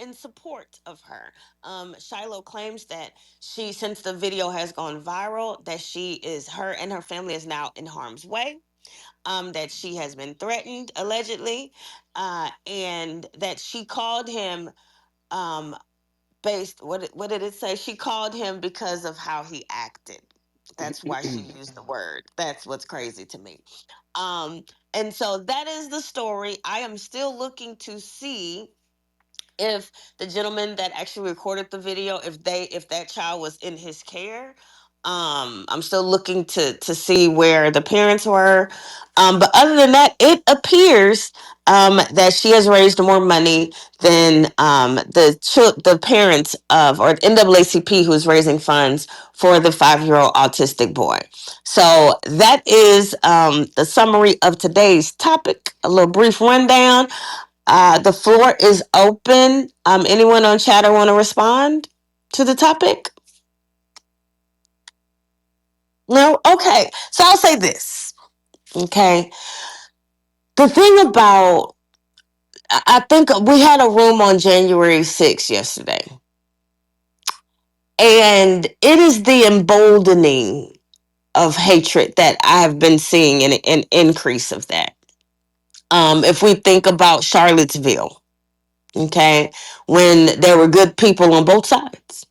in support of her. Shiloh claims that since the video has gone viral, that her and her family is now in harm's way. That she has been threatened allegedly, and that she called him um, based what did it say? She called him because of how he acted. That's why she used the word. That's what's crazy to me. Um, and so that is the story. I am still looking to see if the gentleman that actually recorded the video, if that child was in his care. I'm still looking to see where the parents were. But other than that, it appears that she has raised more money than the parents of, or NAACP, who's raising funds for the 5-year-old autistic boy. So that is the summary of today's topic. A little brief rundown. The floor is open. Anyone on chatter want to respond to the topic? No? Okay. So I'll say this. Okay. The thing about, I think we had a room on January 6th yesterday. And it is the emboldening of hatred that I have been seeing an increase of that. If we think about Charlottesville, okay, when there were good people on both sides.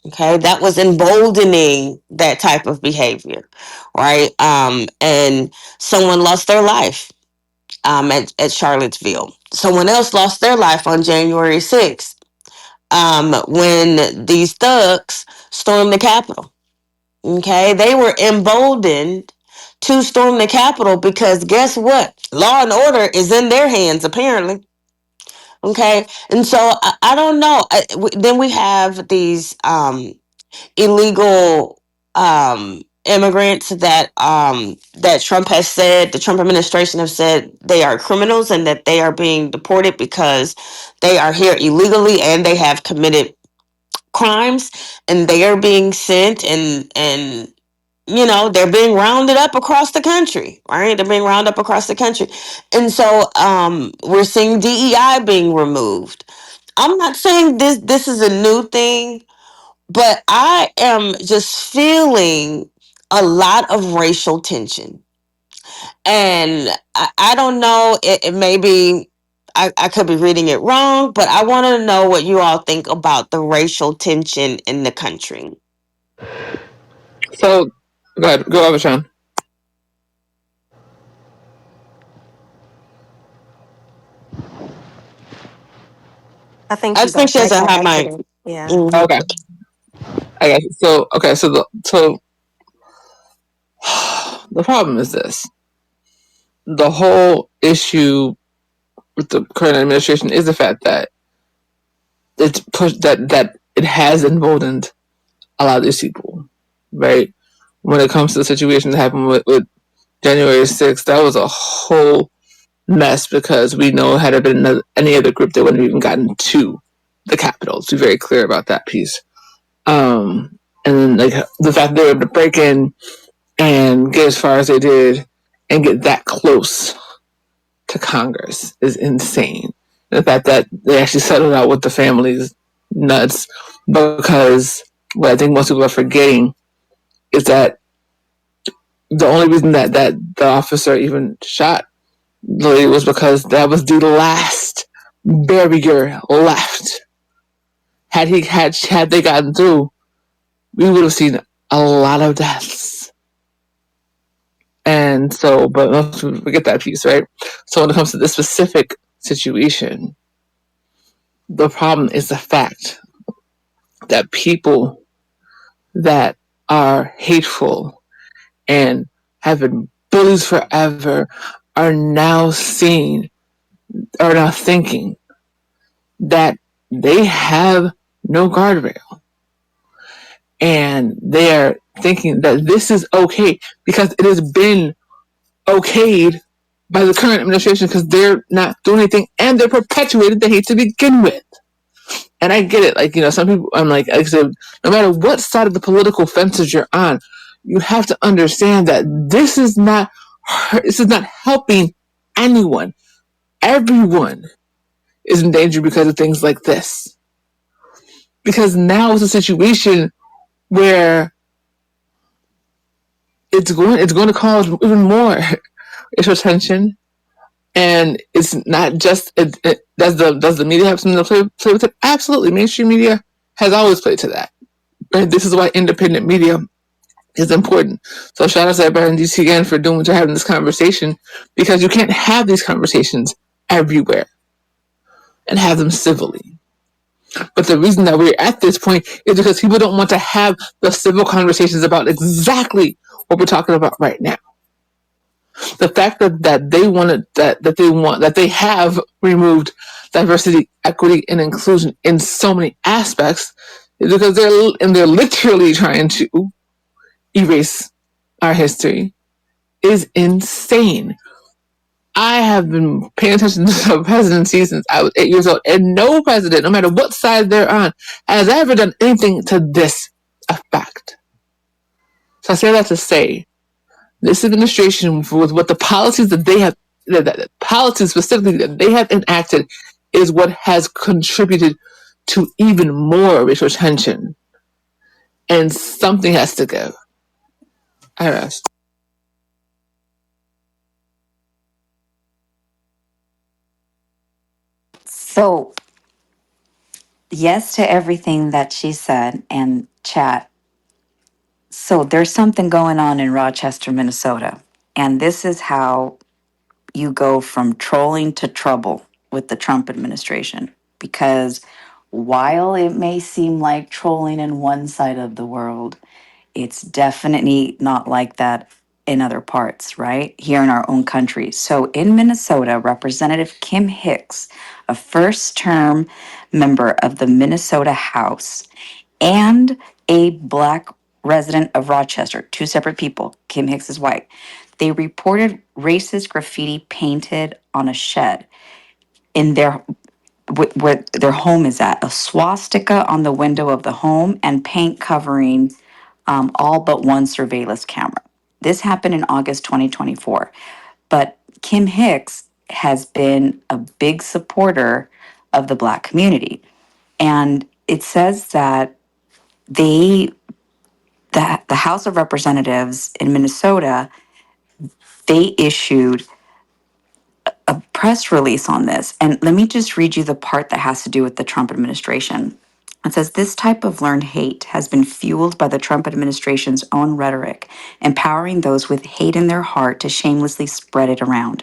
Okay, that was emboldening that type of behavior, right? And someone lost their life at Charlottesville. Someone else lost their life on January 6th when these thugs stormed the Capitol. Okay, they were emboldened to storm the Capitol because guess what? Law and order is in their hands, apparently. Okay, and so I don't know. Then we have these illegal immigrants that Trump has said, the Trump administration have said they are criminals and that they are being deported because they are here illegally and they have committed crimes, and they are being sent and they're being rounded up across the country, right? They're being rounded up across the country. And so we're seeing DEI being removed. I'm not saying this is a new thing, but I am just feeling a lot of racial tension. And I don't know, it may be, I could be reading it wrong, but I want to know what you all think about the racial tension in the country. So, go ahead, go over, Sean. I think I think she has a hot mic. Yeah. Mm-hmm. Okay, I guess. So, okay, so the problem is this: the whole issue with the current administration is the fact that it's pushed that it has emboldened a lot of these people, right? When it comes to the situation that happened with January 6th, that was a whole mess because we know had it been any other group, they wouldn't have even gotten to the Capitol. To be very clear about that piece. And then like the fact that they were able to break in and get as far as they did and get that close to Congress is insane. The fact that they actually settled out with the families nuts because what I think most people are forgetting is that the only reason that the officer even shot Lily was because that was the last barrier left. Had they gotten through, we would have seen a lot of deaths. And so, but most people forget that piece, right? So when it comes to this specific situation, the problem is the fact that people that are hateful and have been bullies forever are now thinking that they have no guardrail. And they are thinking that this is okay because it has been okayed by the current administration because they're not doing anything and they're perpetuated the hate to begin with. And I get it. Like, some people, like I said, no matter what side of the political fences you're on, you have to understand that this is not helping anyone. Everyone is in danger because of things like this. Because now it's a situation where it's going to cause even more racial tension, and it's not just does the media have something to play with it? Absolutely, mainstream media has always played to that. And this is why independent media is important. So shout out to everybody in DC again for doing what you're having this conversation, because you can't have these conversations everywhere and have them civilly. But the reason that we're at this point is because people don't want to have the civil conversations about exactly what we're talking about right now. The fact that they wanted that they have removed diversity, equity, and inclusion in so many aspects is because they're literally trying to erase our history is insane. I have been paying attention to the presidency since I was 8 years old, and no president, no matter what side they're on, has ever done anything to this effect. So I say that to say, this administration, with what the policies that they have, the policies specifically that they have enacted, is what has contributed to even more racial tension. And something has to give. I rest. So, yes to everything that she said and chat. So, there's something going on in Rochester, Minnesota. And this is how you go from trolling to trouble with the Trump administration. Because while it may seem like trolling in one side of the world, it's definitely not like that in other parts, right? Here in our own country. So in Minnesota, Representative Kim Hicks, a first term member of the Minnesota House, and a Black resident of Rochester, two separate people, Kim Hicks is white, they reported racist graffiti painted on a shed in their where their home is at, a swastika on the window of the home and paint covering all but one surveillance camera. This happened in August 2024. But Kim Hicks has been a big supporter of the Black community. And it says that they, the House of Representatives in Minnesota, they issued a press release on this. And let me just read you the part that has to do with the Trump administration. It says this type of learned hate has been fueled by the Trump administration's own rhetoric, empowering those with hate in their heart to shamelessly spread it around.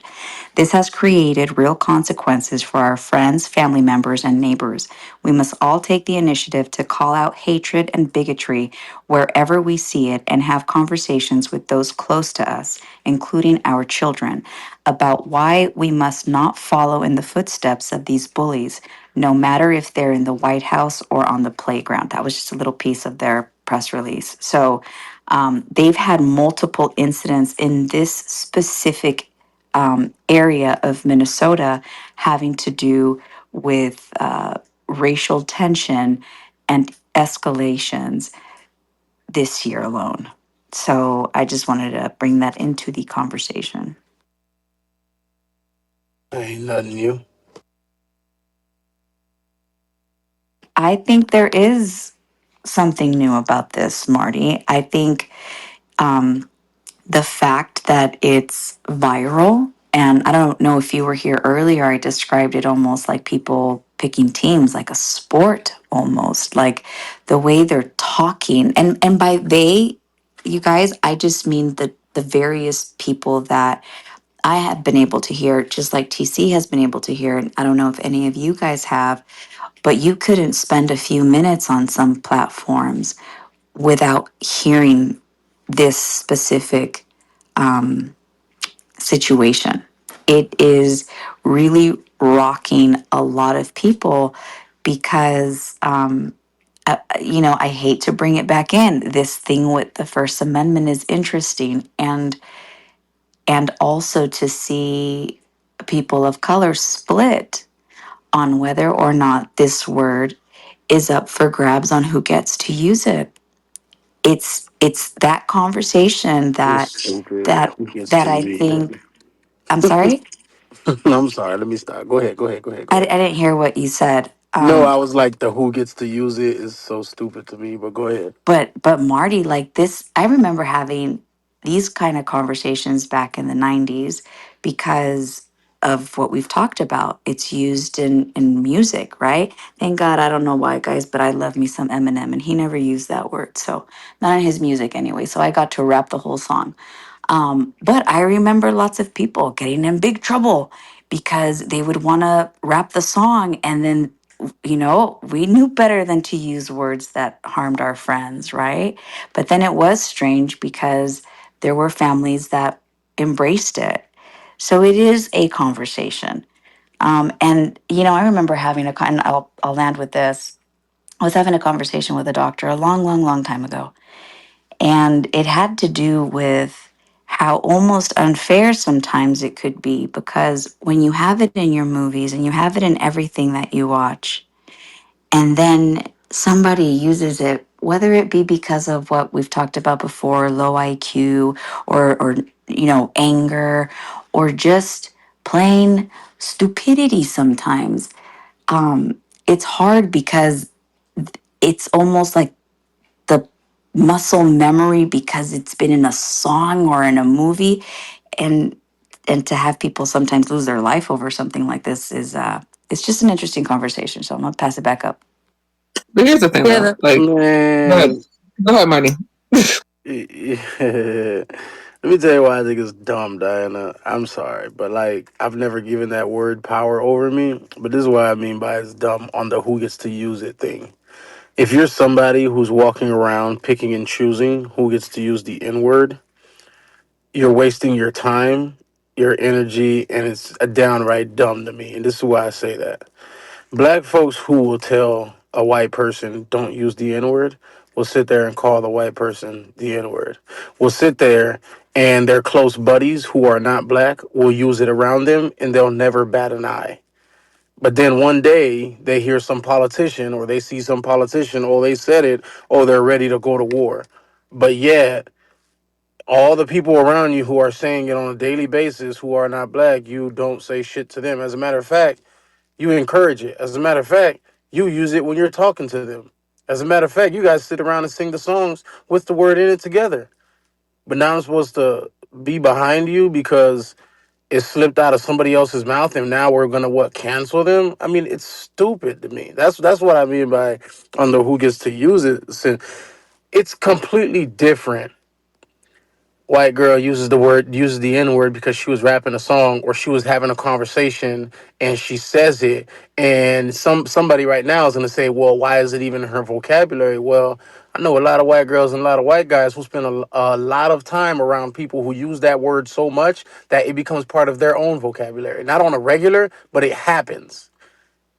This has created real consequences for our friends, family members, and neighbors. We must all take the initiative to call out hatred and bigotry wherever we see it and have conversations with those close to us, including our children, about why we must not follow in the footsteps of these bullies, no matter if they're in the White House or on the playground. That was just a little piece of their press release. So they've had multiple incidents in this specific area of Minnesota having to do with racial tension and escalations this year alone. So I just wanted to bring that into the conversation. Ain't nothing new. I think there is something new about this, Marty. I think the fact that it's viral, and I don't know if you were here earlier, I described it almost like people picking teams, like a sport almost, like the way they're talking. And by they, you guys, I just mean the various people that I have been able to hear, just like TC has been able to hear. And I don't know if any of you guys have, but you couldn't spend a few minutes on some platforms without hearing this specific situation. It is really rocking a lot of people because, I hate to bring it back in. This thing with the First Amendment is interesting, and also to see people of color split on whether or not this word is up for grabs on who gets to use it. It's that conversation It's that so good. that Who gets that to I read think. it? I'm sorry. I'm sorry. Let me stop. Go ahead. Go ahead. Go ahead. Go ahead. I didn't hear what you said. No, I was like, the who gets to use it is so stupid to me. But go ahead. But Marty, like this, I remember having these kind of conversations back in the 90s because of what we've talked about. It's used in music, right? Thank God, I don't know why, guys, but I love me some Eminem, and he never used that word. So not in his music anyway. So I got to rap the whole song. But I remember lots of people getting in big trouble because they would want to rap the song, and then, we knew better than to use words that harmed our friends, right? But then it was strange because there were families that embraced it. So it is a conversation. And, I remember having and I'll land with this. I was having a conversation with a doctor a long, long, long time ago, and it had to do with how almost unfair sometimes it could be, because when you have it in your movies and you have it in everything that you watch, and then somebody uses it, whether it be because of what we've talked about before, low IQ, or anger, or just plain stupidity sometimes, it's hard because it's almost like the muscle memory because it's been in a song or in a movie, and to have people sometimes lose their life over something like this is it's just an interesting conversation. So I'm gonna pass it back up. But here's the thing, Yeah, though. Like, go ahead, Man, go ahead, Marty. let me tell you why I think it's dumb, Diana. I'm sorry, but like I've never given that word power over me. But this is what I mean by it's dumb on the who gets to use it thing. If you're somebody who's walking around picking and choosing who gets to use the N word, you're wasting your time, your energy, and it's a downright dumb to me. And this is why I say that. Black folks who will tell a white person don't use the N word will sit there and call the white person the N word. Will sit there and their close buddies who are not black will use it around them and they'll never bat an eye. But then one day they hear some politician or they see some politician, oh, they said it, oh, they're ready to go to war. But yet, all the people around you who are saying it on a daily basis who are not black, you don't say shit to them. As a matter of fact, you encourage it. As a matter of fact, you use it when you're talking to them. As a matter of fact, you guys sit around and sing the songs with the word in it together. But now I'm supposed to be behind you because it slipped out of somebody else's mouth, and now we're gonna what cancel them? I mean, it's stupid to me. That's what I mean by on the who gets to use it. It's completely different. White girl uses the N word because she was rapping a song or she was having a conversation and she says it, and somebody right now is gonna say, well, why is it even in her vocabulary? Well, I know a lot of white girls and a lot of white guys who spend a lot of time around people who use that word so much that it becomes part of their own vocabulary. Not on a regular, but it happens.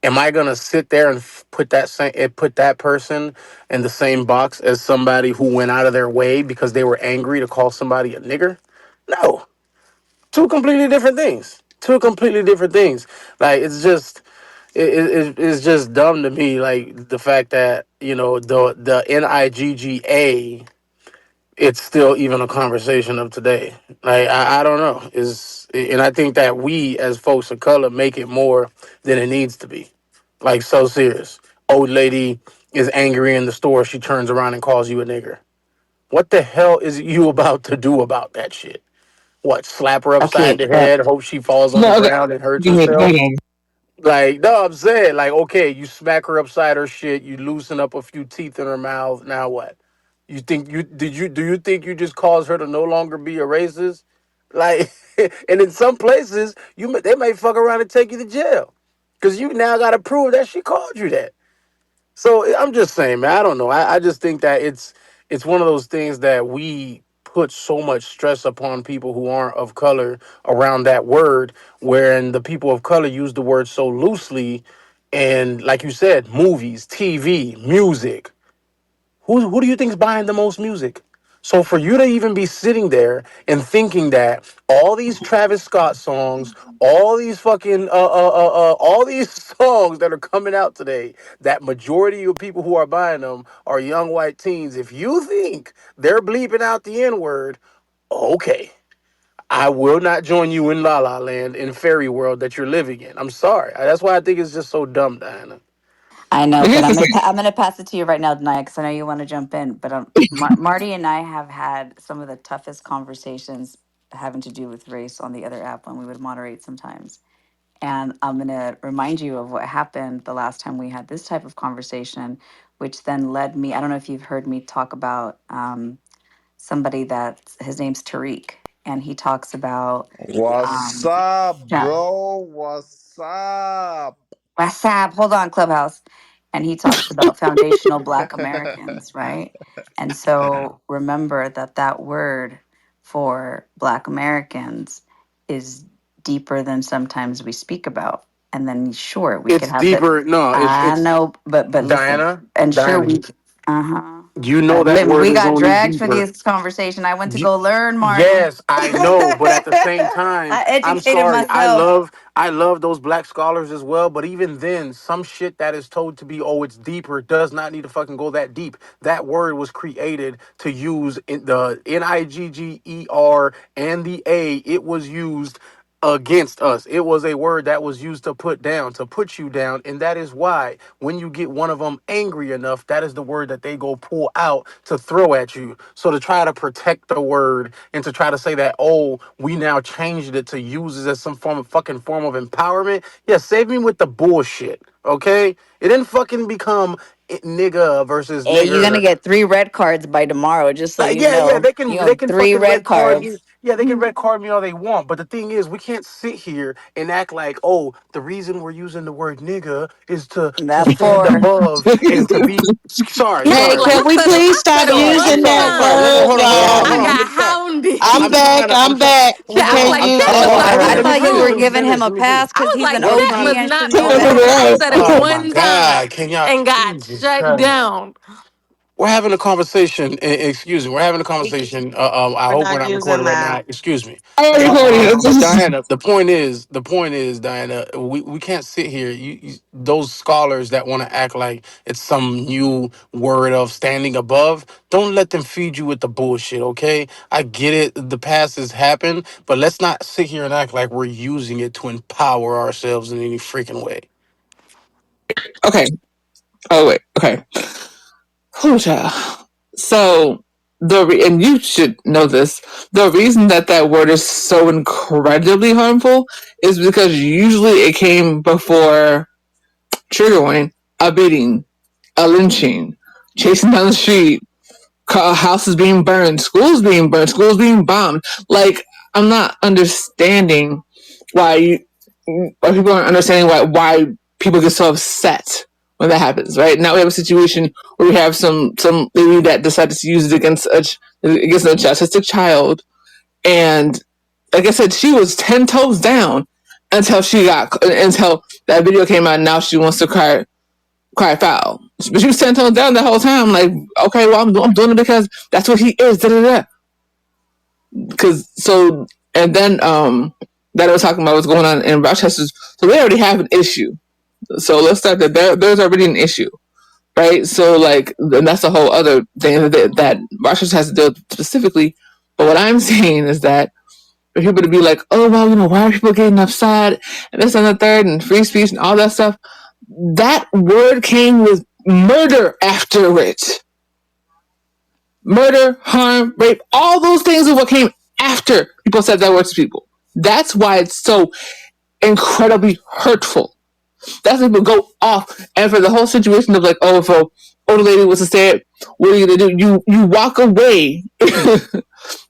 Am I gonna sit there and put that person in the same box as somebody who went out of their way because they were angry to call somebody a nigger? No, two completely different things. Two completely different things. Like it's just dumb to me. Like the fact that the NIGGA, it's still even a conversation of today. Like I don't know. And I think that we as folks of color make it more than it needs to be. Like so serious. Old lady is angry in the store. She turns around and calls you a nigger. What the hell is you about to do about that shit? What? Slap her upside Okay, the but head? Hope she falls on the No, okay. ground and hurts Go herself? ahead. Like, no, I'm saying, like, okay, you smack her upside her shit, you loosen up a few teeth in her mouth. Now what? You think you did you do you think you just caused her to no longer be a racist? Like, and in some places, they may fuck around and take you to jail because you now got to prove that she called you that. So I'm just saying, man. I don't know. I just think that it's one of those things that we put so much stress upon people who aren't of color around that word, wherein the people of color use the word so loosely. And like you said, movies, TV, music. Who do you think's buying the most music? So for you to even be sitting there and thinking that all these Travis Scott songs, all these fucking all these songs that are coming out today, that majority of people who are buying them are young white teens. If you think they're bleeping out the N word, okay. I will not join you in La La Land in fairy world that you're living in. I'm sorry. That's why I think it's just so dumb, Diana. I know, But but here's the thing. I'm gonna pass it to you right now, Denai, because I know you want to jump in. But Marty and I have had some of the toughest conversations having to do with race on the other app when we would moderate sometimes. And I'm gonna remind you of what happened the last time we had this type of conversation, which then led me. I don't know if you've heard me talk about somebody that his name's Tariq, and he talks about What's up, yeah, bro? What's up? WhatsApp. Hold on, Clubhouse. And he talks about foundational Black Americans, right? And so remember that that word for Black Americans is deeper than sometimes we speak about. And then sure, we could It's have the. deeper. No, I it's know, but listen, Diana. and sure Diana. we. Uh huh. You know that word We is got only dragged for deeper. this conversation. I went to go learn, Marty. Yes, I know, but at the same time, I I'm educated sorry. myself. I love those black scholars as well, but even then, some shit that is told to be it's deeper does not need to fucking go that deep. That word was created to use in the Nigger and the A. It was used against us. It was a word that was used to put down, to put you down. And that is why when you get one of them angry enough, that is the word that they go pull out to throw at you. So to try to protect the word and to try to say that, oh, we now changed it to use it as some form of empowerment. Yeah, save me with the bullshit. Okay? It didn't fucking become nigga versus Hey, you're gonna nigger. get 3 red cards by tomorrow, just so you Yeah, know. they You can know, three fucking red red card me. cards. Yeah, they can red card me all they want. But the thing is, we can't sit here and act like, oh, the reason we're using the word nigga is to That's stand 4. above and to be sorry, You know Hey, sorry, what? can we please I stop could have sorry. I'm using went sorry. that I'm sorry. down. Listen, word, hold on, hold on, hold on, I hold y'all? on. I'm got gonna try. I'm hounded. back. I'm back. We I was can't like, use that that was Oh, not I Let me word. thought you finish. were Let me smooth. giving him finish. a Let me finish. pass I because was he's like, an What OG that was and not should Take know us smooth. better. I around. said it Oh my one time God! Can y'all? and got Jesus shut Christ! down. We're having a conversation. Excuse me. We're having a We, conversation. I we're hope we're not not using recording right now. that. Excuse me. I am recording. But Diana, the point is, Diana, we can't sit here. Those scholars that want to act like it's some new word of standing above, don't let them feed you with the bullshit, okay? I get it. The past has happened, but let's not sit here and act like we're using it to empower ourselves in any freaking way. Okay. Oh wait. Okay. Whew, child. So and you should know this. The reason that that word is so incredibly harmful is because usually it came before trigger warning, a beating, a lynching, chasing down the street, houses being burned, schools being bombed. Like, I'm not understanding why why people aren't understanding why people get so upset when that happens. Right now, we have a situation where we have some lady that decided to use it against an autistic child, and like I said, she was 10 toes down until that video came out. And now she wants to cry foul. But she was 10 toes down the whole time. Like, okay, well, I'm doing it because that's what he is. Da da da. Because so, and then that I was talking about what's going on in Rochester. So they already have an issue. So let's start that. There's already an issue, right? So like, and that's a whole other thing that Rochester has to deal with specifically. But what I'm saying is that for people to be like, oh well, why are people getting upset and this and the third and free speech and all that stuff? That word came with murder after it. Murder, harm, rape, all those things are what came after people said that word to people. That's why it's so incredibly hurtful. That's why people go off. And for the whole situation of like, oh, if a older lady was to say it, what are you gonna do? You walk away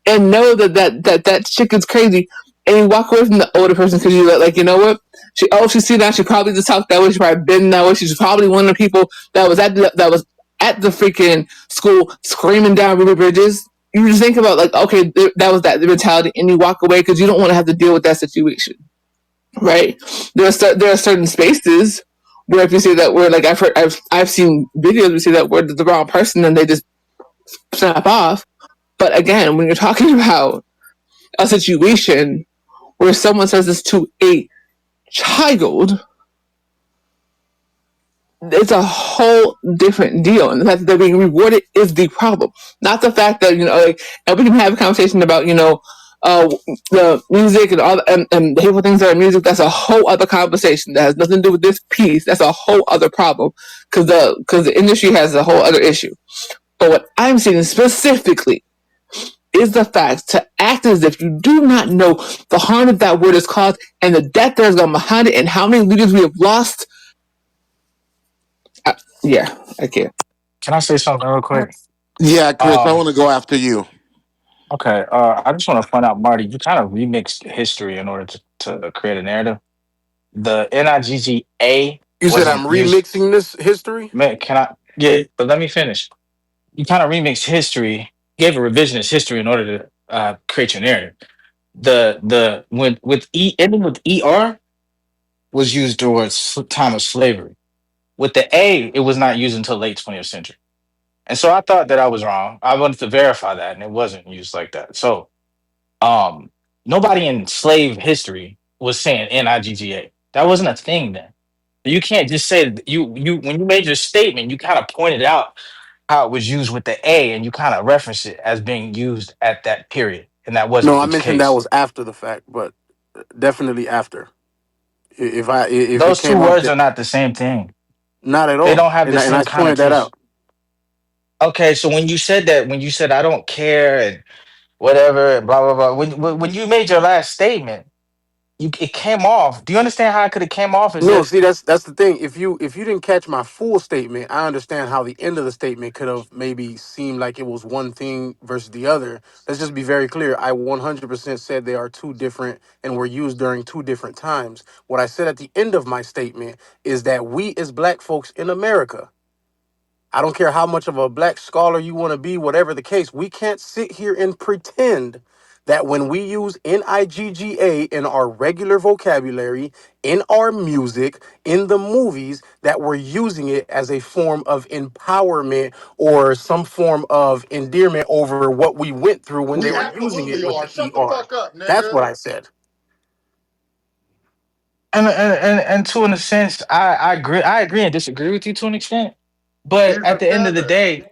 and know that chicken's crazy, and you walk away from the older person because you're like, you know what? She see that she probably just talked that way. She probably been that way. She's probably one of the people that was freaking school screaming down Ruby Bridges. You just think about like, okay, that was the mentality, and you walk away because you don't want to have to deal with that situation, right? There are certain spaces where if you say that word, like I've seen videos we say that word to the wrong person and they just snap off. But again, when you're talking about a situation where someone says this to a child, it's a whole different deal. And the fact that they're being rewarded is the problem. Not the fact that, like, and we can have a conversation about, uh, the music and all and the hateful things that are music, that's a whole other conversation that has nothing to do with this piece. That's a whole other problem because the industry has a whole other issue. But what I'm saying specifically is the fact to act as if you do not know the harm that that word has caused and the death that has gone behind it and how many leaders we have lost. Yeah, I can't. Can I say something real quick? Yeah, Chris, I Um, want to go after you. okay. I just want to point out, Marty, you kind of remixed history in order to create a narrative. The NIGGA You said I'm wasn't used. remixing this history? Man, can I? Yeah, but let me finish. You kind of remixed history, gave a revisionist history in order to create your narrative. The when with ending with was used towards time of slavery. With the A, it was not used until late 20th century. And so I thought that I was wrong. I wanted to verify that, and it wasn't used like that. So um, nobody in slave history was saying NIGGA. That wasn't a thing then. You can't just say that you when you made your statement, you kind of pointed out how it was used with the A, and you kind of referenced it as being used at that period, and that No, wasn't I the mentioned that case. was after the fact, but definitely after. If it Those two came up, words are not the same thing. not at They don't all, have the and same I pointed that connotation. out. Okay, so when you said that, when you said I don't care and whatever and blah blah blah, when you made your last statement, you it came off. Do you understand how it could have came off as No, if see, that's the thing. If you didn't catch my full statement, I understand how the end of the statement could have maybe seemed like it was one thing versus the other. Let's just be very clear. I 100% said they are two different and were used during two different times. What I said at the end of my statement is that we as black folks in America, I don't care how much of a black scholar you want to be, whatever the case, we can't sit here and pretend that when we use NIGGA in our regular vocabulary, in our music, in the movies, that we're using it as a form of empowerment or some form of endearment over what we went through when they We were using it absolutely with are. the Shut the ER. fuck up, That's nigga. what I said. and to in a sense, I agree and disagree with you to an extent. But He's at a the end of the feather. day,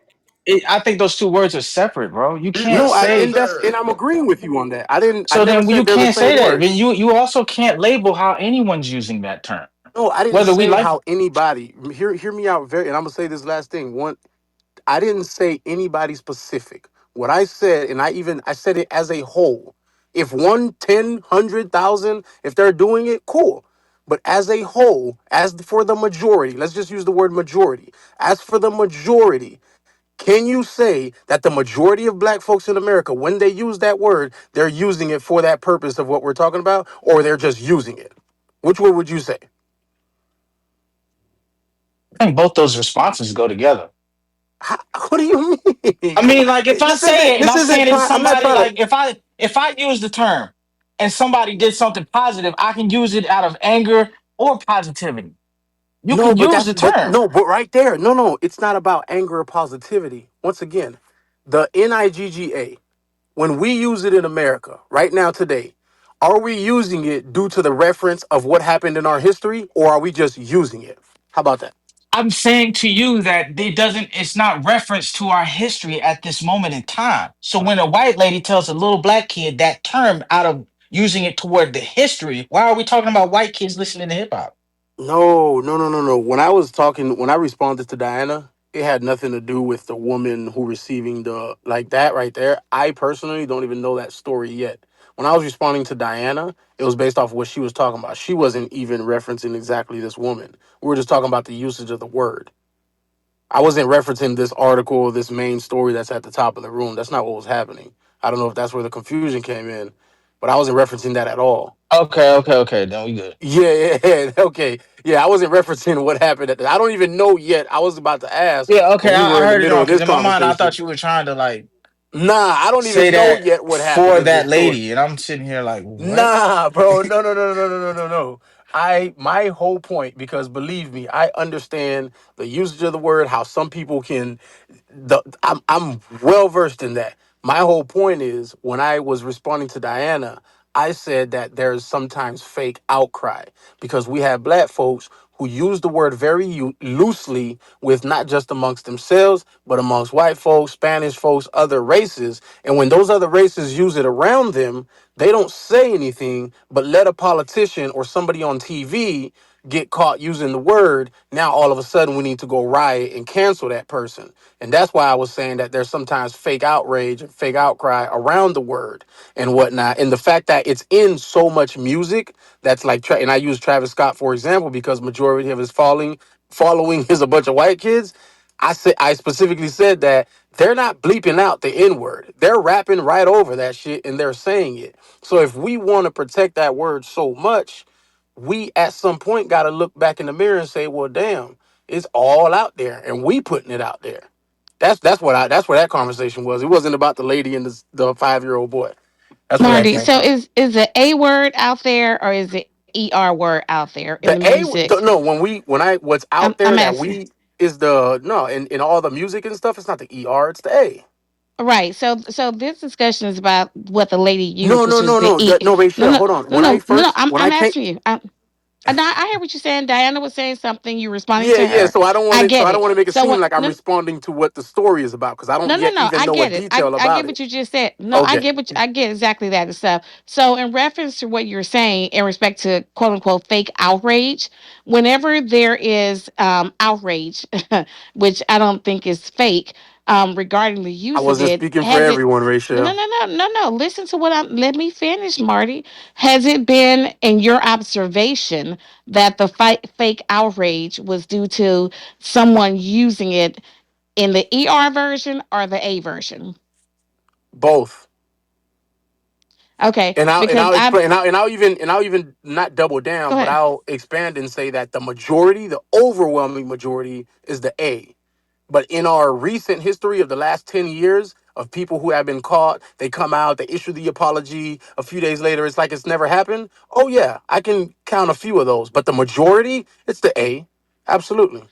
I think those two words are separate, bro. You He's a can't No, say feather. I'm agreeing with you on that. I so. never Then you said they're the can't same say that. Then words. you also can't label how anyone's using that term, No, I didn't whether we say like. how anybody hear me out very, and I'm gonna say this last thing. One, I didn't say anybody specific. What I said, and I said it as a whole. If one, 10, 100,000, if they're doing it, cool. But as a whole, as for the majority, let's just use the word majority. As for the majority, can you say that the majority of black folks in America, when they use that word, they're using it for that purpose of what we're talking about, or they're just using it? Which one would you say? I think both those responses go together. How, what do you mean? I Come on, mean, like if I this say isn't it and this I'm isn't saying it to trying. I'm not somebody, trying to. like if I use the term and somebody did something positive, I can use it out of anger or positivity. You No, can but use that's the term. but right there, no. It's not about anger or positivity. Once again, the NIGGA. When we use it in America right now today, are we using it due to the reference of what happened in our history, or are we just using it? How about that? I'm saying to you that it's not reference to our history at this moment in time. So when a white lady tells a little black kid that term out of using it toward the history, why are we talking about white kids listening to hip hop? No. When I responded to Diana, it had nothing to do with the woman who receiving the like that right there. I personally don't even know that story yet. When I was responding to Diana, it was based off what she was talking about. She wasn't even referencing exactly this woman. We were just talking about the usage of the word. I wasn't referencing this article, this main story that's at the top of the room. That's not what was happening. I don't know if that's where the confusion came in, but I wasn't referencing that at all. Okay. Then we good. Yeah, okay. Yeah, I wasn't referencing what happened I don't even know yet. I was about to ask, Yeah, but okay. we were I in the heard it middle wrong of because this in my mind I conversation. thought you were trying to like Nah, I don't say even know that yet what happened for in that this story. lady, and I'm sitting here like, what? Nah, bro. No. My whole point, because believe me, I understand the usage of the word, how some people can I'm well versed in that. My whole point is when I was responding to Diana, I said that there's sometimes fake outcry because we have black folks who use the word very loosely with not just amongst themselves, but amongst white folks, Spanish folks, other races. And when those other races use it around them, they don't say anything, but let a politician or somebody on TV get caught using the word. Now all of a sudden we need to go riot and cancel that person. And that's why I was saying that there's sometimes fake outrage and fake outcry around the word and whatnot. And the fact that it's in so much music that's like, and I use Travis Scott for example because majority of his following is a bunch of white kids. I specifically said that they're not bleeping out the N word. They're rapping right over that shit and they're saying it. So if we want to protect that word so much, we at some point got to look back in the mirror and say, well, damn, it's all out there, and we putting it out there. That's where that conversation was. It wasn't about the lady and the 5-year-old boy. That's where that Marty, came so from. is the A word out there or is the ER word out there in the The A, music? no, when I what's out I'm there that asking. we is the no in all the music and stuff. It's not the ER, it's the A. Right. So this discussion is about what the lady used, No, which no, is no, the no, E. no, No, Rachel. no, Hold on. no, no, no, no. I'm When I I'm came, asking you. I hear what you're saying. Diana was saying something. You responding yeah, to yeah. her. So I don't want I it. So get I don't it. want to make it So seem what? like I'm No, responding to what the story is about because I don't no, no, yet no. even I know a get it. I, detail I get about what it. you just said. No, I Okay. get I get exactly that and stuff. So in reference to what you're saying in respect to quote unquote fake outrage, whenever there is outrage, which I don't think is fake, regarding the I use of wasn't it, speaking for has it everyone, no, no, Rachel. no, no, no, no. Listen to what I'm. Let me finish, Marty. Has it been in your observation that the fake outrage was due to someone using it in the ER version or the A version? Both. Okay, And because I'll I explain and I'll even not double go down, but ahead. I'll expand and say that the majority, the overwhelming majority, is the A. But in our recent history of the last 10 years of people who have been caught, they come out, they issue the apology. A few days later, it's like it's never happened. Oh, yeah, I can count a few of those. But the majority, it's the A. Absolutely.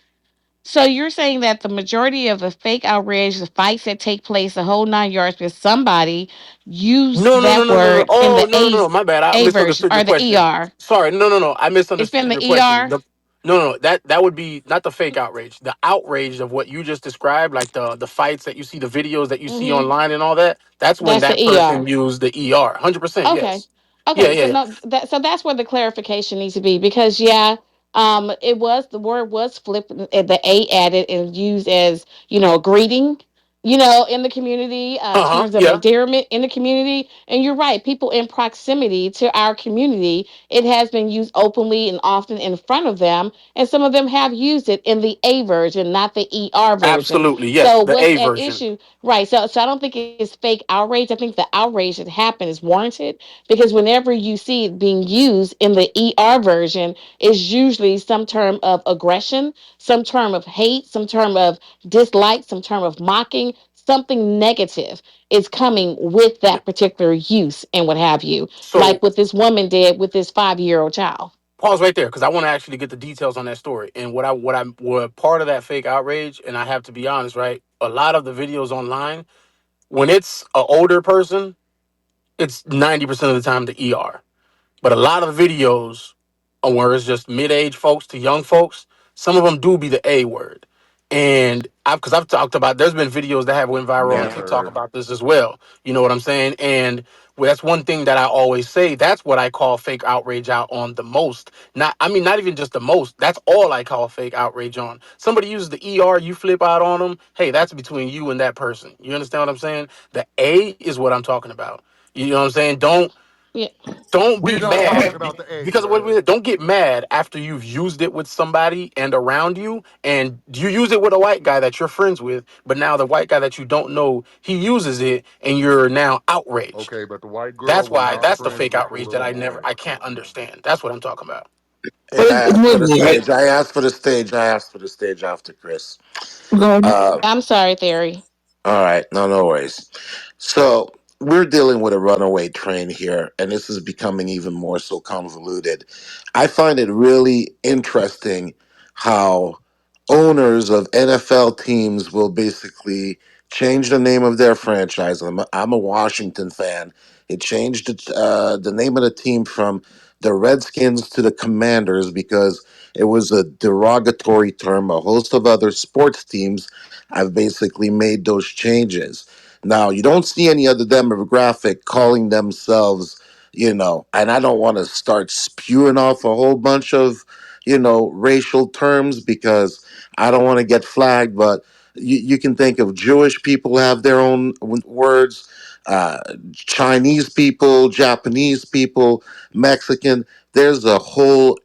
So you're saying that the majority of the fake outrage, the fights that take place, the whole 9 yards, because somebody used No, no, no, that no, no, no. word in Oh, the no, no, no. My bad. I A version misunderstood your or the question. ER. Sorry. No, no, no. I It's been misunderstood your the question. ER. No, no, no. That would be not the fake outrage. The outrage of what you just described, like the fights that you see, the videos that you see Hmm. online and all that. That's when That's the that person ER. used the ER. 100%. Okay. Yes. Yeah, Okay. yeah, So yeah. no, that's where the clarification needs to be because yeah, it was the word was flipped, the A added and used as a greeting, in the community, Uh huh. terms of Yeah. endearment in the community. And you're right, people in proximity to our community, it has been used openly and often in front of them, and some of them have used it in the A version, not the ER version. Absolutely. Yes. So The what's A at version. issue? Right. So I don't think it's fake outrage. I think the outrage that happened is warranted because whenever you see it being used in the ER version, it's usually some term of aggression, some term of hate, some term of dislike, some term of mocking. Something negative is coming with that particular use and what have you, like So what this woman did with this 5-year-old child. pause right there because I want to actually get the details on that story and what part of that fake outrage. And I have to be honest, right? A lot of the videos online when it's an older person, it's 90% of the time the ER. But a lot of the videos where it's just mid-age folks to young folks, some of them do be the A word. And because I've talked about, there's been videos that have went viral on TikTok Never. about this as well. You know what I'm saying? And that's one thing that I always say. That's what I call fake outrage out on the most. Not, I mean, not even just the most. That's all I call fake outrage on. Somebody uses the ER, you flip out on them. Hey, that's between you and that person. You understand what I'm saying? The A is what I'm talking about. You know what I'm saying? Yeah, Don't We're be not talking mad about the A, because of what sir. don't get mad after you've used it with somebody and around you and you use it with a white guy that you're friends with, but now the white guy that you don't know, he uses it and you're now outraged. Okay, but the white girl was not That's the friends fake with the outrage that little boy. I can't understand. That's what I'm talking about. But And I it's asked more for the than that. stage. I asked for the stage. I asked for the stage after Chris. Go ahead. I'm sorry, Theory. All right, no, no worries. So we're dealing with a runaway train here, and this is becoming even more so convoluted. I find it really interesting how owners of NFL teams will basically change the name of their franchise. I'm a Washington fan. It changed the name of the team from the Redskins to the Commanders because it was a derogatory term. A host of other sports teams have basically made those changes. Now, you don't see any other demographic calling themselves, and I don't want to start spewing off a whole bunch of, racial terms because I don't want to get flagged, but you can think of Jewish people have their own words, uh, Chinese people, Japanese people, Mexican. There's a whole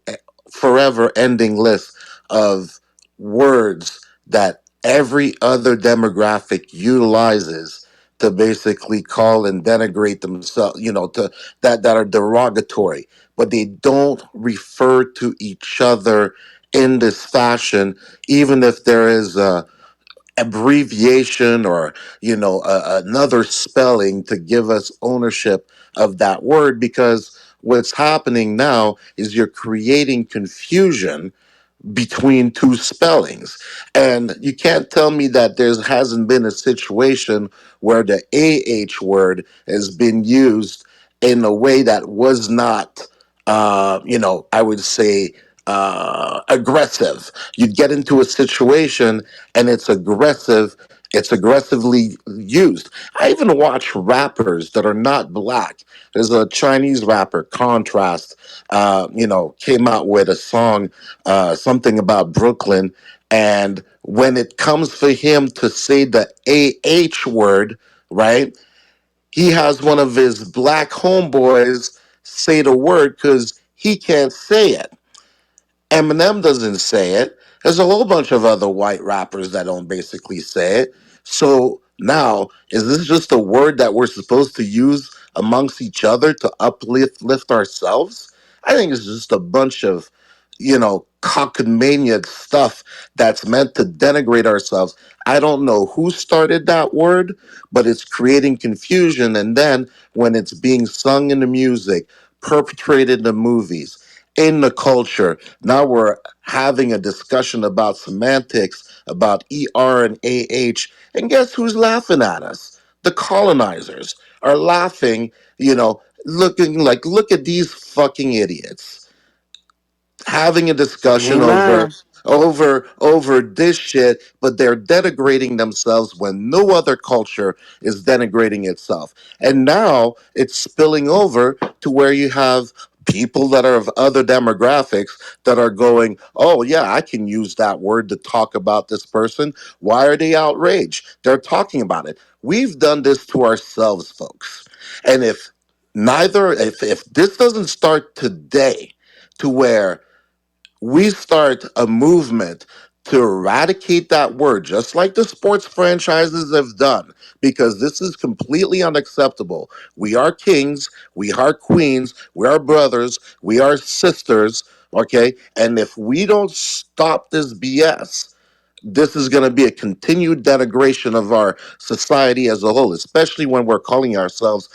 forever ending list of words that every other demographic utilizes to basically call and denigrate themselves, to that are derogatory, but they don't refer to each other in this fashion, even if there is a abbreviation or another spelling to give us ownership of that word, because what's happening now is you're creating confusion between two spellings. And you can't tell me that there hasn't been a situation where the AH word has been used in a way that was not, I would say, aggressive. You'd get into a situation and it's aggressive. It's aggressively used. I even watch rappers that are not black. There's a Chinese rapper, Contrast, came out with a song, something about Brooklyn. And when it comes for him to say the AH word, right, he has one of his black homeboys say the word because he can't say it. Eminem doesn't say it. There's a whole bunch of other white rappers that don't basically say it. So now, is this just a word that we're supposed to use amongst each other to lift ourselves? I think it's just a bunch of, cockamania stuff that's meant to denigrate ourselves. I don't know who started that word, but it's creating confusion. And then when it's being sung in the music, perpetrated in the movies, in the culture, now we're having a discussion about semantics, about ER and AH. And guess who's laughing at us? The colonizers are laughing, looking like, look at these fucking idiots having a discussion over Amen. this shit, but they're denigrating themselves when no other culture is denigrating itself. And now it's spilling over to where you have people that are of other demographics that are going, oh yeah, I can use that word to talk about this person. Why are they outraged? They're talking about it. We've done this to ourselves, folks. And if this doesn't start today, to where we start a movement to eradicate that word, just like the sports franchises have done, because this is completely unacceptable. We are kings, we are queens, we are brothers, we are sisters, okay? And if we don't stop this BS, this is going to be a continued denigration of our society as a whole, especially when we're calling ourselves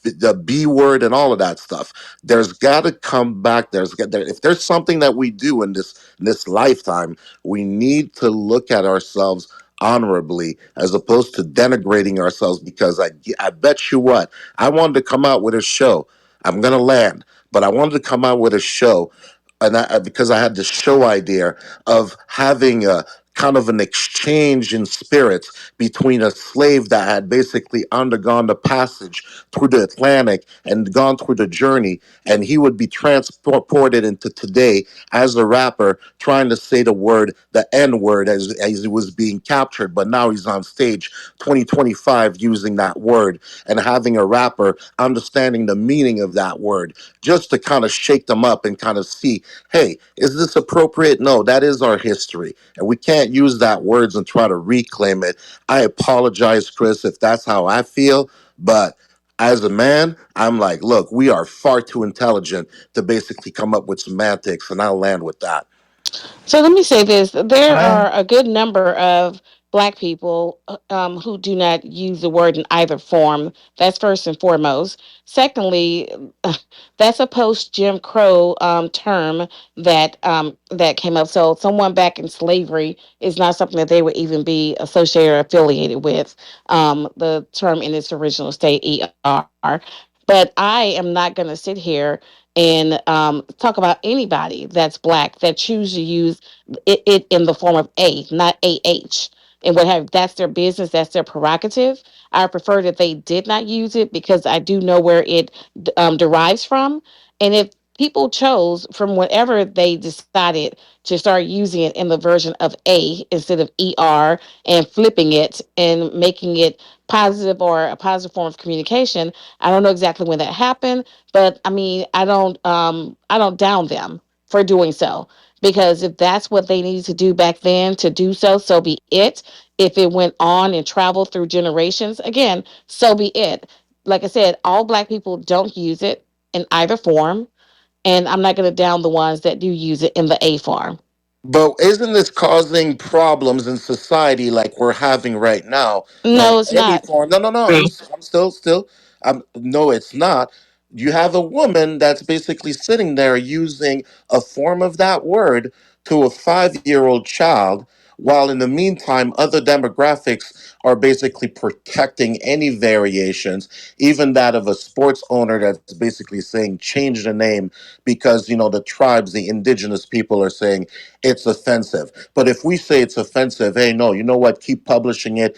the B word and all of that stuff. There's got to come back. If there's something that we do in this lifetime, we need to look at ourselves honorably as opposed to denigrating ourselves. Because I bet you what, I wanted to come out with a show. I'm gonna land, but I wanted to come out with a show, and because I had this show idea of having a kind of an exchange in spirits between a slave that had basically undergone the passage through the Atlantic and gone through the journey, and he would be transported into today as a rapper trying to say the N word as he was being captured, but now he's on stage 2025 using that word, and having a rapper understanding the meaning of that word just to kind of shake them up and kind of see, hey, is this appropriate? No, that is our history, and we can't use that words and try to reclaim it. I apologize, Chris, if that's how I feel, but as a man, I'm like, look, we are far too intelligent to basically come up with semantics, and I'll land with that. So let me say this: there I are a good number of Black people who do not use the word in either form. That's first and foremost. Secondly, that's a post Jim Crow term that came up. So someone back in slavery is not something that they would even be associated or affiliated with. The term in its original state, ER. But I am not going to sit here and talk about anybody that's black that choose to use it in the form of a, not ah, and what have. That's their business, that's their prerogative. I prefer that they did not use it because I do know where it derives from. And if people chose from whatever they decided to start using it in the version of a instead of er, and flipping it and making it positive or a positive form of communication, I don't know exactly when that happened, but I mean, I don't down them for doing so, because if that's what they needed to do back then to do so, so be it. If it went on and traveled through generations, again, so be it. Like I said, all black people don't use it in either form, and I'm not going to down the ones that do use it in the a form. But isn't this causing problems in society like we're having right now when No, it's any not. form? No, no, no. I'm still. No, it's not. You have a woman that's basically sitting there using a form of that word to a 5-year-old child, while in the meantime, other demographics are basically protecting any variations, even that of a sports owner that's basically saying change the name because the tribes, the indigenous people are saying it's offensive. But if we say it's offensive, hey, no, you know what? Keep publishing it.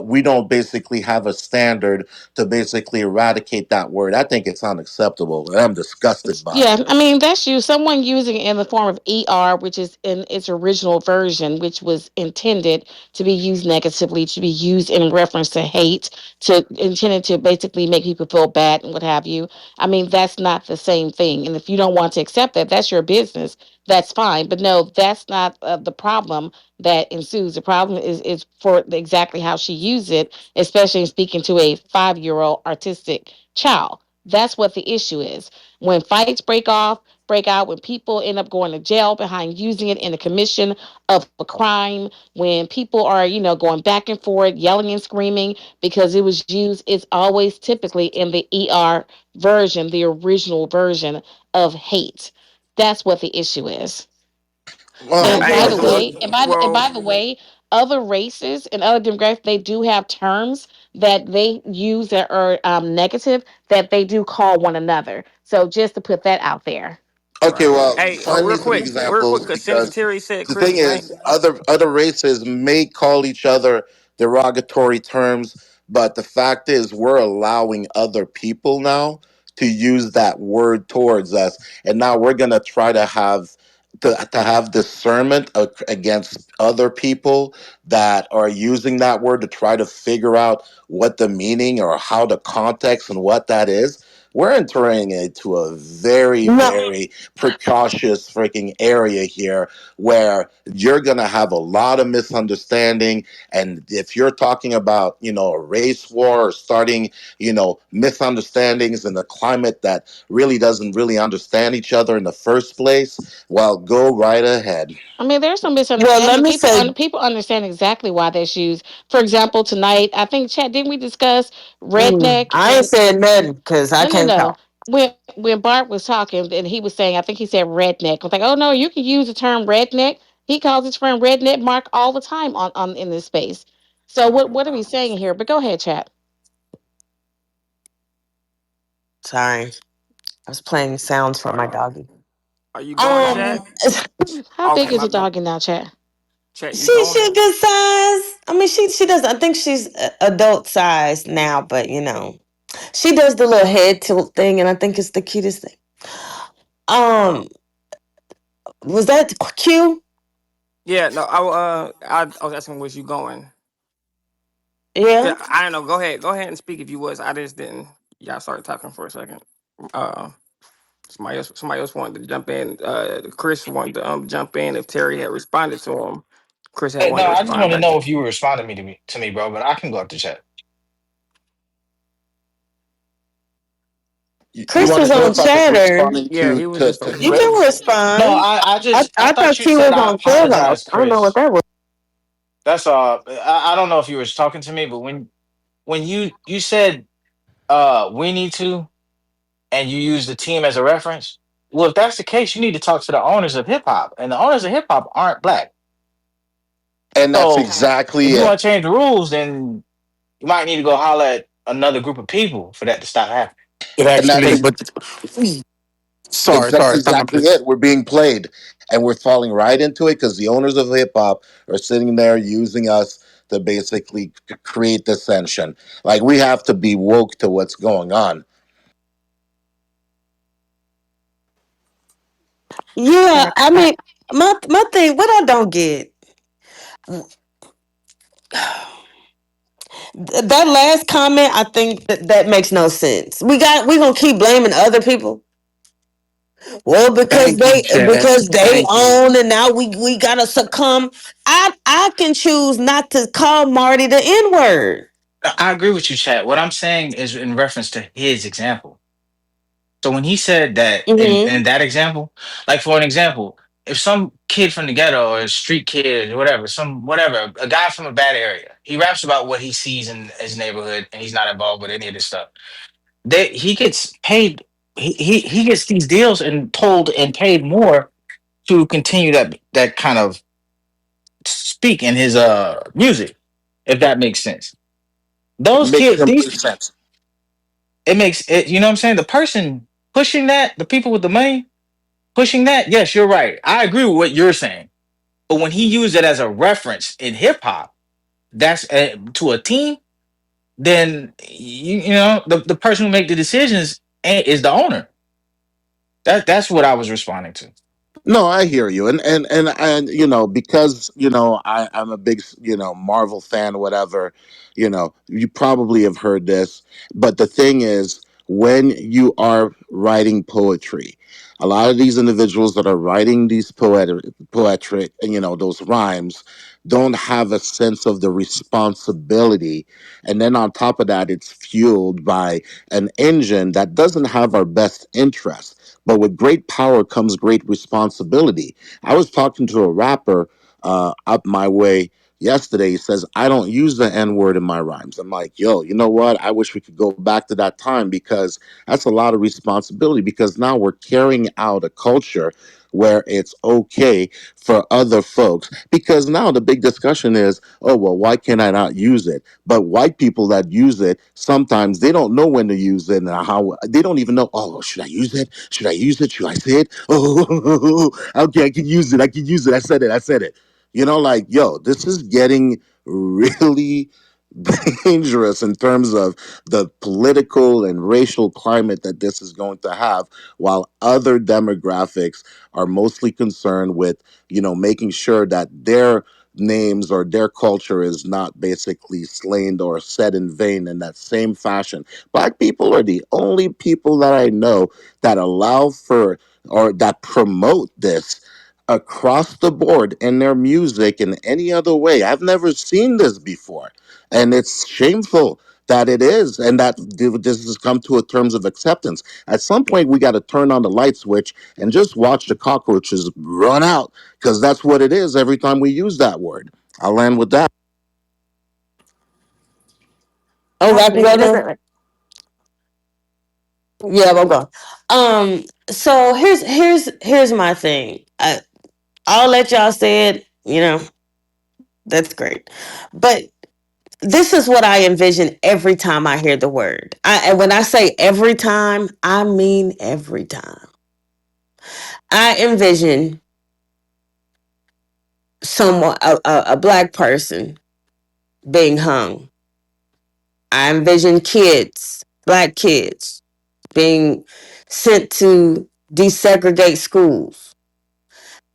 We don't basically have a standard to basically eradicate that word. I think it's unacceptable, and I'm disgusted by Yeah, it. I mean, that's you. Someone using it in the form of ER, which is in its original version, which was intended to be used negatively, to be used in reference to hate, to intended to basically make people feel bad and what have you. I mean, that's not the same thing. And if you don't want to accept that, that's your business. That's fine. But no, that's not the problem that ensues. The problem is for exactly how she used it, especially in speaking to a 5-year-old artistic child. That's what the issue is. When fights break out, when people end up going to jail behind using it in the commission of a crime, when people are, going back and forth, yelling and screaming because it was used, it's always typically in the ER version, the original version of hate. That's what the issue is. Well, And Hey, by well, the so way, and well, by the way, other races and other demographics, they do have terms that they use that are negative, that they do call one another. So just to put that out there. okay, right. well, Hey, so find me some real quick, examples because since because Terry said the Chris thing name, is, other races may call each other derogatory terms, but the fact is, we're allowing other people now to use that word towards us, and now we're gonna try to have discernment against other people that are using that word to try to figure out what the meaning or how the context and what that is. We're entering into a very, No, very precautious freaking area here where you're going to have a lot of misunderstanding. And if you're talking about, a race war or starting, misunderstandings in a climate that really doesn't really understand each other in the first place, well, go right ahead. I mean, there's some well, let misunderstanding. me say, People understand exactly why that's used. For example, tonight, I think, Chad, didn't we discuss redneck I ain't and saying nothing because I no, no, can't no. talk. When Bart was talking and he was saying, I think he said redneck. I was like, oh no, you can use the term redneck. He calls his friend redneck Mark all the time on in this space. So what are we saying here? But go ahead, Chad. Sorry, I was playing sounds for my are, doggy. are you going, Um, Chad? How Okay, big is my your bad. dog in now, Chad? Chad, you she going? a good size. I mean, she does. I think she's adult size now, but she does the little head tilt thing, and I think it's the cutest thing. Um, was that Q? Yeah, no, I was asking was you going? Yeah. Yeah, I don't know. Go ahead and speak if you was. I just didn't. Y'all started talking for a second. Uh, somebody else wanted to jump in. Chris wanted to jump in if Terry had responded to him. Chris had No, wanted to I just respond want to back. know if you were responding to me, bro. But I can go up to chat. You Chris want was to know on if I was chatter. responding Yeah, he was just to You he. can Chris? No, respond. I I thought thought you Q said was I on Clubhouse. apologize, I don't know what Chris. that was. That's all. I don't know if you were talking to me, but when you said we need to and you use the team as a reference, well, if that's the case, you need to talk to the owners of hip hop, and the owners of hip hop aren't black. And that's So if exactly you it. want to change the rules, then you might need to go holler at another group of people for that to stop happening. It And that's actually, ex- but Sorry, That's time out, exactly please. it. We're being played, and we're falling right into it because the owners of hip hop are sitting there using us to basically create dissension. Like we have to be woke to what's going on. Yeah, I mean, my thing, what I don't get, that last comment, I think that makes no sense. We gonna keep blaming other people. Well, Thank you, Chad. because they Thank you. own, and now we gotta succumb. I can choose not to call Marty the N word. I agree with you, Chad. What I'm saying is in reference to his example. So when he said that Hmm. in that example, like for an example, if some kid from the ghetto or a street kid or whatever, some whatever, a guy from a bad area, he raps about what he sees in his neighborhood and he's not involved with any of this stuff. He gets paid. He gets these deals and told and paid more to continue that kind of speak in his music, if that makes sense. It Those makes kids, complete these sense. it makes it. You know what I'm saying? The person pushing that, the people with the money pushing that. Yes, you're right. I agree with what you're saying. But when he used it as a reference in hip hop, that's to a team. Then you know the person who make the decisions is the owner. That's what I was responding to. No, I hear you, and because I'm a big Marvel fan, whatever. You probably have heard this, but the thing is, when you are writing poetry, a lot of these individuals that are writing these poetry, those rhymes, don't have a sense of the responsibility, and then on top of that, it's fueled by an engine that doesn't have our best interest. But with great power comes great responsibility. I was talking to a rapper up my way yesterday. He says, I don't use the N word in my rhymes. I'm like, yo, you know what? I wish we could go back to that time because that's a lot of responsibility because now we're carrying out a culture where it's okay for other folks. Because now the big discussion is, oh, well, why can I not use it? But white people that use it, sometimes they don't know when to use it and how they don't even know, oh, should I use it? Should I use it? Should I say it? Oh, okay, I can use it. I can use it. I said it. I said it. Like, yo, this is getting really dangerous in terms of the political and racial climate that this is going to have, while other demographics are mostly concerned with, making sure that their names or their culture is not basically slain or said in vain in that same fashion. Black people are the only people that I know that allow for or that promote this across the board in their music in any other way. I've never seen this before. And it's shameful that it is and that this has come to a terms of acceptance. At some point, we got to turn on the light switch and just watch the cockroaches run out because that's what it is every time we use that word. I'll end with that. Oh, I I can go think this now. is Yeah, I'm going. So here's my thing. I'll let y'all say it. That's great, but this is what I envision every time I hear the word. And when I say every time, I mean every time. I envision someone, a black person, being hung. I envision kids, black kids, being sent to desegregate schools.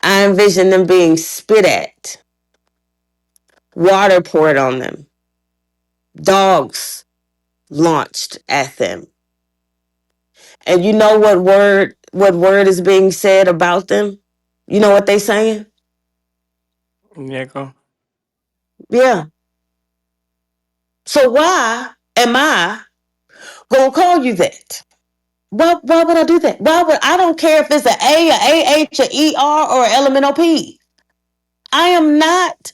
I envision them being spit at, water poured on them, dogs launched at them. And you know what word is being said about them? You know what they saying? Yeah, go. Yeah. So why am I gonna call you that? Why would I do that? Why would I don't care if it's an A, a AH, a ER, or an elemental P. I am not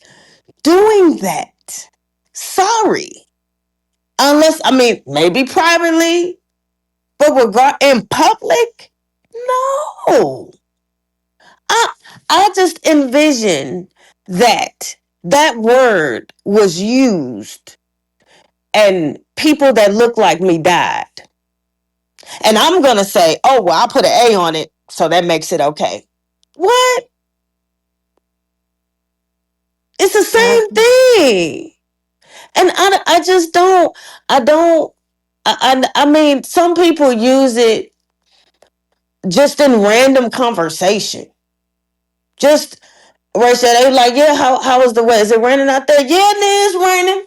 doing that. Sorry. Unless I mean maybe privately, but regard in public, no. I I just envision that word was used and people that look like me died. And I'm gonna say, oh well, I put an A on it. So that makes it okay. What? It's the I same thing. And I just don't, I don't, I mean, some people use it just in random conversation. Just, Rachel, they like, yeah, how is the weather? Is it raining out there? Yeah, it is raining.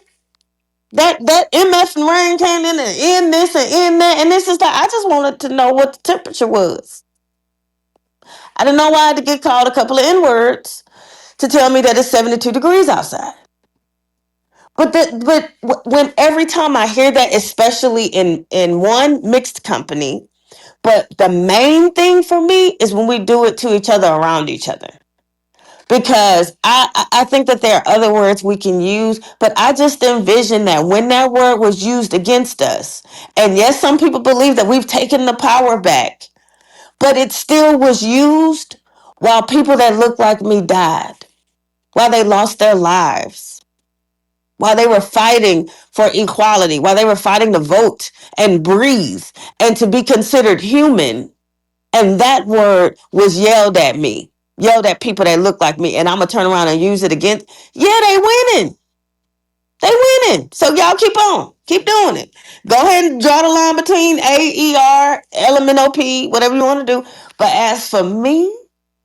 That MF and rain came in and in this and in that. And this is like, I just wanted to know what the temperature was. I didn't know why I had to get called a couple of N words to tell me that it's 72 degrees outside. But when every time I hear that, especially in one mixed company, but the main thing for me is when we do it to each other around each other. Because I think that there are other words we can use, but I just envision that when that word was used against us, and yes, some people believe that we've taken the power back, but it still was used while people that looked like me died, while they lost their lives, while they were fighting for equality, while they were fighting to vote and breathe and to be considered human. And that word was yelled at me, yelled at people that look like me. And I'm going to turn around and use it again. Yeah, they winning. They winning. So y'all keep on. Keep doing it. Go ahead and draw the line between AER, LMNOP, whatever you want to do. But as for me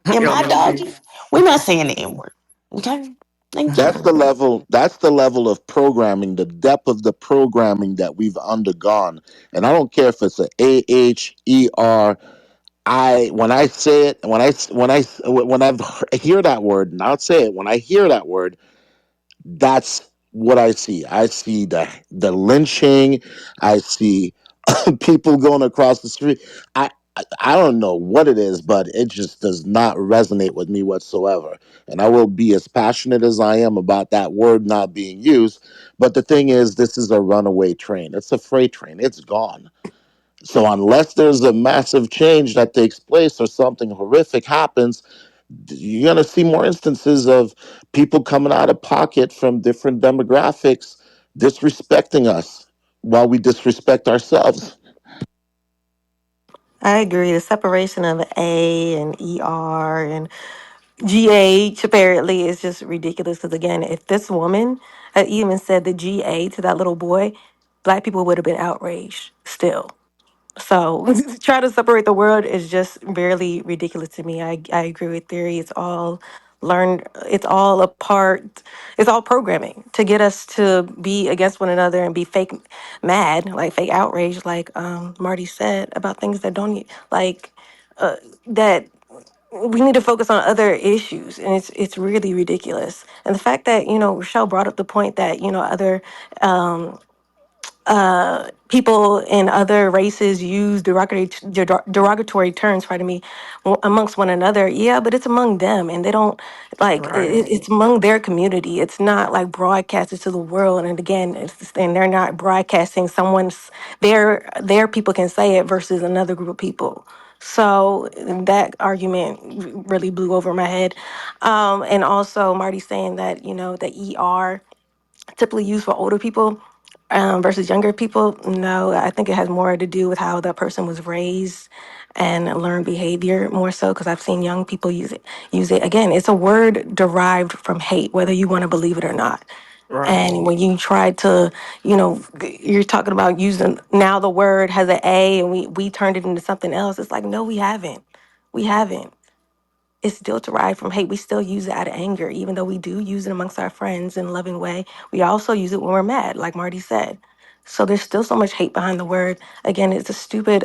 and my LMNOP. doggy, we're not saying the N word. Okay? Thank you. That's the level of programming, the depth of the programming that we've undergone. And I don't care if it's a AHER. I when I say it, when I hear that word, and I'll say it, when I hear that word, that's what I see. I see the lynching. I see people going across the street. I don't know what it is, but it just does not resonate with me whatsoever. And I will be as passionate as I am about that word not being used. But the thing is, this is a runaway train. It's a freight train. It's gone. So unless there's a massive change that takes place or something horrific happens, you're going to see more instances of people coming out of pocket from different demographics disrespecting us while we disrespect ourselves. agree. The separation of A and ER and GH apparently is just ridiculous. Because again, if this woman had even said the GA to that little boy, black people would have been outraged still. So try to separate the world is just barely ridiculous to me. I agree with theory. It's all learned. It's all a part. It's all programming to get us to be against one another and be fake mad, like fake outrage, like Marty said about things that don't like that. We need to focus on other issues, and it's really ridiculous. And the fact that Rochelle brought up the point that other people in other races use derogatory terms, pardon me, amongst one another. Yeah, but it's among them, and they don't like Right. it's among their community. It's not like broadcasted to the world. And again, and they're not broadcasting someone's their people can say it versus another group of people. So that argument really blew over my head. And also Marty saying that the ER typically used for older people versus younger people. No, I think it has more to do with how that person was raised and learned behavior more so, because I've seen young people use it again. It's a word derived from hate, whether you want to believe it or not. Right. And when you try to, you're talking about using, now the word has an A and we turned it into something else. It's like, no, we haven't. We haven't. It's still derived from hate. We still use it out of anger, even though we do use it amongst our friends in a loving way. We also use it when we're mad, like Marty said. So there's still so much hate behind the word. Again, it's a stupid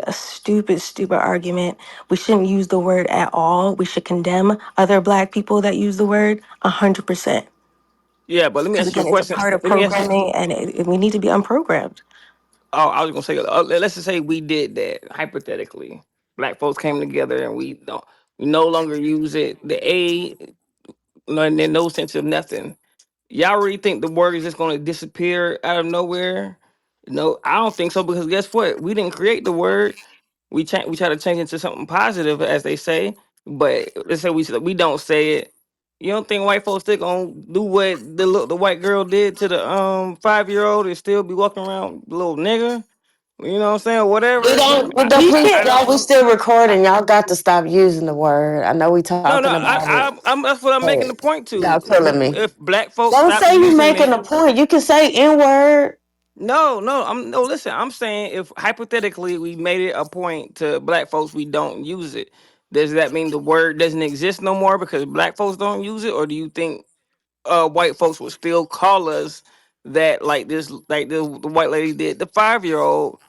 argument. We shouldn't use the word at all. We should condemn other Black people that use the word 100%. Yeah, but let me Because ask you a again, it's a question. part of Let me ask. programming, and we need to be unprogrammed. Oh, I was gonna say, let's just say we did that hypothetically. Black folks came together and we no longer use it. The A, in no sense of nothing. Y'all really think the word is just gonna disappear out of nowhere? No, I don't think so, because guess what? We didn't create the word. We try to change it to something positive, as they say. But let's say we don't say it. You don't think white folks still gonna do what the white girl did to the 5-year-old and still be walking around little nigga? You know what I'm saying? We Whatever. don't. We don't. We Please, can't. I y'all. We don't. still recording. Y'all got to stop using the word. I know we No, talking no. about it, I'm. That's what I'm making but the point to. y'all killing me. If black folks Don't stop say you using making it, a point. You can say N word. no, no. I'm no. Listen, I'm saying if hypothetically we made it a point to black folks, we don't use it. Does that mean the word doesn't exist no more because black folks don't use it, or do you think white folks would still call us that like the white lady did the 5 year old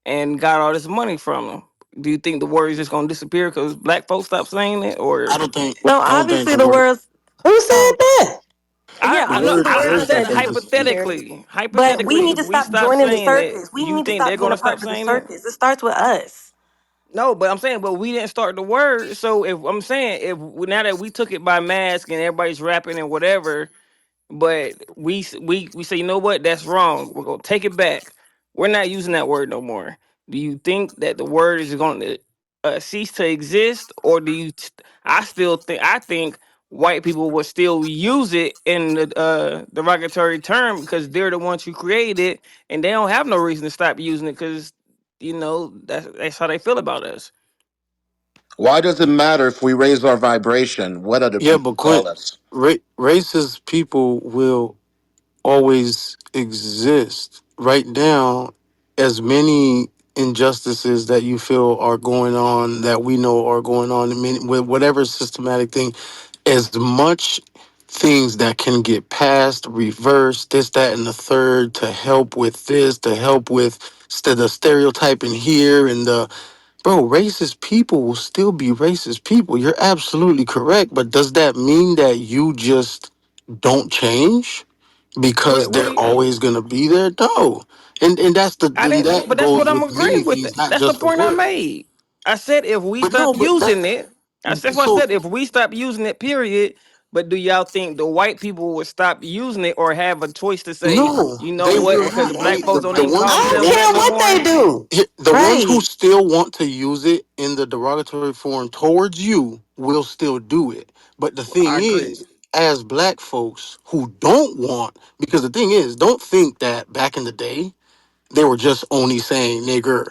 and got all this money from them? Do you think the word is just gonna disappear because black folks stop saying it, I or don't think. No, I don't think obviously the the word. world's. Who said Oh, that? yeah, The I know obviously word. the world's I not Words said going don't to think disappear. disappear. But we hypothetically need if to we stop stop joining the saying that, circus. We you need to think stop they're being a gonna part stop of the saying it? circus. It starts with us. No, but I'm saying, but we didn't start the word. So if I'm saying now that we took it by mask and everybody's rapping and whatever, but we say, you know what, that's wrong. We're gonna take it back. We're not using that word no more. Do you think that the word is going to cease to exist, or do you? I think white people will still use it in the derogatory term because they're the ones who created it, and they don't have no reason to stop using it because that's how they feel about us. Why does it matter if we raise our vibration? What other Yeah, people but call Quint, us? racist people will always exist. Right now, as many injustices that you feel are going on, that we know are going on, I mean, with whatever systematic thing, as much things that can get passed, reversed, this, that, and the third to help with this, to help with the stereotyping here and the bro, racist people will still be racist people. You're absolutely correct, but does that mean that you just don't change because What they're do you? always gonna be there? No, and that's the I and didn't, that but that's goes what I'm with many agreeing with. things, not That's the just the point I word. made. I said if we But stop no, but that using it, that's what I so said. If we stop using it, period. But do y'all think the white people would stop using it or have a choice to say, no, you know they what, will because not. the Only black folks don't the even ones call I who don't themselves want that care no what they more? do. the ones who Right. still want to use it in the derogatory form towards you will still do it. But the thing I agree. is, as black folks who don't want, because the thing is, don't think that back in the day they were just only saying nigger.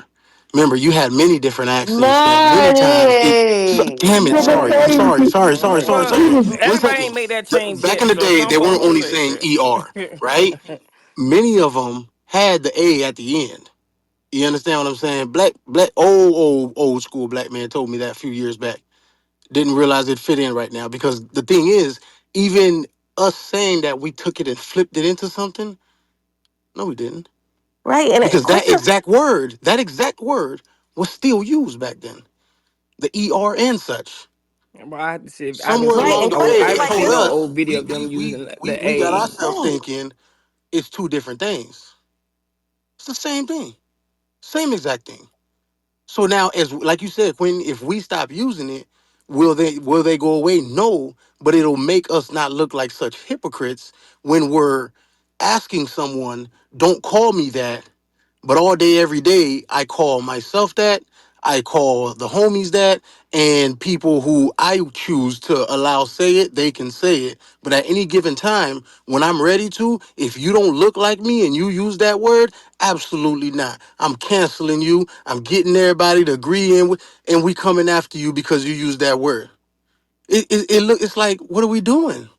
Remember, you had many different accents that many times it. So, Money. damn it! Sorry, I'm sorry, sorry, sorry, sorry, Well, sorry. 1 second. everybody ain't made that change Back in yet, the so day, some they folks weren't will only say saying er, right? that. Many of them had the a at the end. You understand what I'm saying? Black, old school black man told me that a few years back. Didn't realize it fit in right now because the thing is, even us saying that we took it and flipped it into something, no, we didn't. Right. And Because Quincy, that exact word was still used back then. The ER and such. Well, I have to see. I haven't Somewhere seen right. along an And the old. way, Quincy I is they haven't like, told seen this no is old us video of them using the we got A. ourselves right. thinking it's two different things. It's the same thing, same exact thing. So now, as like you said, when if we stop using it, will they go away? No, but it'll make us not look like such hypocrites when we're asking someone, "Don't call me that," but all day, every day, I call myself that. I call the homies that, and people who I choose to allow say it, they can say it. But at any given time, when I'm ready to, if you don't look like me and you use that word, absolutely not. I'm canceling you. I'm getting everybody to agree and we coming after you because you use that word. It's like, what are we doing?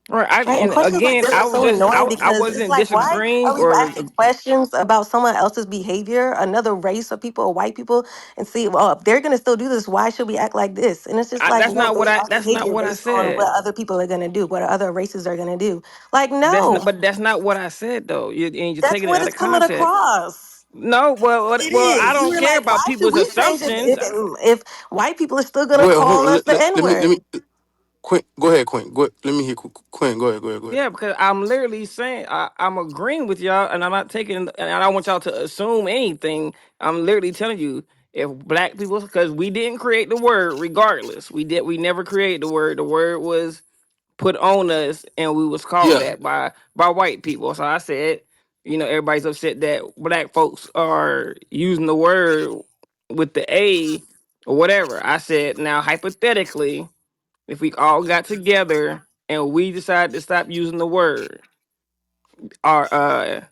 Right. Right. And And questions like again, this are so annoying I because it's wasn't like, why are disagreeing we or asking questions about someone else's behavior, another race of people or white people, and see, well, if they're going to still do this, why should we act like this? And it's just like, no, it's our that's not behavior what I based on what said. other people are going to do, what other races are going to do. Like, no, That's not what I said though. And you're that's taking it what out it's of coming context. across. No, It well, I is. You don't were care like, about why should people's we change it assumptions. if white people are still going to Go ahead, call us the N let word? me Quint, go ahead, Quint. Let me hear Quint. Go ahead. Yeah, because I'm literally saying I'm agreeing with y'all, and I'm not taking, and I don't want y'all to assume anything. I'm literally telling you, if black people, because we didn't create the word, regardless, we never created the word. The word was put on us, and we was called Yeah. that by white people. So I said, everybody's upset that black folks are using the word with the A or whatever. I said, now hypothetically, if we all got together and we decided to stop using the word, our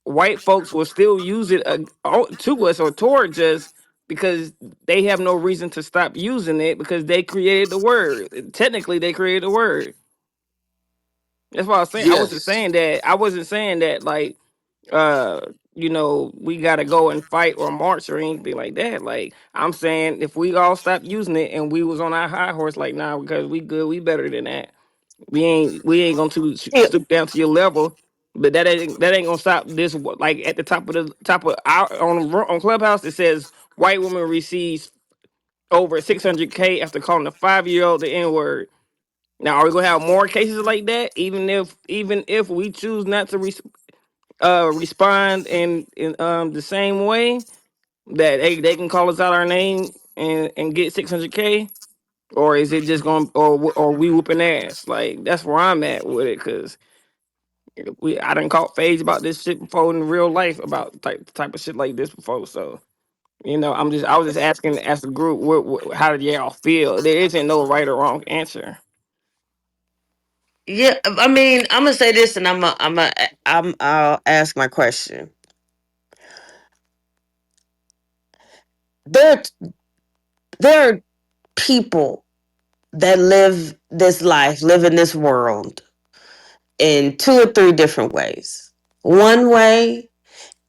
white folks will still use it to us or towards us because they have no reason to stop using it because they created the word. Technically, they created the word. That's what I was saying. I wasn't Yes. saying that. I wasn't saying that like uh we gotta go and fight or march or anything like that. Like I'm saying if we all stopped using it and we was on our high horse like now because we good, we better than that. We ain't gonna Yeah, stoop down to your level. But that ain't gonna stop this. Like at the top of our on Clubhouse, it says white woman receives over 600K after calling a 5-year-old the N word. Now, are we gonna have more cases like that? Even if we choose not to respond in the same way that they can call us out our name and get 600K, or is it just going or we whooping ass? Like that's where I'm at with it because I done caught phase about this shit before in real life about type of shit like this before. So I was just asking as a group, how did y'all feel? There isn't no right or wrong answer. yeah. I mean, I'm gonna say this, and I'll ask my question. There, there are people that live in this world in two or three different ways. One way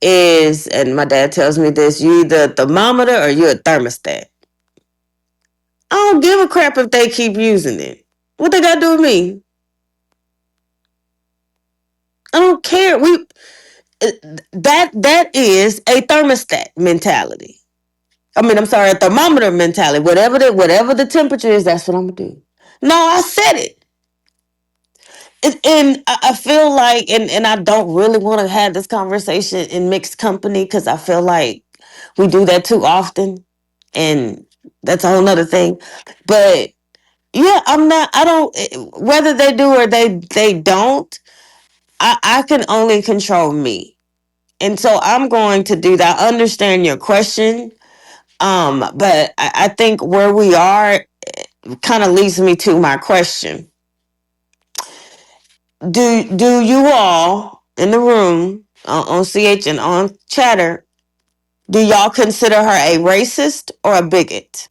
is, and my dad tells me this: you either a thermometer or you a thermostat. I don't give a crap if they keep using it. What they got to do with me? I don't care. That is a thermostat mentality. I mean, I'm sorry, a thermometer mentality. Whatever the temperature is, that's what I'm gonna do. No, I said it. And I feel like, and I don't really want to have this conversation in mixed company because I feel like we do that too often, and that's a whole nother thing. But yeah, I'm not. I don't. Whether they do or they don't, I can only control me, and so I'm going to do that. I understand your question, but I think where we are kind of leads me to my question. Do you all in the room on CH and on Chatter, do y'all consider her a racist or a bigot?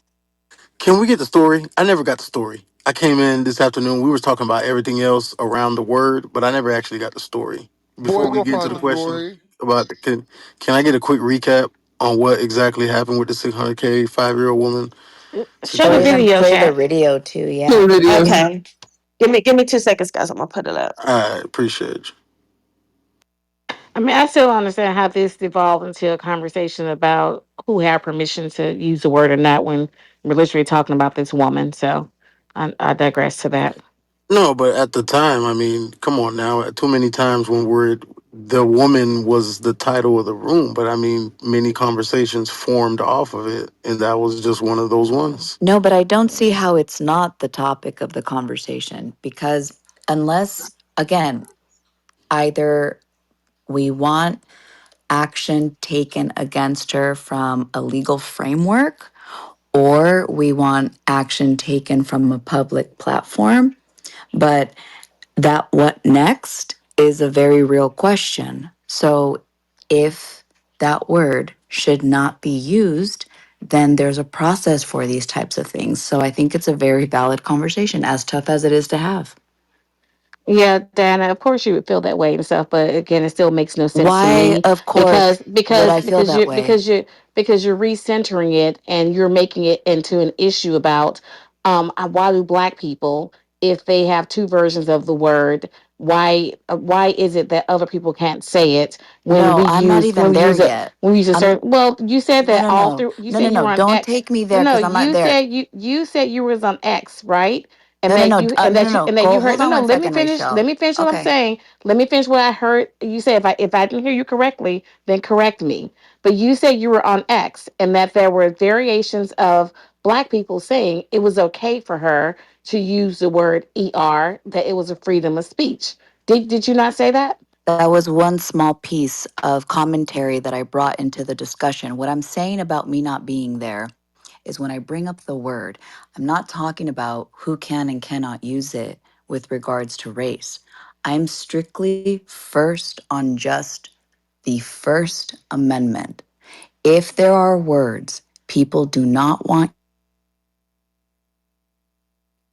Can we get the story? I never got the story. I came in this afternoon. We were talking about everything else around the word, but I never actually got the story. Before We'll we go get into find the the question story. about can I get a quick recap on what exactly happened with the 600K 5-year-old woman Show Or the situation? even video, play the chat. video too. The Yeah. video. Okay, give me 2 seconds, guys. I'm gonna put it up. I appreciate you. I mean, I still don't understand how this devolved into a conversation about who had permission to use the word or not when we're literally talking about this woman. So I digress to that. No, but at the time, I mean, come on now. Too many times when the woman was the title of the room, but I mean, many conversations formed off of it, and that was just one of those ones. No, but I don't see how it's not the topic of the conversation because unless, again, either we want action taken against her from a legal framework or we want action taken from a public platform. But that what next is a very real question. So if that word should not be used, then there's a process for these types of things. So I think it's a very valid conversation, as tough as it is to have. Yeah, Dana, of course you would feel that way and stuff, but again, it still makes no sense to Why, me of course, because would because I feel because that you way? because you're recentering it and you're making it into an issue about why do black people, if they have two versions of the word, why is it that other people can't say it when No, we I'm not use even there yet. a I'm certain, well, you said no, that no, all no, through, you no, said no, you no. were on Don't X. take me No, there no, because I'm not there. you said you was on X, right? No, no, no, And no, no, that no. you Go, heard. hold No, on no, one second, let Rachel. me finish what I'm Okay. saying. Let me finish what I heard you say. If I didn't hear you correctly, then correct me. But you said you were on X and that there were variations of black people saying it was okay for her to use the word ER, that it was a freedom of speech. Did you not say that? That was one small piece of commentary that I brought into the discussion. What I'm saying about me not being there is when I bring up the word, I'm not talking about who can and cannot use it with regards to race. I'm strictly first on just the First Amendment. If there are words people do not want,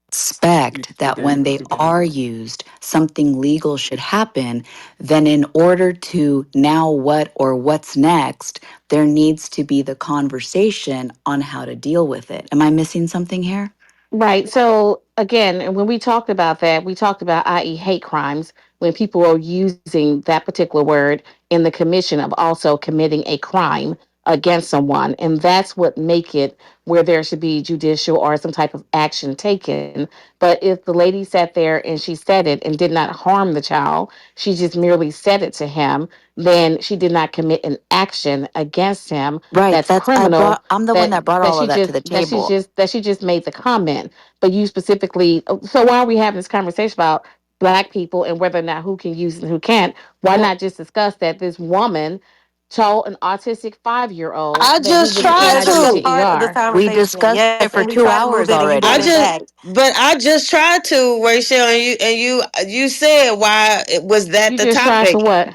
expect that when they are used, something legal should happen, then in order to now what or what's next, there needs to be the conversation on how to deal with it. Am I missing something here? Right. So again, and when we talked about that, we talked about, i.e., hate crimes, when people are using that particular word in the commission of also committing a crime against someone. And that's what make it where there should be judicial or some type of action taken. But if the lady sat there and she said it and did not harm the child, she just merely said it to him, then she did not commit an action against him Right. that's criminal, I'm the one that brought all of that to the table. that she just made the comment. But you specifically, so why are we having this conversation about black people and whether or not who can use it and who can't? Why Well, not just discuss that this woman told an autistic 5-year old I that he just was we tried can't make admitted that to to. part of the ER? We conversation. discussed it Yes, for and he two tried to move hours it, and he I didn't already. just, back. but I just tried to, Rachel, and you said why it was that You the just tried to topic. what?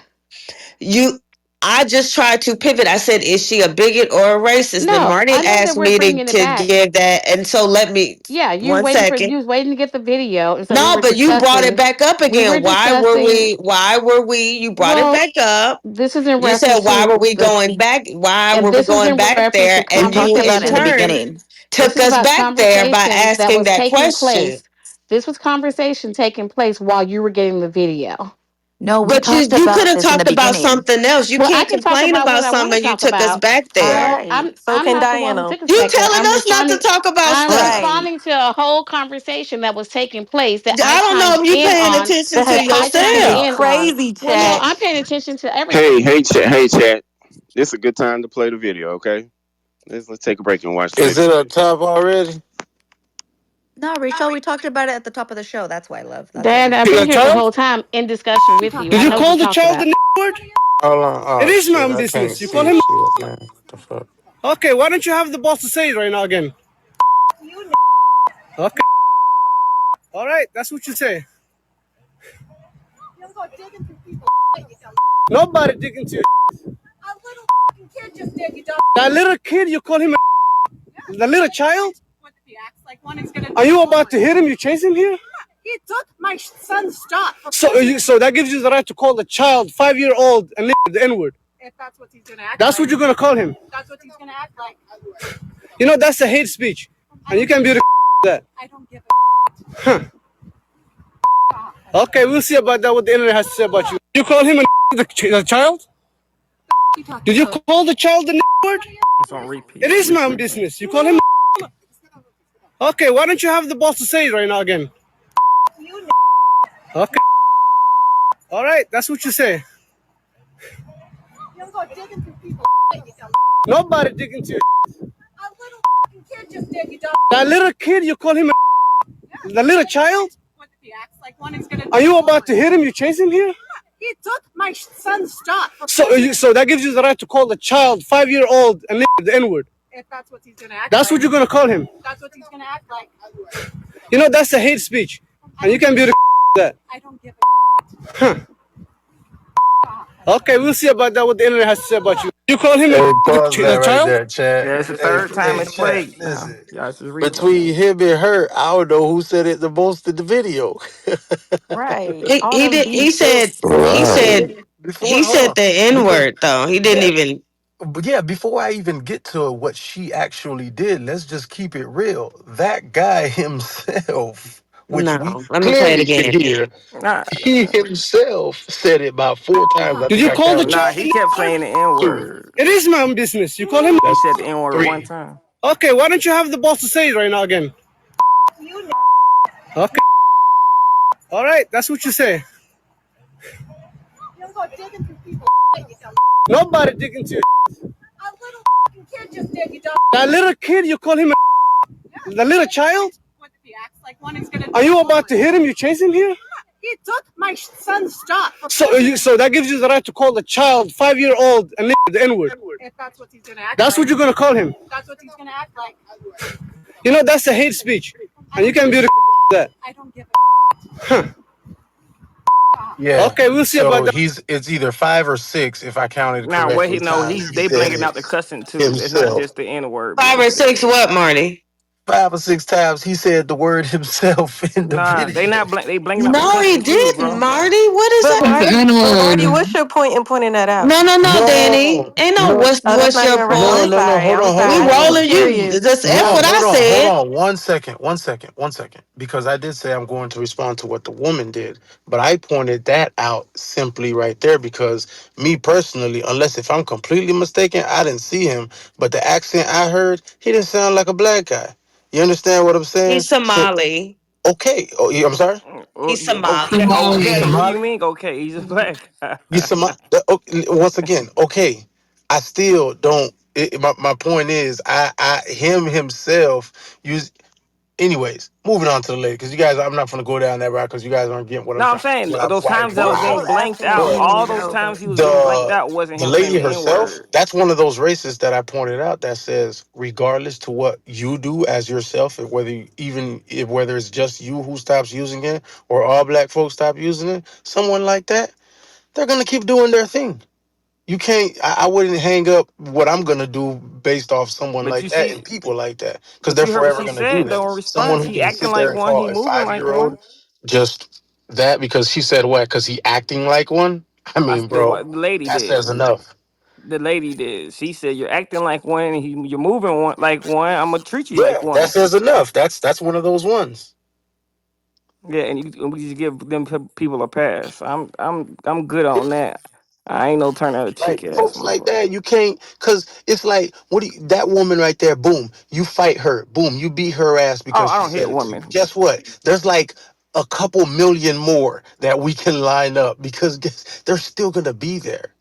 You, I just tried to pivot. I said, is she a bigot or a racist? Then No, Marnie I know asked that we're me bringing it to back. give that, and so let me Yeah, one second. you was waiting to get the video, and so No, but you brought it back up we were again. Why were discussing. we? Why were we? You brought it Well, back up. this is in You said, reference why to were we the, going back? Why and were we this was going in back reference to there? We And you, talked about in it in the conversations. turn, beginning. This took is us about back there by conversations that asking was that taking question. place. This was conversation taking place while you were getting the video. No, we But talked you could about have this in the talked about beginning. something else. You Well, I can't can talk complain about what about I want to something. You talk took us about. back All there. Well, right. So I'm can not the one who Diana. took us You back there. telling us not to talk about I'm stuff. Right. responding to a whole conversation that was taking place that I I don't know chimed if you in paying on. attention That to has I gotten to chimed be yourself. in on. crazy, Well, no, chat. I'm paying attention to Hey, everything. hey, chat. Hey, chat. This is a good time to play the video. Okay, let's take a break and watch the Is video. it up top already? No, Rachel, we talked about it at the top of the show. That's why, love. That's what Dad, we I've You been got said. a here the child? whole time in discussion with you. Did I you know what you're call the talking child the about. N word? Hold on. Oh, it is my own business. You call him. Man. What the fuck? Okay, why don't you have the balls to say it right now again? Okay. All right, that's what you say. Nobody digging into you. A little kid just did. You don't. That little kid, you call him the little child? What if he acts like one is gonna? Are you about to hit him? You chase him here? He took my son's stuff. So that gives you the right to call the child 5-year old and the N word. If that's what he's gonna act. That's like. What you're gonna call him. That's what he's gonna act like. You know that's a hate speech, and you can be the that. I don't give a. Okay, we'll see about that. What the internet has to say about you. You call him the child? Did you call the child the word? It's on repeat. It is my own business. You call him. Okay, why don't you have the balls to say it right now again? Okay. All right, that's what you say. Nobody digging to you. A little kid just did. You don't. That little kid, you call him the little child? What if he acts like one is gonna? Are you about to hit him? You chase him here? He took my son's stuff. So that gives you the right to call the child 5-year old and the N word. If that's what he's gonna act. That's like. What you're gonna call him. That's what he's gonna act like. You know that's a hate speech, and you can be the that. I don't give a. Okay, we'll see about that. What the internet has to say about you. You call him Hey, pause that the right child? there, Chad. Yeah, it's the Hey, third time hey, it's Chad. played now. Listen, Y'all just replay. between him and her, I don't know who said it the most in the video. Right. He All he them did. deep. He Right. said Before, he hold said on, the N because word though. He didn't yeah, even. but yeah, before I even get to what she actually did, let's just keep it real. That guy himself, which we No, let me play it clearly could again. hear, Nah, he himself said it about 4 times. I Did think you I call the counted nah, child he the kept word? saying the N 2. word. It is my own business. You call him. He That's said the N word one 3. time. Okay, why don't you have the balls to say it right now again? Okay. All right, that's what you say. Nobody digging to you. A little kid just did. You don't. That little kid, you call him the little child? What if he acts like one is gonna? Are you about to hit him? You chase him here? He took my son's stuff. So that gives you the right to call the child 5-year old and the N word. If that's what he's gonna act. That's like. What you're gonna call him. That's what he's gonna act like. You know that's a hate speech, and you can be the that. I don't give a. Yeah. Okay, we'll see about So that. it's either 5 or 6 if I counted Now what he correctly no times he he they said blanking it out the cussing too. It's not himself. just the N word Five being or said. six what, Marty? 5 or 6 times he said the word himself in the Nah, they video. not blank. They blanking out the No, he cussing too, didn't, bro. Marty. What is But that? It's the Marty, N but Marty, what's word. your point in pointing that out? No, no, no, Danny. No, Ain't no no, Oh, that's what's not your even right. no, I'm point? no, no. sorry. Hold I'm on, hold sorry. We on, I hold just on. was rolling you. curious. That's No, what I hold on, hold said. on. 1 second, 1 second, 1 second. Because I did say I'm going to respond to what the woman did, but I pointed that out simply right there because me personally, unless if I'm completely mistaken, I didn't see him, but the accent I heard, he didn't sound like a black guy. You understand what I'm saying? He's So Somali. okay, oh, yeah, I'm sorry. He's Okay, Somali. He's okay. Somali. What do you Somali. mean? Okay, he's a black guy. He's Somali. Okay, once again, okay. I still don't. My point is, him himself. Anyways, moving on to the lady because you guys, I'm not going to go down that route because you guys aren't getting what I'm No, I'm trying. saying What I, those why, times that Well, was where I'm I getting was going. blanked asking a out. But All genuine those though. times he was getting blanked the out wasn't the him saying lady the N herself, word. that's one of those races that I pointed out that says, regardless to what you do as yourself, and whether whether it's just you who stops using it or all black folks stop using it, someone like that, they're gonna keep doing their thing. You can't. I wouldn't hang up what I'm gonna do based off someone But like you that see, and people like that because but they're you heard what forever she gonna do said that. though in Someone response. who He can acting sit there like and one. call He a moving like 5-year-old one. just that because she said what? Because he acting like one. I mean, bro, The lady that says did. enough. The lady did. She said you're acting like one. You're moving one like one. I'm gonna treat you like Yeah, that one. says enough. That's one of those ones. Yeah, and we just give them people a pass. I'm good on that. I ain't no turn out a Like cheek ass folks like motherfucker. that, you can't, cause it's like, what do you, that woman right there, boom, you fight her, boom, you beat her ass Oh, because I she don't hit said it to you. women. Guess what? There's like a couple million more that we can line up because they're still gonna be there.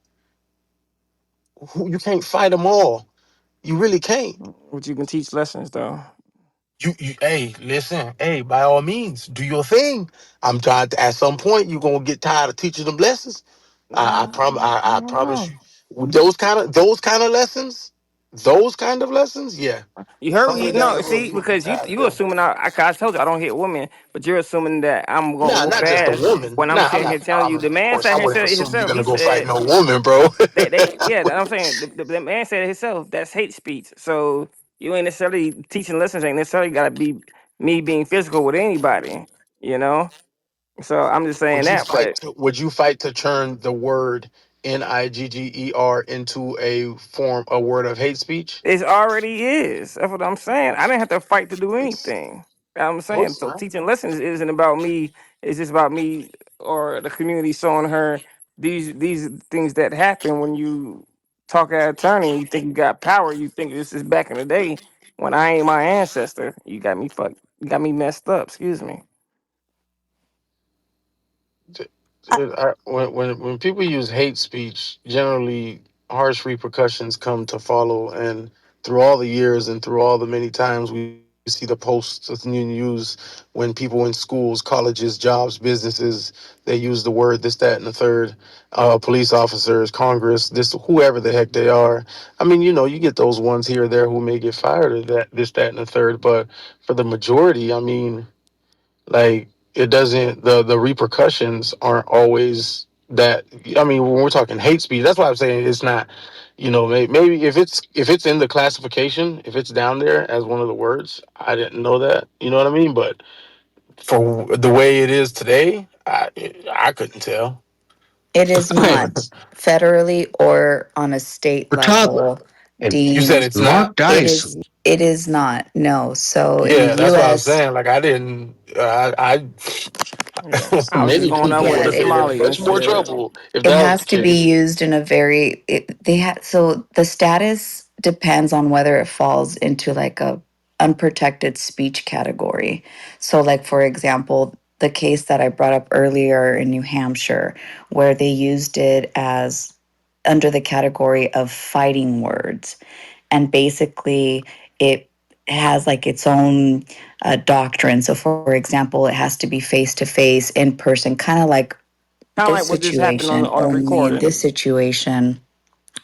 You can't fight them all. You really can't. But you can teach lessons though. Hey, listen, hey, by all means, do your thing. I'm trying to. At some point, you're gonna get tired of teaching them lessons. I I don't promise know. you. Those kind of lessons, those kind of lessons, yeah. You heard Somewhere you down no the road, see you're gonna get because tired of you them. assuming I told you I don't hit women, but you're assuming that I'm gonna Nah, whoop not just a ass woman. when I'm Nah, I'm sitting here not. telling you. The Of man course, I said wouldn't himself. assume you're Himself he gonna go fight said no woman, bro. that they yeah. I'm saying the man said it himself. That's hate speech. So you ain't necessarily teaching lessons. Ain't necessarily gotta be me being physical with anybody. You know. So I'm just saying that. But Would you fight to turn the word Nigger into a word of hate speech? it already is. That's what I'm saying. I didn't have to fight to do anything. I'm saying Close so. enough. Teaching lessons isn't about me. It's just about me or the community showing her these things that happen when you talk at attorney. And you think you got power. You think this is back in the day when I ain't my ancestor. You got me fucked. You got me messed up. Excuse me. When people use hate speech, generally harsh repercussions come to follow. And through all the years and through all the many times we see the posts of the news when people in schools, colleges, jobs, businesses, they use the word this, that, and the third. Police officers, Congress, this, whoever the heck they are. I mean, you get those ones here or there who may get fired or that, this, that, and the third. But for the majority, I mean, like it doesn't the repercussions aren't always that. I mean, when we're talking hate speech, that's why I'm saying it's not, maybe if it's in the classification, if it's down there as one of the words, I didn't know that, you know what I mean? But for the way it is today, I couldn't tell. It is Okay, not federally or on a state we're talking level You said deemed. it's not. Mark Dice. It is not. No. So in the Yeah, that's what I was US, saying. Like I didn't. I Yeah, I was just Many going on people with yeah, the would would be say in Somali much more instead. trouble if it that was the has to be case. used in a very they had so the status depends on whether it falls into like a unprotected speech category. So like for example, the case that I brought up earlier in New Hampshire where they used it as under the category of fighting words, and basically it has like its own doctrine. So for example, it has to be face to face in person, kind of like Kind of this like what just happened situation. on the Only in this recording. situation,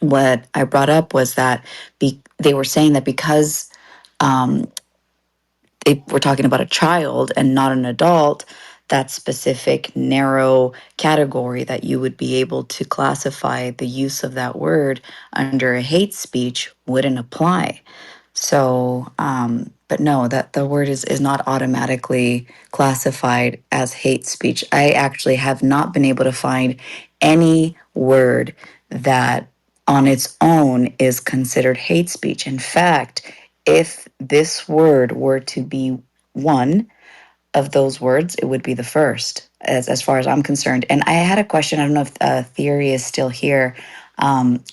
what I brought up was that they were saying that because um, they were talking about a child and not an adult, that specific narrow category that you would be able to classify the use of that word under a hate speech wouldn't apply. So, but no, that the word is not automatically classified as hate speech. I actually have not been able to find any word that on its own is considered hate speech. In fact, if this word were to be one of those words, it would be the first, as far as I'm concerned. And I had a question. I don't know if Theory is still here,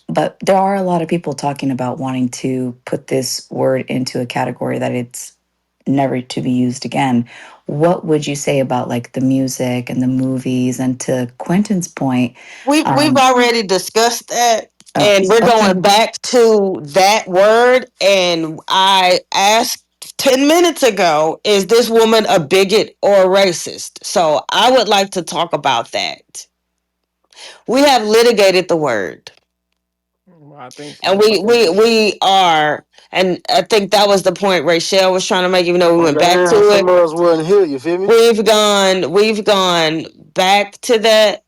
but there are a lot of people talking about wanting to put this word into a category that it's never to be used again. What would you say about like the music and the movies? And to Quentin's point, We've um, already discussed that, oh, and we're okay. going back to that word. And I asked 10 minutes ago, is this woman a bigot or a racist? So I would like to talk about that. We have litigated the word, Well, I think and some people. we are, and I think that was the point Rachel was trying to make. Even though we On went the back to hand, some it, of us wasn't here. You feel me? we've gone back to that.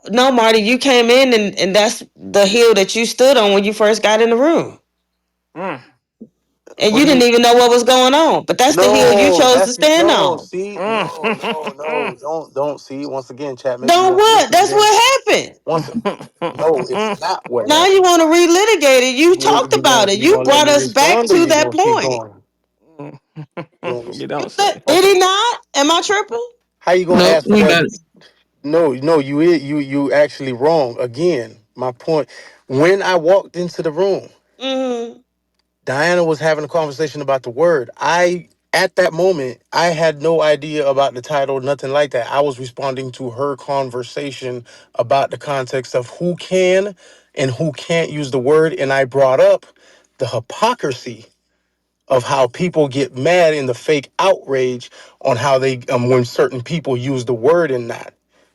No, Marty, you came in, and that's the hill that you stood on when you first got in the room. Mm. And What you do didn't you? even know what was going on. But that's the hill you No, chose to that's stand no. on. See, no, no, no. Mm. Don't see. Once again, chat. Maybe you Don't weren't what? listening That's then. what happened. Once, no, it's not what Now you happened. want to relitigate it. You talked about it. You You gonna let brought me us back respond, or to you that gonna keep point. going? You want me You to- don't say. Did Okay. he not? Am I tripping? How you gonna No, ask for you that? got it. No, no, you actually wrong again. My point. When I walked into the room, Mm-hmm. Diana was having a conversation about the word. At that moment, I had no idea about the title, nothing like that. I was responding to her conversation about the context of who can and who can't use the word. And I brought up the hypocrisy of how people get mad in the fake outrage on how they, when certain people use the word and not.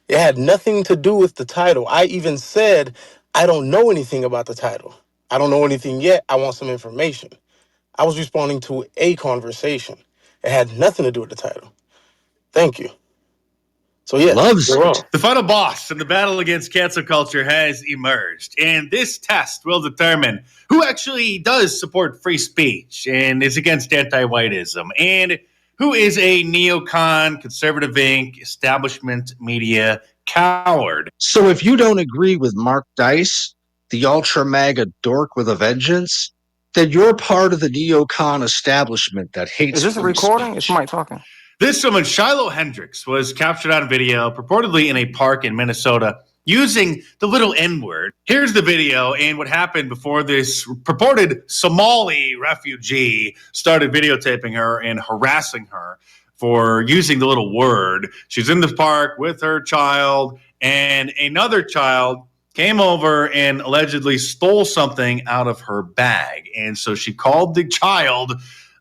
It had nothing to do with the title. I even said, I don't know anything about the title. I don't know anything yet. I want some information. I was responding to a conversation. It had nothing to do with the title. Thank you. So yes, Loves you're it. wrong. The final boss in the battle against cancel culture has emerged, and this test will determine who actually does support free speech and is against anti-whiteism, and who is a neocon, conservative Inc., establishment media coward. So if you don't agree with Mark Dice, the ultra MAGA dork with a vengeance, then you're part of the neocon establishment that Is hates this a free recording? Is speech. somebody talking? This woman, Shiloh Hendricks, was captured on video, purportedly in a park in Minnesota, using the little N word. Here's the video and what happened before this purported Somali refugee started videotaping her and harassing her for using the little word. She's in the park with her child, and another child came over and allegedly stole something out of her bag. And so she called the child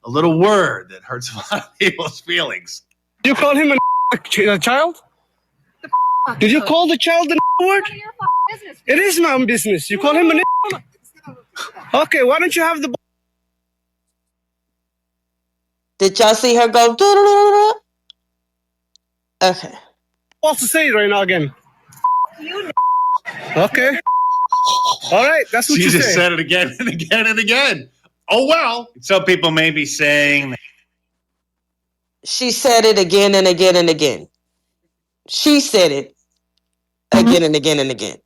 a little word that hurts a lot of people's feelings. You call him a child? Did you call the child the word? It is my own business. You call him a. Okay, why don't you have the Did y'all see her go? "Doo-doo-doo-doo"? Okay. balls to say it right now again? Okay. All right, that's what She you just say. said it again and again and again. Oh, well. Some people may be saying She said it again and again and again. She said it again and again and again.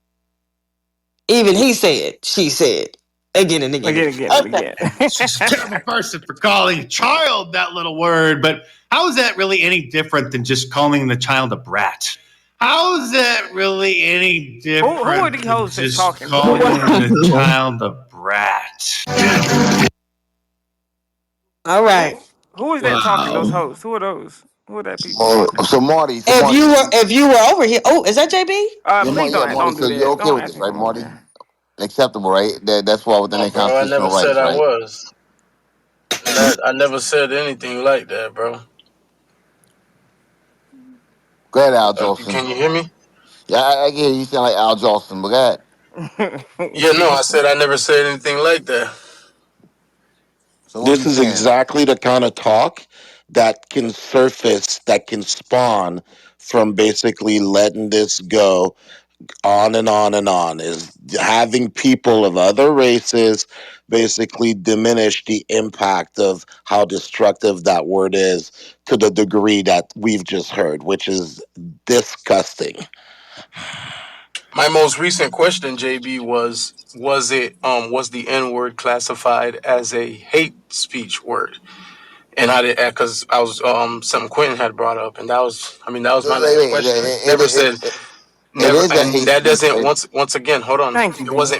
Even he said, she said again and again. Again, again, and Okay. again. she's a terrible person for calling a child that little word, but how is that really any different than just calling the child a brat? How is that really any Who are different these than hoes that's just talking? Who are calling they? the child a brat? All right. Who is that talking? Those Wow. hoes. Who are those? Who are that people? So If Marty, you were over here, oh, is that JB? Please yeah, Marty. don't So do you're that. okay Don't with ask this, me to right, come over Marty? there. Acceptable, right? That's why within No, their bro. I never constitutional said rights, I right? was. I never said anything like that, bro. Go ahead, Al Jolson. Can you hear me? Yeah, I can hear you sound like Al Jolson, but go ahead. Yeah, no. I said I never said anything like that. So what are This you is saying? exactly the kind of talk that can surface, that can spawn from basically letting this go on and on and on, is having people of other races basically diminish the impact of how destructive that word is to the degree that we've just heard, which is disgusting. My most recent question, JB, was the N word classified as a hate speech word? And I did, because I was something Quentin had brought up, and that was my last question. Never said It never, is a and hate that speech. doesn't, once again, hold on. Thank you, Ben.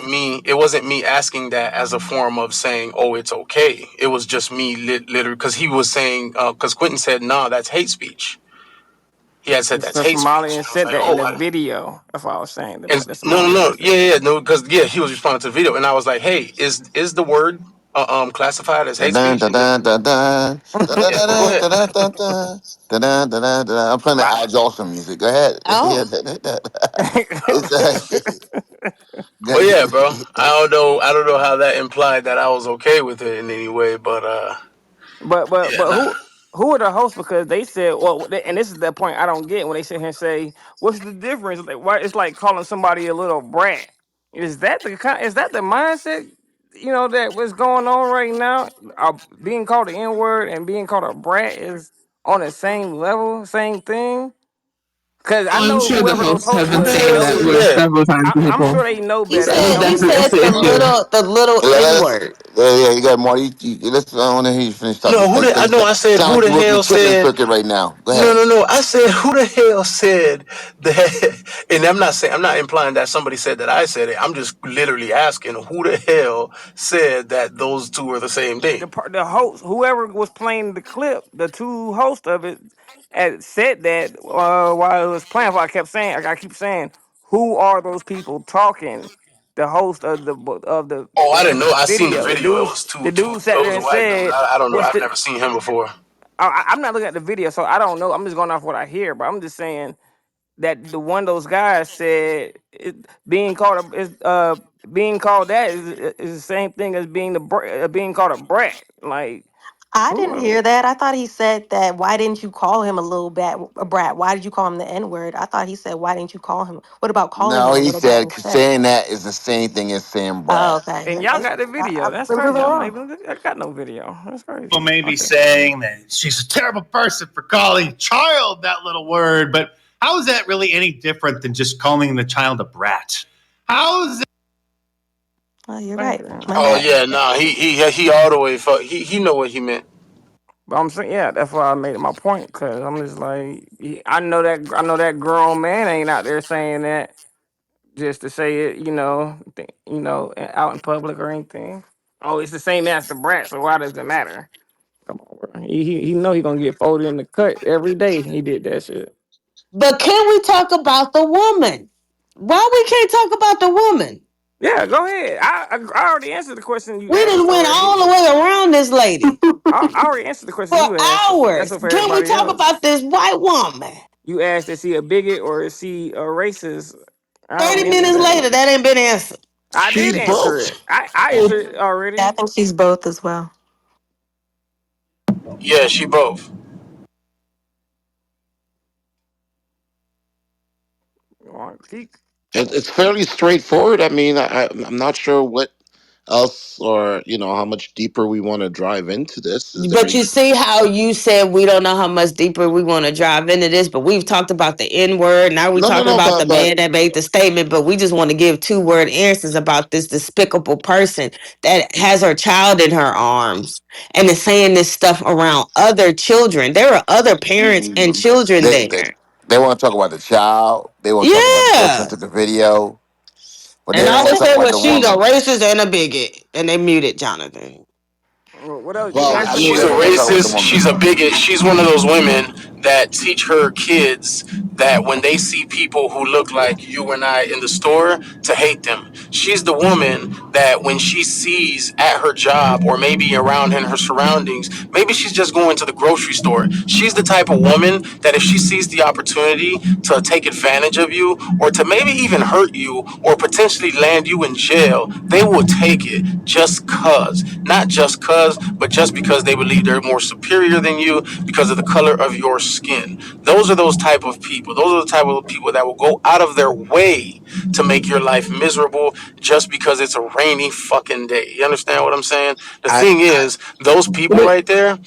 It wasn't me asking that as a form of saying, oh, it's okay. It was just me literally, because he was saying, because Quentin said, no, that's hate speech. He had said It's that's because hate Somali speech, and and I was said like, that in oh, the video. That's what I was saying. and The no, no, Somali no, man said that. yeah, no, because he was responding to the video, and I was like, hey, is the word classified as hate Dun, speech? dun, And then dun, dun, dun. Dun, dun, yeah, dun, but go dun, ahead. dun, dun, dun. Dun, dun, dun, dun, dun. I'm playing the But Al Jolson music. Go ahead. Yeah, Oh. But yeah, bro, I don't know how that implied that I was okay with it in any way, but yeah, but nah. who are the hosts? Because they said, well, and this is the point I don't get when they sit here and say, "What's the difference?" Like, why it's like calling somebody a little brat. Is that the mindset? You know that what's going on right now? Being called the N word and being called a brat is on the same level, same thing. Because I I'm know sure the whoever those hosts hosts have been What the was, saying hell that is word that? several times to I'm people. sure they know He better. That's They said know he that's said better. the issue. the little N word. yeah, you got more. Let's. I want to hear you finish talking. No, who the? I know. I said Sound who like the you're working the hell chicken said? circuit right now. Go No, ahead. no, no. I said who the hell said that? And I'm not implying that somebody said that I said it. I'm just literally asking who the hell said that those two are the same thing. The host, whoever was playing the clip, the two hosts of it, had said that while it was playing. I kept saying, I keep saying, who are those people talking? The host of Oh, I the didn't know. I seen the video. video. It was The two. dude sat It there was a and white dude. said, I don't know. "What's I've the?" never seen him before. I'm not looking at the video, so I don't know. I'm just going off what I hear, but I'm just saying that the one of those guys said being called that is the same thing as being called a brat. Like I who? didn't hear that. I thought he said that. Why didn't you call him a little a brat? Why did you call him the N word? I thought he said, why didn't you call him? What about calling No, him a he little brat said instead? saying that is the same thing as saying Oh, Brad. okay. And y'all got the I video. That's was crazy. proven wrong. I got no video. That's crazy. People may be Okay. saying that she's a terrible person for calling a child that little word, but how is that really any different than just calling the child a brat? How is Oh, you're Same right. thing. My Oh bad. yeah, nah. He all the way. He know what he meant. But I'm saying, yeah, that's why I made it my point because I'm just like, I know that grown man ain't out there saying that just to say it, out in public or anything. Oh, it's the same as the brat, so why does it matter? Come on, bro. He know he gonna get folded in the cut every day. He did that shit. But can we talk about the woman? Why we can't talk about the woman? Yeah, go ahead. I already answered the question you We asked done went already. all the way around this lady I already answered the question for you asked. That's hours. for Can we everybody talk else. about this white woman? You asked, is he a bigot or is he a racist? I already 30 answered minutes that. later, that ain't been answered. I did She's answer both. it. I answered it Yeah, I already. think she's both as well. Yeah, she both. Keep It's fairly straightforward. I mean, I'm not sure what else, or how much deeper we want to drive into this. I But mean, you see how you said we don't know how much deeper we want to drive into this, but we've talked about the N word. Now we're no, no, talking no, about the but man that made the statement, but we just want to give 2 word answers about this despicable person that has her child in her arms and is saying this stuff around other children. There are other parents and children they they, there. they want to talk about the child. They want to talk about the person who Yeah. took the video, but they And don't all want they to talk said about was the she's a woman. racist and a bigot. And they muted Jonathan. what else? You Well, asked I the mean, She's a they question. want to talk about the racist. woman. She's a bigot. She's one of those women that teach her kids that when they see people who look like you and I in the store, to hate them. She's the woman that when she sees at her job or maybe around in her surroundings, maybe she's just going to the grocery store. She's the type of woman that if she sees the opportunity to take advantage of you or to maybe even hurt you or potentially land you in jail, they will take it just cuz. not just cause, but just because they believe they're more superior than you because of the color of your skin. Those are those type of people. Those are the type of people that will go out of their way to make your life miserable just because it's a rainy fucking day. You understand what I'm saying? The I thing is, those people Wait, right there,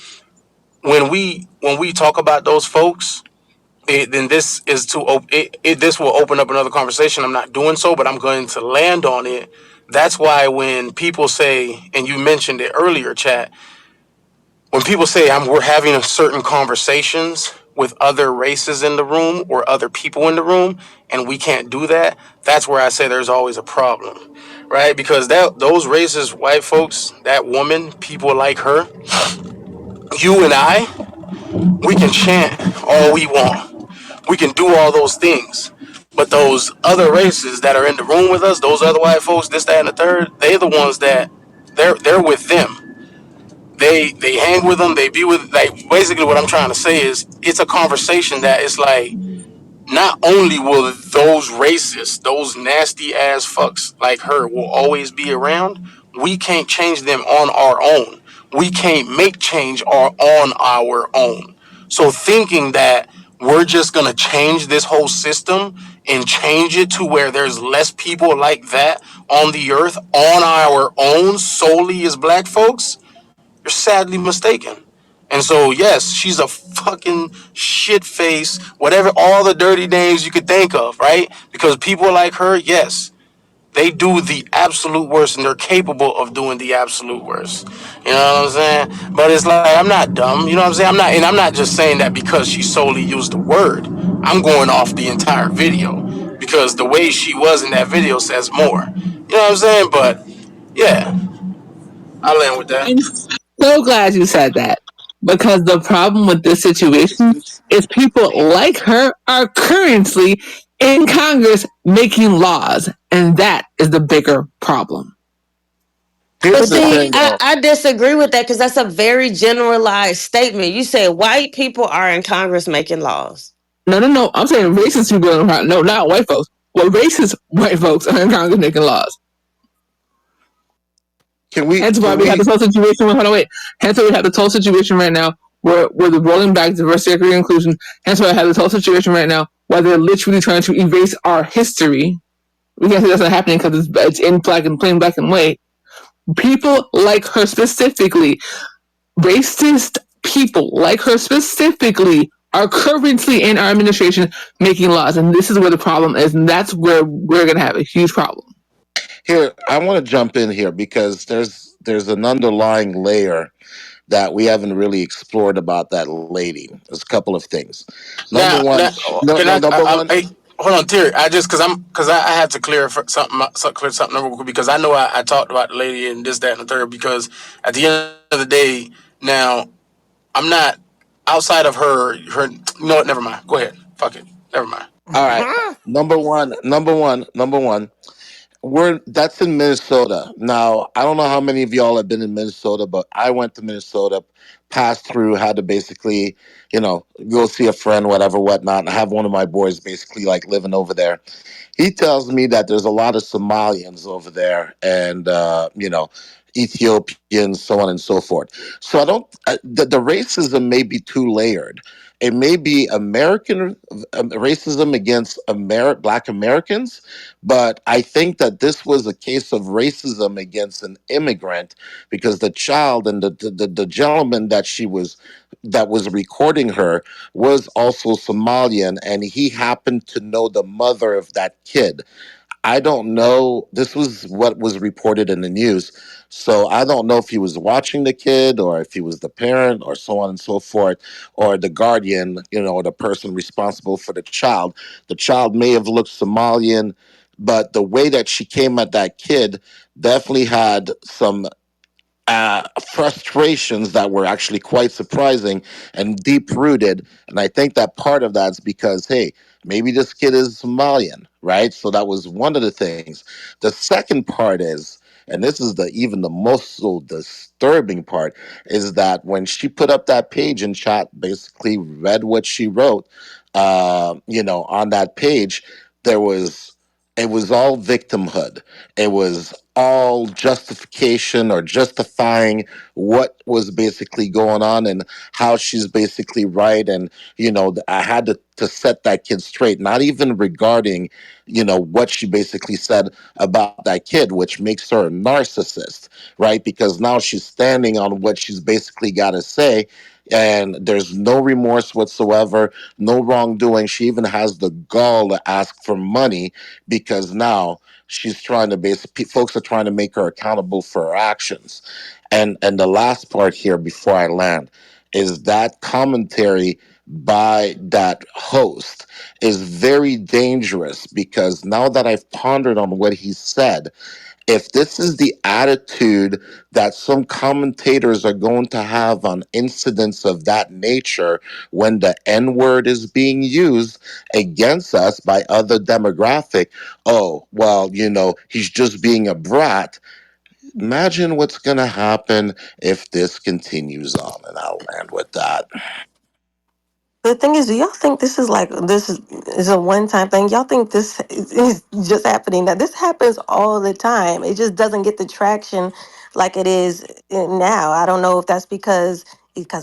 when we talk about those folks, then this is this will open up another conversation. I'm not doing so, but I'm going to land on it. That's why when people say, and you mentioned it earlier, chat, when people say we're having a certain conversations with other races in the room or other people in the room, and we can't do that, that's where I say there's always a problem, right? Because those racist white folks, that woman, people like her, you and I, we can chant all we want, we can do all those things. But those other races that are in the room with us, those other white folks, this, that, and the third, they're the ones that they're with them. They hang with them. They be with, like, basically what I'm trying to say is it's a conversation that it's like not only will those racists, those nasty ass fucks like her will always be around, we can't change them on our own. We can't make change on our own. So thinking that we're just gonna change this whole system and change it to where there's less people like that on the earth on our own solely as black folks, you're sadly mistaken. And so, yes, she's a fucking shit face, whatever, all the dirty names you could think of, right? Because people like her, yes, they do the absolute worst and they're capable of doing the absolute worst. You know what I'm saying? But it's like, I'm not dumb. You know what I'm saying? I'm not just saying that because she solely used the word. I'm going off the entire video because the way she was in that video says more. You know what I'm saying? But yeah, I'll end with that. I'm so glad you said that because the problem with this situation is people like her are currently in Congress making laws, and that is the bigger problem. here's But the see, thing though. I disagree with that because that's a very generalized statement. You said white people are in Congress making laws. No, no, no. I'm saying racist people in Congress. No, not white folks. Well, racist white folks are in Congress making laws. Can we Hence why can we have we this whole situation. Hold on, wait. Hence why we have this whole situation right now where we're rolling back diversity, equity, and inclusion. Hence why I have this whole situation right now where they're literally trying to erase our history. We can't say that's not happening because it's in black and plain black and white. People like her specifically, racist people like her specifically, are currently in our administration making laws, and this is where the problem is, and that's where we're gonna have a huge problem. here I want to jump in here because there's an underlying layer that we haven't really explored about that lady. There's a couple of things. Number one, Now, no, can no, number one. hey, hold on, Terry. I just because I had to clear something real quick because I know I talked about the lady and this, that, and the third. Because at the end of the day, now I'm not outside of her. No, never mind. Go ahead. Fuck it. Never mind. All right. Number one. We're that's in Minnesota. Now, I don't know how many of y'all have been in Minnesota, but I went to Minnesota, passed through, had to basically, go see a friend, whatever, whatnot, and have one of my boys basically like living over there. He tells me that there's a lot of Somalians over there and, Ethiopians, so on and so forth. So I don't, the racism may be too layered. It may be American racism against Black Americans, but I think that this was a case of racism against an immigrant because the child and the gentleman that was recording her was also Somalian, and he happened to know the mother of that kid. I don't know. This was what was reported in the news. So I don't know if he was watching the kid or if he was the parent or so on and so forth, or the guardian, or the person responsible for the child. The child may have looked Somalian, but the way that she came at that kid definitely had some frustrations that were actually quite surprising and deep rooted. And I think that part of that's because, hey, maybe this kid is Somalian, right? So that was one of the things. The second part is, and this is the most so disturbing part, is that when she put up that page and chat basically read what she wrote, on that page, there was It was all victimhood. It was all justification or justifying what was basically going on and how she's basically right. And, I had to set that kid straight, not even regarding, what she basically said about that kid, which makes her a narcissist, right? Because now she's standing on what she's basically got to say. And there's no remorse whatsoever, no wrongdoing. She even has the gall to ask for money because now she's trying to folks are trying to make her accountable for her actions. And the last part here before I land is that commentary by that host is very dangerous, because now that I've pondered on what he said, if this is the attitude that some commentators are going to have on incidents of that nature when the N word is being used against us by other demographic, oh, well, he's just being a brat. Imagine what's going to happen if this continues on, and I'll land with that. The thing is, do y'all think this is a one time thing? Y'all think this is just happening? That this happens all the time. It just doesn't get the traction like it is now. I don't know if that's because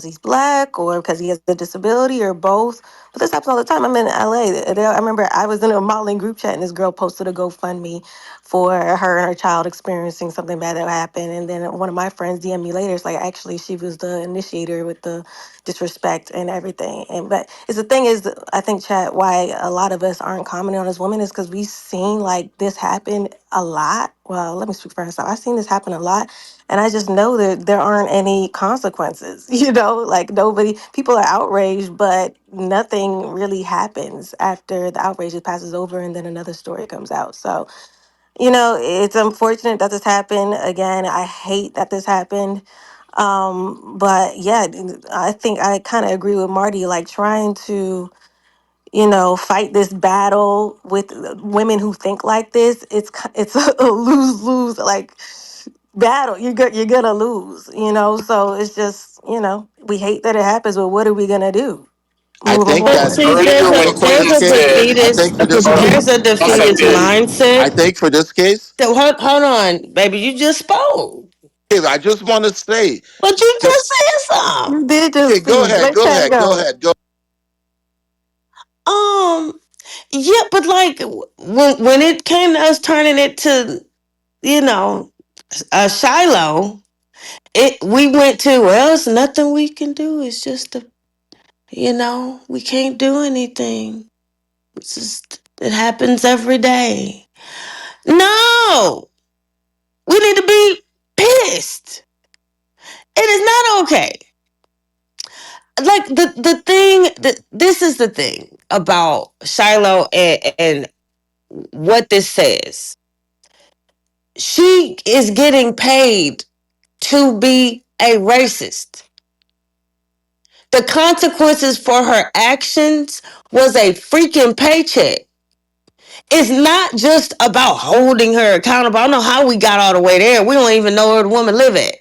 he's black or because he has a disability or both. But this happens all the time. I'm in LA. I remember I was in a modeling group chat and this girl posted a GoFundMe for her and her child experiencing something bad that happened. And then one of my friends DM'd me later. It's like actually she was the initiator with the disrespect and everything. And but it's the thing is, I think, Chat, why a lot of us aren't commenting on this woman is because we've seen like this happen a lot. Well, let me speak for myself. I've seen this happen a lot, and I just know that there aren't any consequences. Like nobody, people are outraged, but nothing really happens after the outrage it passes over, and then another story comes out. So it's unfortunate that this happened. Again, I hate that this happened. But yeah, I think I kind of agree with Marty, like trying to, fight this battle with women who think like this. It's a lose-lose like battle. You're gonna lose, so it's just, we hate that it happens, but what are we gonna do? I Move them think But that forward. see, Earlier real when quick, there's he a SK, said, I think for this hold on, there's case, a one I second, defeatist Terry. I mindset. think for this case, So hold on, baby, you just spoke, okay, I just want to say, but you the, just said something. You did just okay, go speak. ahead, Let go Chat ahead, go go. ahead, go. Um, yeah, but like when it came to us turning it to you know Shiloh, we went to, well, it's nothing we can do. It's just we can't do anything. It's just it happens every day. No, we need to be pissed. It is not okay. Like the thing that this is the thing about Shiloh and what this says. She is getting paid to be a racist. The consequences for her actions was a freaking paycheck. It's not just about holding her accountable. I don't know how we got all the way there. We don't even know where the woman live at.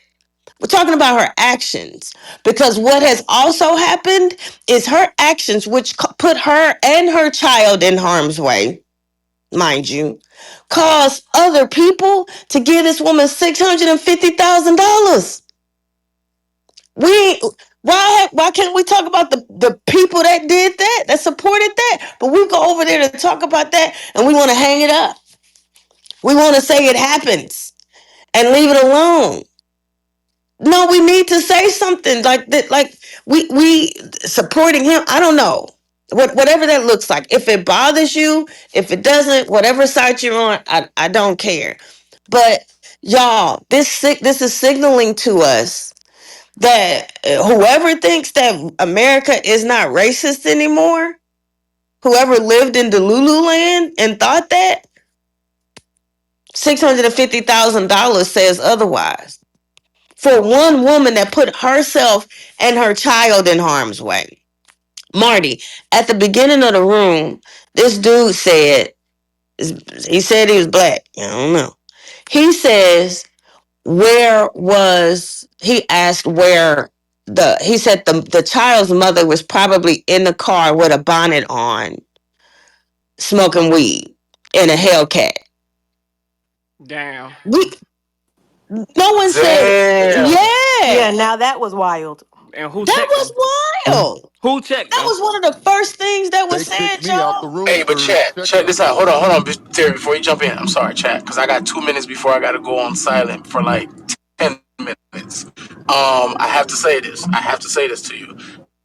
We're talking about her actions, because what has also happened is her actions, which put her and her child in harm's way, mind you, caused other people to give this woman $650,000. We why can't we talk about the people that did that, that supported that? But we go over there to talk about that and we want to hang it up. We want to say it happens and leave it alone. No, we need to say something like that. Like we supporting him. I don't know whatever that looks like. If it bothers you, if it doesn't, whatever side you're on, I don't care. But y'all, this is signaling to us that whoever thinks that America is not racist anymore, whoever lived in Delulu land and thought that, $650,000 says otherwise. For one woman that put herself and her child in harm's way. Marty, at the beginning of the room, this dude said, he said he was black. I don't know. He says, he asked where he said the child's mother was probably in the car with a bonnet on, smoking weed. and a Hellcat. Damn. We no one said Damn. yeah. Yeah, now that was wild. And who That checked them? was wild. Who checked That them? was one of the first things that was They kicked said, me out the y'all. room Hey, but for chat, check checking this out. for me. Hold on, Terry, before you jump in. I'm sorry, chat, because I got 2 minutes before I got to go on silent for like 10 minutes. I have to say this. I have to say this to you.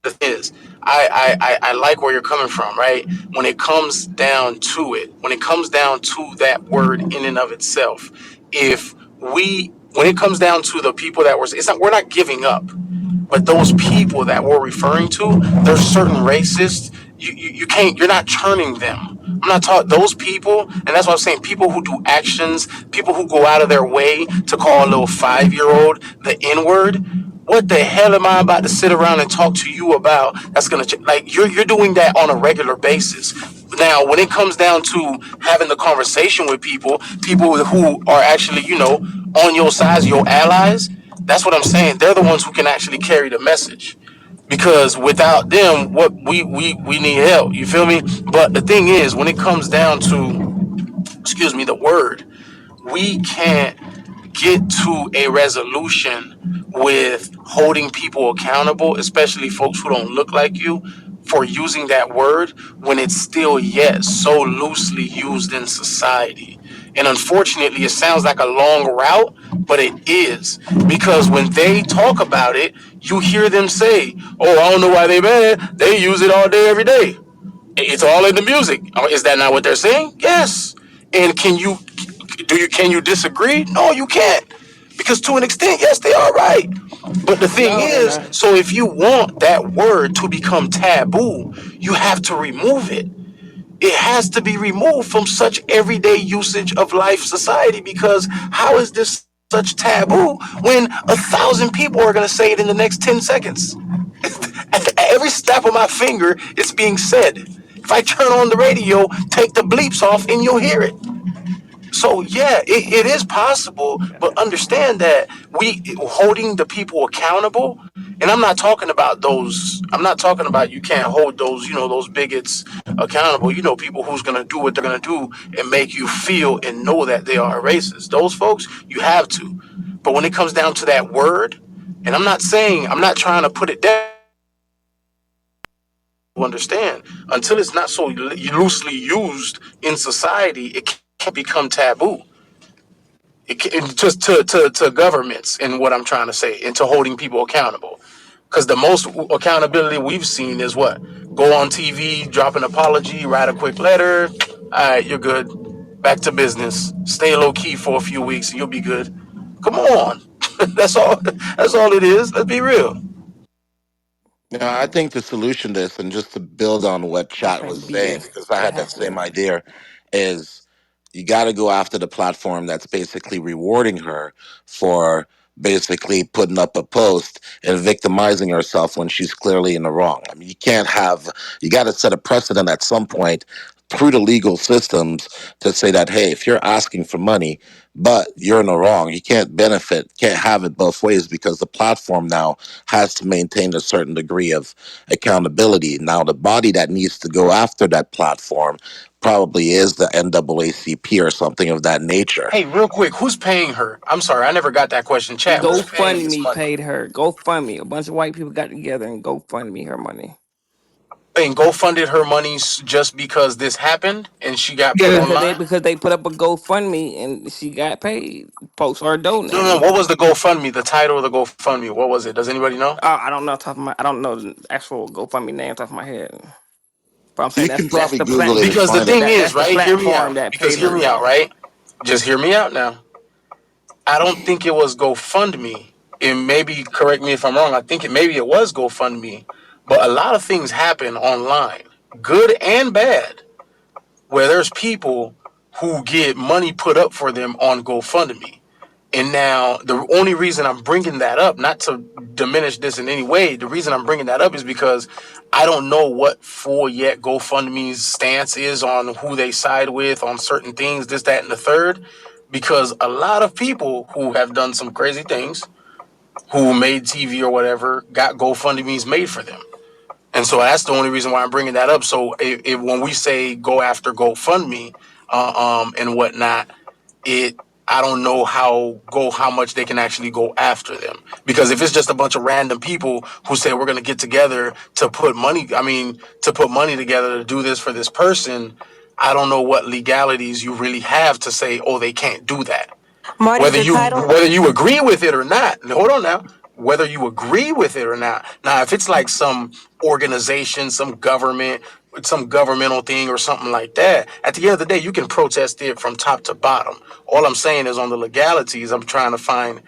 The thing is, I like where you're coming from, right? When it comes down to it, when it comes down to that word in and of itself, if when it comes down to the people that were, it's not, we're not giving up. But those people that we're referring to, there's certain racists. You can't. You're not turning them. I'm not talking those people, and that's what I'm saying. People who do actions, people who go out of their way to call a little 5-year-old the N word. What the hell am I about to sit around and talk to you about? That's gonna like you're doing that on a regular basis. Now, when it comes down to having the conversation with people who are actually, on your side, your allies, that's what I'm saying. They're the ones who can actually carry the message. Because without them, what we need help. You feel me? But the thing is, when it comes down to, excuse me, the word, we can't get to a resolution with holding people accountable, especially folks who don't look like you, for using that word when it's still yet so loosely used in society. And unfortunately, it sounds like a long route, but it is. Because when they talk about it, you hear them say, "Oh, I don't know why they mad. They use it all day, every day. It's all in the music." Oh, is that not what they're saying? Yes. And can you disagree? No, you can't. Because to an extent, yes, they are right. But the thing No, they're is, not. so if you want that word to become taboo, you have to remove it. It has to be removed from such everyday usage of life society, because how is this such taboo when 1,000 people are going to say it in the next 10 seconds? At every snap of my finger, it's being said. If I turn on the radio, take the bleeps off, and you'll hear it. So yeah, it is possible, but understand that we holding the people accountable, and I'm not talking about those. I'm not talking about you can't hold those, those bigots accountable. People who's gonna do what they're gonna do and make you feel and know that they are racist. Those folks, you have to. But when it comes down to that word, and I'm not trying to put it down. Understand, until it's not so loosely used in society, it can become taboo. Just to governments, and what I'm trying to say, and to holding people accountable. Because the most accountability we've seen is what? Go on TV, drop an apology, write a quick letter. All right, you're good. Back to business. Stay low key for a few weeks, and you'll be good. Come on, that's all. That's all it is. Let's be real. Yeah, I think the solution to this, and just to build on what Chat was Can't saying, BS because I that had that same happening. idea, is you got to go after the platform that's basically rewarding her for basically putting up a post and victimizing herself when she's clearly in the wrong. I mean, you got to set a precedent at some point through the legal systems to say that, hey, if you're asking for money, but you're in the wrong, you can't have it both ways, because the platform now has to maintain a certain degree of accountability. Now, the body that needs to go after that platform probably is the NAACP or something of that nature. Hey, real quick, who's paying her? I'm sorry, I never got that question. Chat, who's paying this GoFundMe money? paid her. GoFundMe. A bunch of white people got together and GoFundMe her money. And go funded her money just because this happened and she got put Yeah, online? Because they put up a GoFundMe and she got paid. Folks are No, no, no. donating. What was the GoFundMe? The title of the GoFundMe? What was it? Does anybody know? I don't know I don't know the actual GoFundMe name off my head. But I'm saying You that's can that's probably the Google it and Because the find it. thing is, that's the right? Hear me platform out. that Because paid hear her, me out, y'all. right? Just hear me out now. I don't think it was GoFundMe. And maybe correct me if I'm wrong. I think maybe it was GoFundMe. But a lot of things happen online, good and bad, where there's people who get money put up for them on GoFundMe. And now, the only reason I'm bringing that up, not to diminish this in any way, the reason I'm bringing that up is because I don't know what full yet GoFundMe's stance is on who they side with on certain things, this, that, and the third. Because a lot of people who have done some crazy things, who made TV or whatever, got GoFundMe's made for them. And so that's the only reason why I'm bringing that up. So when we say go after GoFundMe, and whatnot, it I don't know how much they can actually go after them, because if it's just a bunch of random people who say we're going to get together to put money, to put money together to do this for this person, I don't know what legalities you really have to say, oh, they can't do that. Marty, Whether the you title. whether you agree with it or not. Hold on now. Whether you agree with it or not. Now, if it's like some organization, some governmental thing or something like that, at the end of the day, you can protest it from top to bottom. All I'm saying is on the legalities, I'm trying to find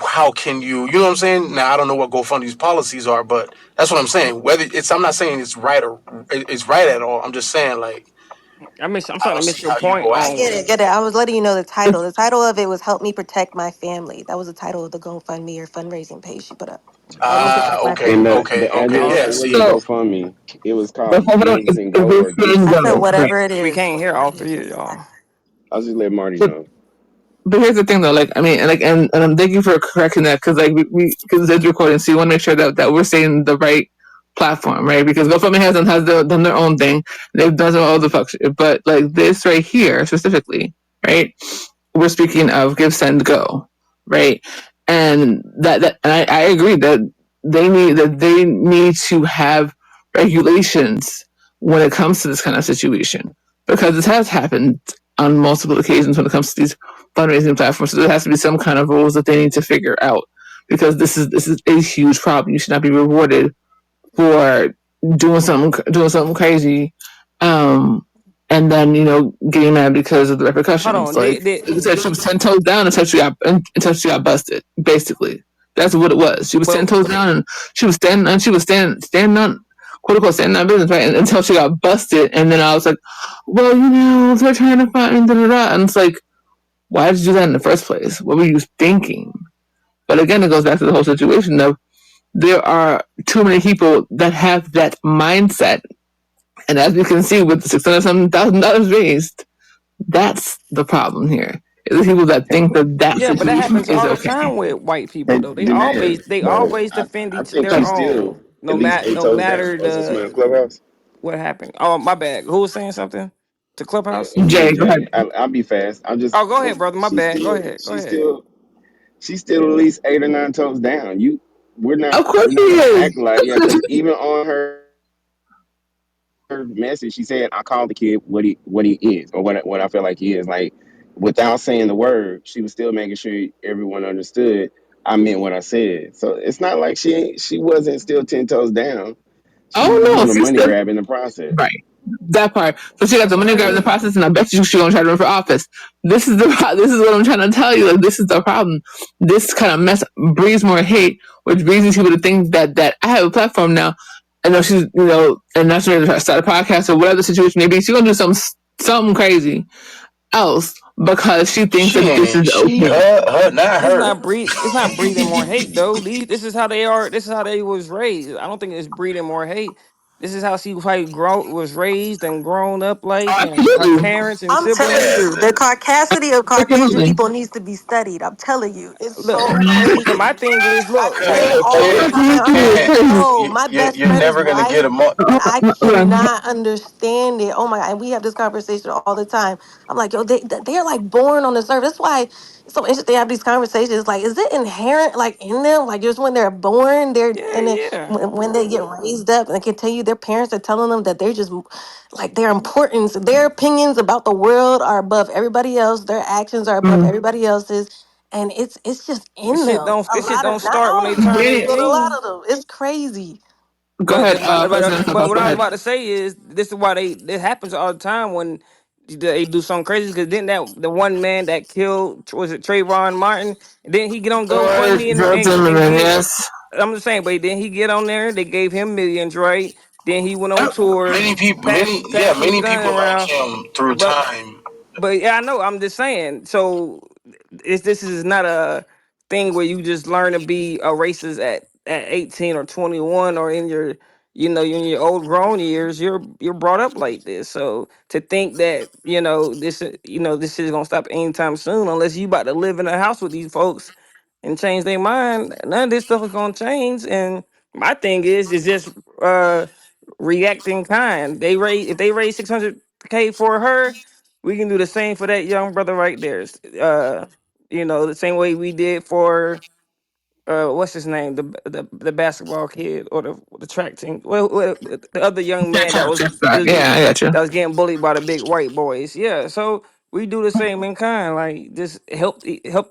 how can you know what I'm saying? Now, I don't know what GoFundMe's policies are, but that's what I'm saying. I'm not saying it's right or it's right at all. I'm just saying, like, I'm I starting don't to miss see your how you point go I after get on. it, get it. I was letting you know the title. The title of it was "Help Me Protect My Family." That was the title of the GoFundMe or fundraising page she put up. Help me Ah, protect my okay, And family. okay, the okay. address Yeah, Okay. wasn't see, So, GoFundMe. It was but called hold on, Gigs and if Go we're or feeling I Gifts and said go, Go. right? whatever it We is. can't hear all three of y'all. I'll just let Marty But know. but here's the thing though, like I mean, and I'm thank you for correcting that because like we because it's recording, so you want to make sure that we're saying the right platform, right? Because GoFundMe done their own thing, they've done all the fuck shit, but like this right here specifically, right? We're speaking of give, send, go, right? And I agree that they need to have regulations when it comes to this kind of situation because this has happened on multiple occasions when it comes to these fundraising platforms. So there has to be some kind of rules that they need to figure out because this is a huge problem. You should not be rewarded for doing something crazy, um, and then getting mad because of the Hold repercussions. on. Like I said, she was 10 toes down until she got busted. Basically, that's what it was. She was ten But toes down and she was standing on quote unquote standing on business, right? Until she got busted, and then I was like, well, they're trying to find da da da, and it's like, why did you do that in the first place? What were you thinking? But again, it goes back to the whole situation of there are too many people that have that mindset. And as we can see with the $600,000 raised, that's the problem here. Is the people that think that yeah, but that situation happens is all the okay. time with white people Hey, though. Danae, They but always defend I each think their she's own. still at least eight No toes down. matter Oh, is this the my Clubhouse? what happened. Oh, my bad. Who was saying something? To Yeah, Clubhouse? it was Jay, go ahead. Jay. I'll be fast. I'm just Oh, go ahead, brother. My bad. Go ahead. Go ahead. she's still at least 8 or 9 toes down. Of course We're he not gonna is. act like, yeah, because even on her message, she said, "I called the kid what he is, or what I feel like he is." Like, without saying the word, she was still making sure everyone understood I meant what I said. So it's not like she wasn't still 10 toes down. She was Oh just no, doing a she's money still grab in the process. right. That part. So she got That's the what money that grab in the is. process, and I bet you she's gonna try to run for office. This is what I'm trying to tell you. Like this is the problem. This kind of mess breeds more hate, which breeds these people to think that I have a platform now. I know she's and that's ready to start a podcast or whatever the situation may be. She's gonna do something crazy else because she thinks she that ain't this even is she okay. her not her. It's not breeding more hate though. This is how they are. This is how they was raised. I don't think it's breeding more hate. This is how she probably was raised and grown up like, and her Absolutely, parents and I'm telling siblings. you, the caucasity of Caucasian absolutely. people needs to be studied. I'm telling you, it's Look, so and my crazy. thing is, I look, say it when all the time. I'm like, Man, yo, my best you're friend is never gonna get white, a mo- and I Hold on. cannot understand it. Oh my god, and we have this conversation all the time. I'm like, yo, they're like born on the surface. That's why it's so interesting to have these conversations. Like, is it inherent, like in them, like just when they're born, they're yeah, and then yeah. when they get raised up and continue, their parents are telling them that they're just like their importance, their opinions about the world are above everybody else. Their actions are above Mm. everybody else's, and it's just in them. A This shit lot of don't not start when all they of them, turn Many, but a lot 18. of them. It's crazy. go ahead, But President. what Go I was ahead. about to say is this is why this happens all the time when they do something crazy. Because then the one man that killed, was it Trayvon Martin? Then he get on GoFundMe Gerald and Zimmerman, get. yes. I'm just saying, but then he get on there. They gave him millions, right? Then he went on tour, passing his many gun people like around. him through But time. yeah, I know. I'm just saying. So this is not a thing where you just learn to be a racist at 18 or 21 or in your in your old grown years. You're brought up like this. So to think that this is gonna stop anytime soon, unless you about to live in a house with these folks and change their mind, none of this stuff is gonna change. And my thing is just react in kind. If they raise reciprocate for her, we can do the same for that young brother right there. The same way we did for what's his name, the basketball kid or the track team. Well, the other young man that was Yeah, I got you. that was getting bullied by the big white boys. Yeah, so we do the same in kind, like just help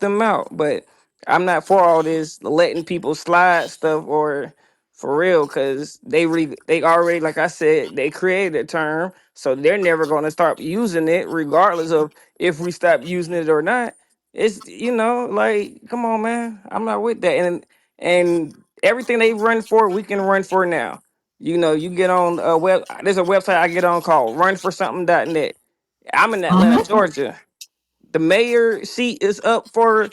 them out. But I'm not for all this letting people slide stuff or for real, because they already, like I said, they created a term, so they're never going to start using it, regardless of if we stop using it or not. It's like, come on, man. I'm not with that. And everything they run for, we can run for now. You get on a web. There's a website I get on called runforsomething.net. I'm in Atlanta, Georgia. The mayor seat is up to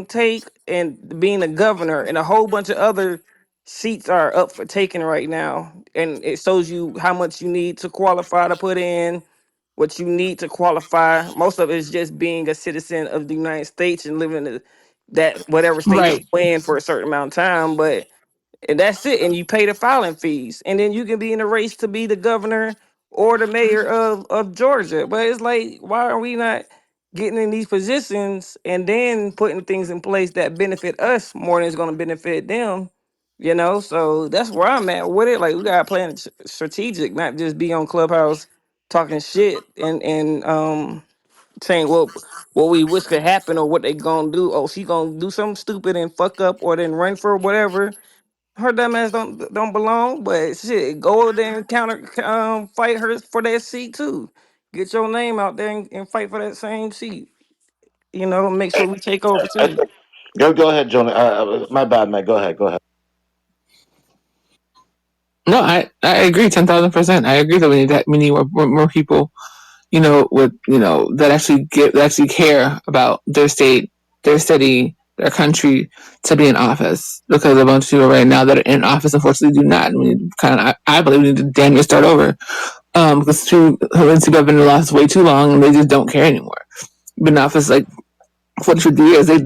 take, and being a governor, and a whole bunch of other seats are up for taking right now. And it shows you how much you need to qualify to put in, what you need to qualify. Most of it is just being a citizen of the United States and living in that whatever state Right. you in for a certain amount of time. But and that's it. And you pay the filing fees, and then you can be in a race to be the governor or the mayor of Georgia. But it's like, why are we not getting in these positions and then putting things in place that benefit us more than it's going to benefit them? So that's where I'm at with it. Like, we gotta plan it strategic, not just be on Clubhouse talking shit and saying what we wish could happen or what they gonna do. Oh, she gonna do something stupid and fuck up or then run for whatever. Her dumb ass don't belong, but shit, go there and fight her for that seat too. Get your name out there and fight for that same seat. Make sure we take over I too. think, go ahead, Jonah. My bad, man. Go ahead. Go ahead. No, I agree 10,000%. I agree that we need more people, with that actually care about their state, their city, their country to be in office. Because a bunch of people right now that are in office unfortunately do not. We need I believe we need to damn near start over. Because people have been in office way too long and they just don't care anymore. Been in office like 40, 50 years. They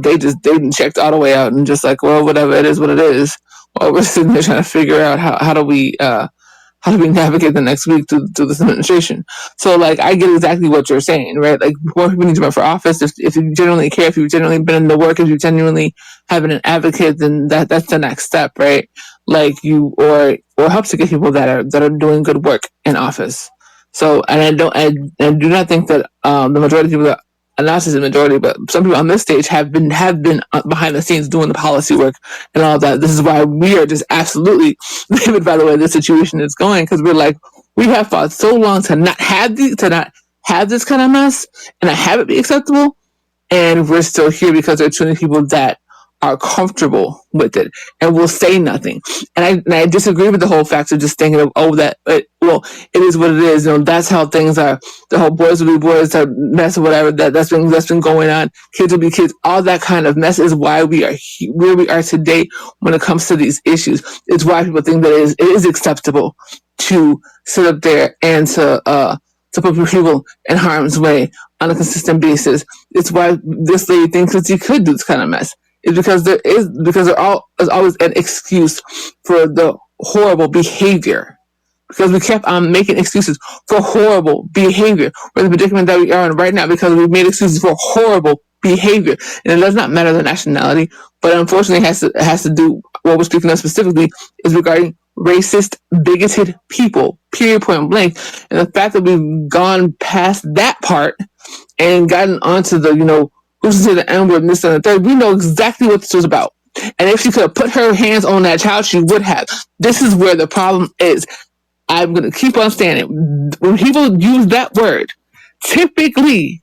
checked all the way out and just like, well, whatever, it is what it is. While we're sitting there trying to figure out how do we navigate the next week through this administration? So, like, I get exactly what you're saying, right? Like, more people need to run for office. If you genuinely care, if you've genuinely been in the work, if you genuinely have been an advocate, then that's the next step, right? Like, you or help to get people that are doing good work in office. So, and I do not think that the majority of people that, and not just the majority, but some people on this stage have been behind the scenes doing the policy work and all that. This is why we are just absolutely livid by the way the situation is going, because we're like, we have fought so long to not have this kind of mess and not have it be acceptable, and we're still here because there are too many people that are comfortable with it and will say nothing. And I disagree with the whole fact of just thinking of, it is what it is. That's how things are. The whole boys will be boys type mess or whatever that's been going on. Kids will be kids. All that kind of mess is why we are where we are today when it comes to these issues. It's why people think that it is acceptable to sit up there and to put people in harm's way on a consistent basis. It's why this lady thinks that she could do this kind of mess. It's because there's always an excuse for the horrible behavior. Because we kept on making excuses for horrible behavior. We're in the predicament that we are in right now because we made excuses for horrible behavior. And it does not matter the nationality, but unfortunately it has to do, what we're speaking of specifically is regarding racist, bigoted people, period, point blank. And the fact that we've gone past that part and gotten onto the, who's to say the N word and this and the third, we know exactly what this was about. And if she could have put her hands on that child, she would have. This is where the problem is. I'm going to keep on saying it. When people use that word, typically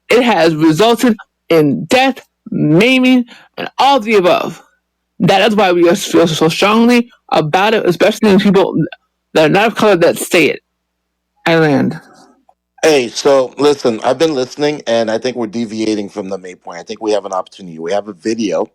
it has resulted in death, maiming, and all the above. That is why we feel so strongly about it, especially in people that are not of color that say it. I land. Hey, so listen, I've been listening, and I think we're deviating from the main point. I think we have an opportunity. We have a video.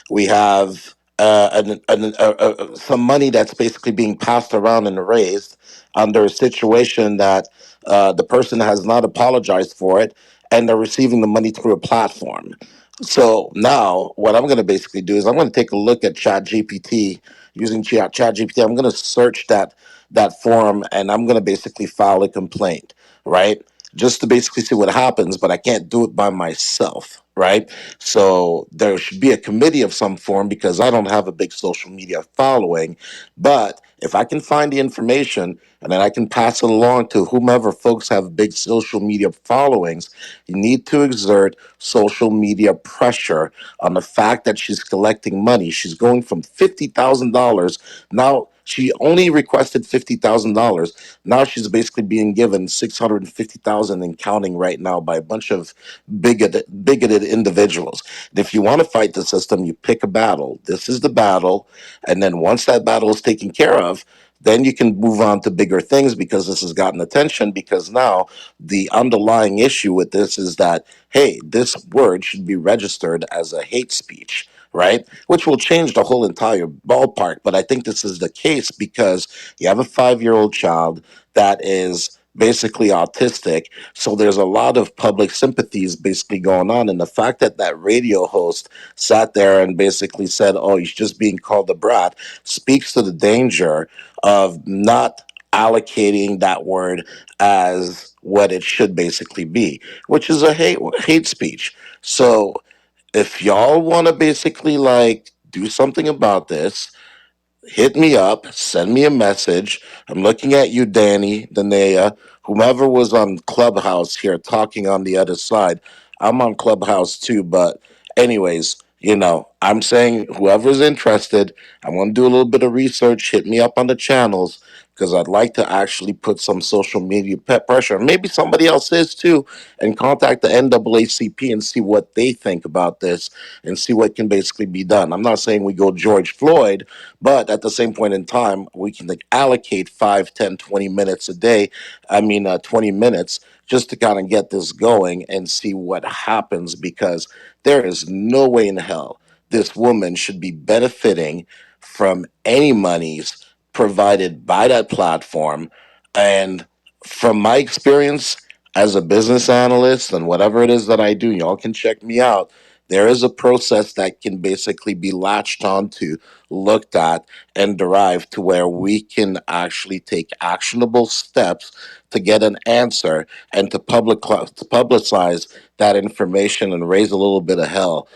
We have some money that's basically being passed around and raised under a situation that the person has not apologized for it, and they're receiving the money through a platform. So now, what I'm going to basically do is I'm going to take a look at ChatGPT using ChatGPT. I'm going to search that forum and I'm going to basically file a complaint, right? Just to basically see what happens, but I can't do it by myself, right? So there should be a committee of some form because I don't have a big social media following. But if I can find the information and then I can pass it along to whomever folks have big social media followings, you need to exert social media pressure on the fact that she's collecting money. She's going from $50,000. Now she only requested $50,000. Now she's basically being given 650,000 and counting right now by a bunch of bigoted individuals. And if you want to fight the system, you pick a battle. This is the battle, and then once that battle is taken care of, then you can move on to bigger things because this has gotten attention. Because now the underlying issue with this is that, hey, this word should be registered as a hate speech, right? Which will change the whole entire ballpark. But I think this is the case because you have a 5-year-old child that is basically autistic. So there's a lot of public sympathies basically going on. And the fact that that radio host sat there and basically said, oh, he's just being called a brat, speaks to the danger of not allocating that word as what it should basically be, which is a hate speech. So if y'all want to basically like do something about this, hit me up, send me a message. I'm looking at you, Danny, Danea, whomever was on Clubhouse here talking on the other side. I'm on Clubhouse too, but anyways, I'm saying whoever's interested, I want to do a little bit of research, hit me up on the channels because I'd like to actually put some social media pressure. Maybe somebody else is too, and contact the NAACP and see what they think about this and see what can basically be done. I'm not saying we go George Floyd, but at the same point in time, we can like allocate 5, 10, 20 minutes a day. 20 minutes just to kind of get this going and see what happens because there is no way in hell this woman should be benefiting from any monies provided by that platform. And from my experience as a business analyst and whatever it is that I do, y'all can check me out. There is a process that can basically be latched onto, looked at, and derived to where we can actually take actionable steps to get an answer and to publicize that information and raise a little bit of hell,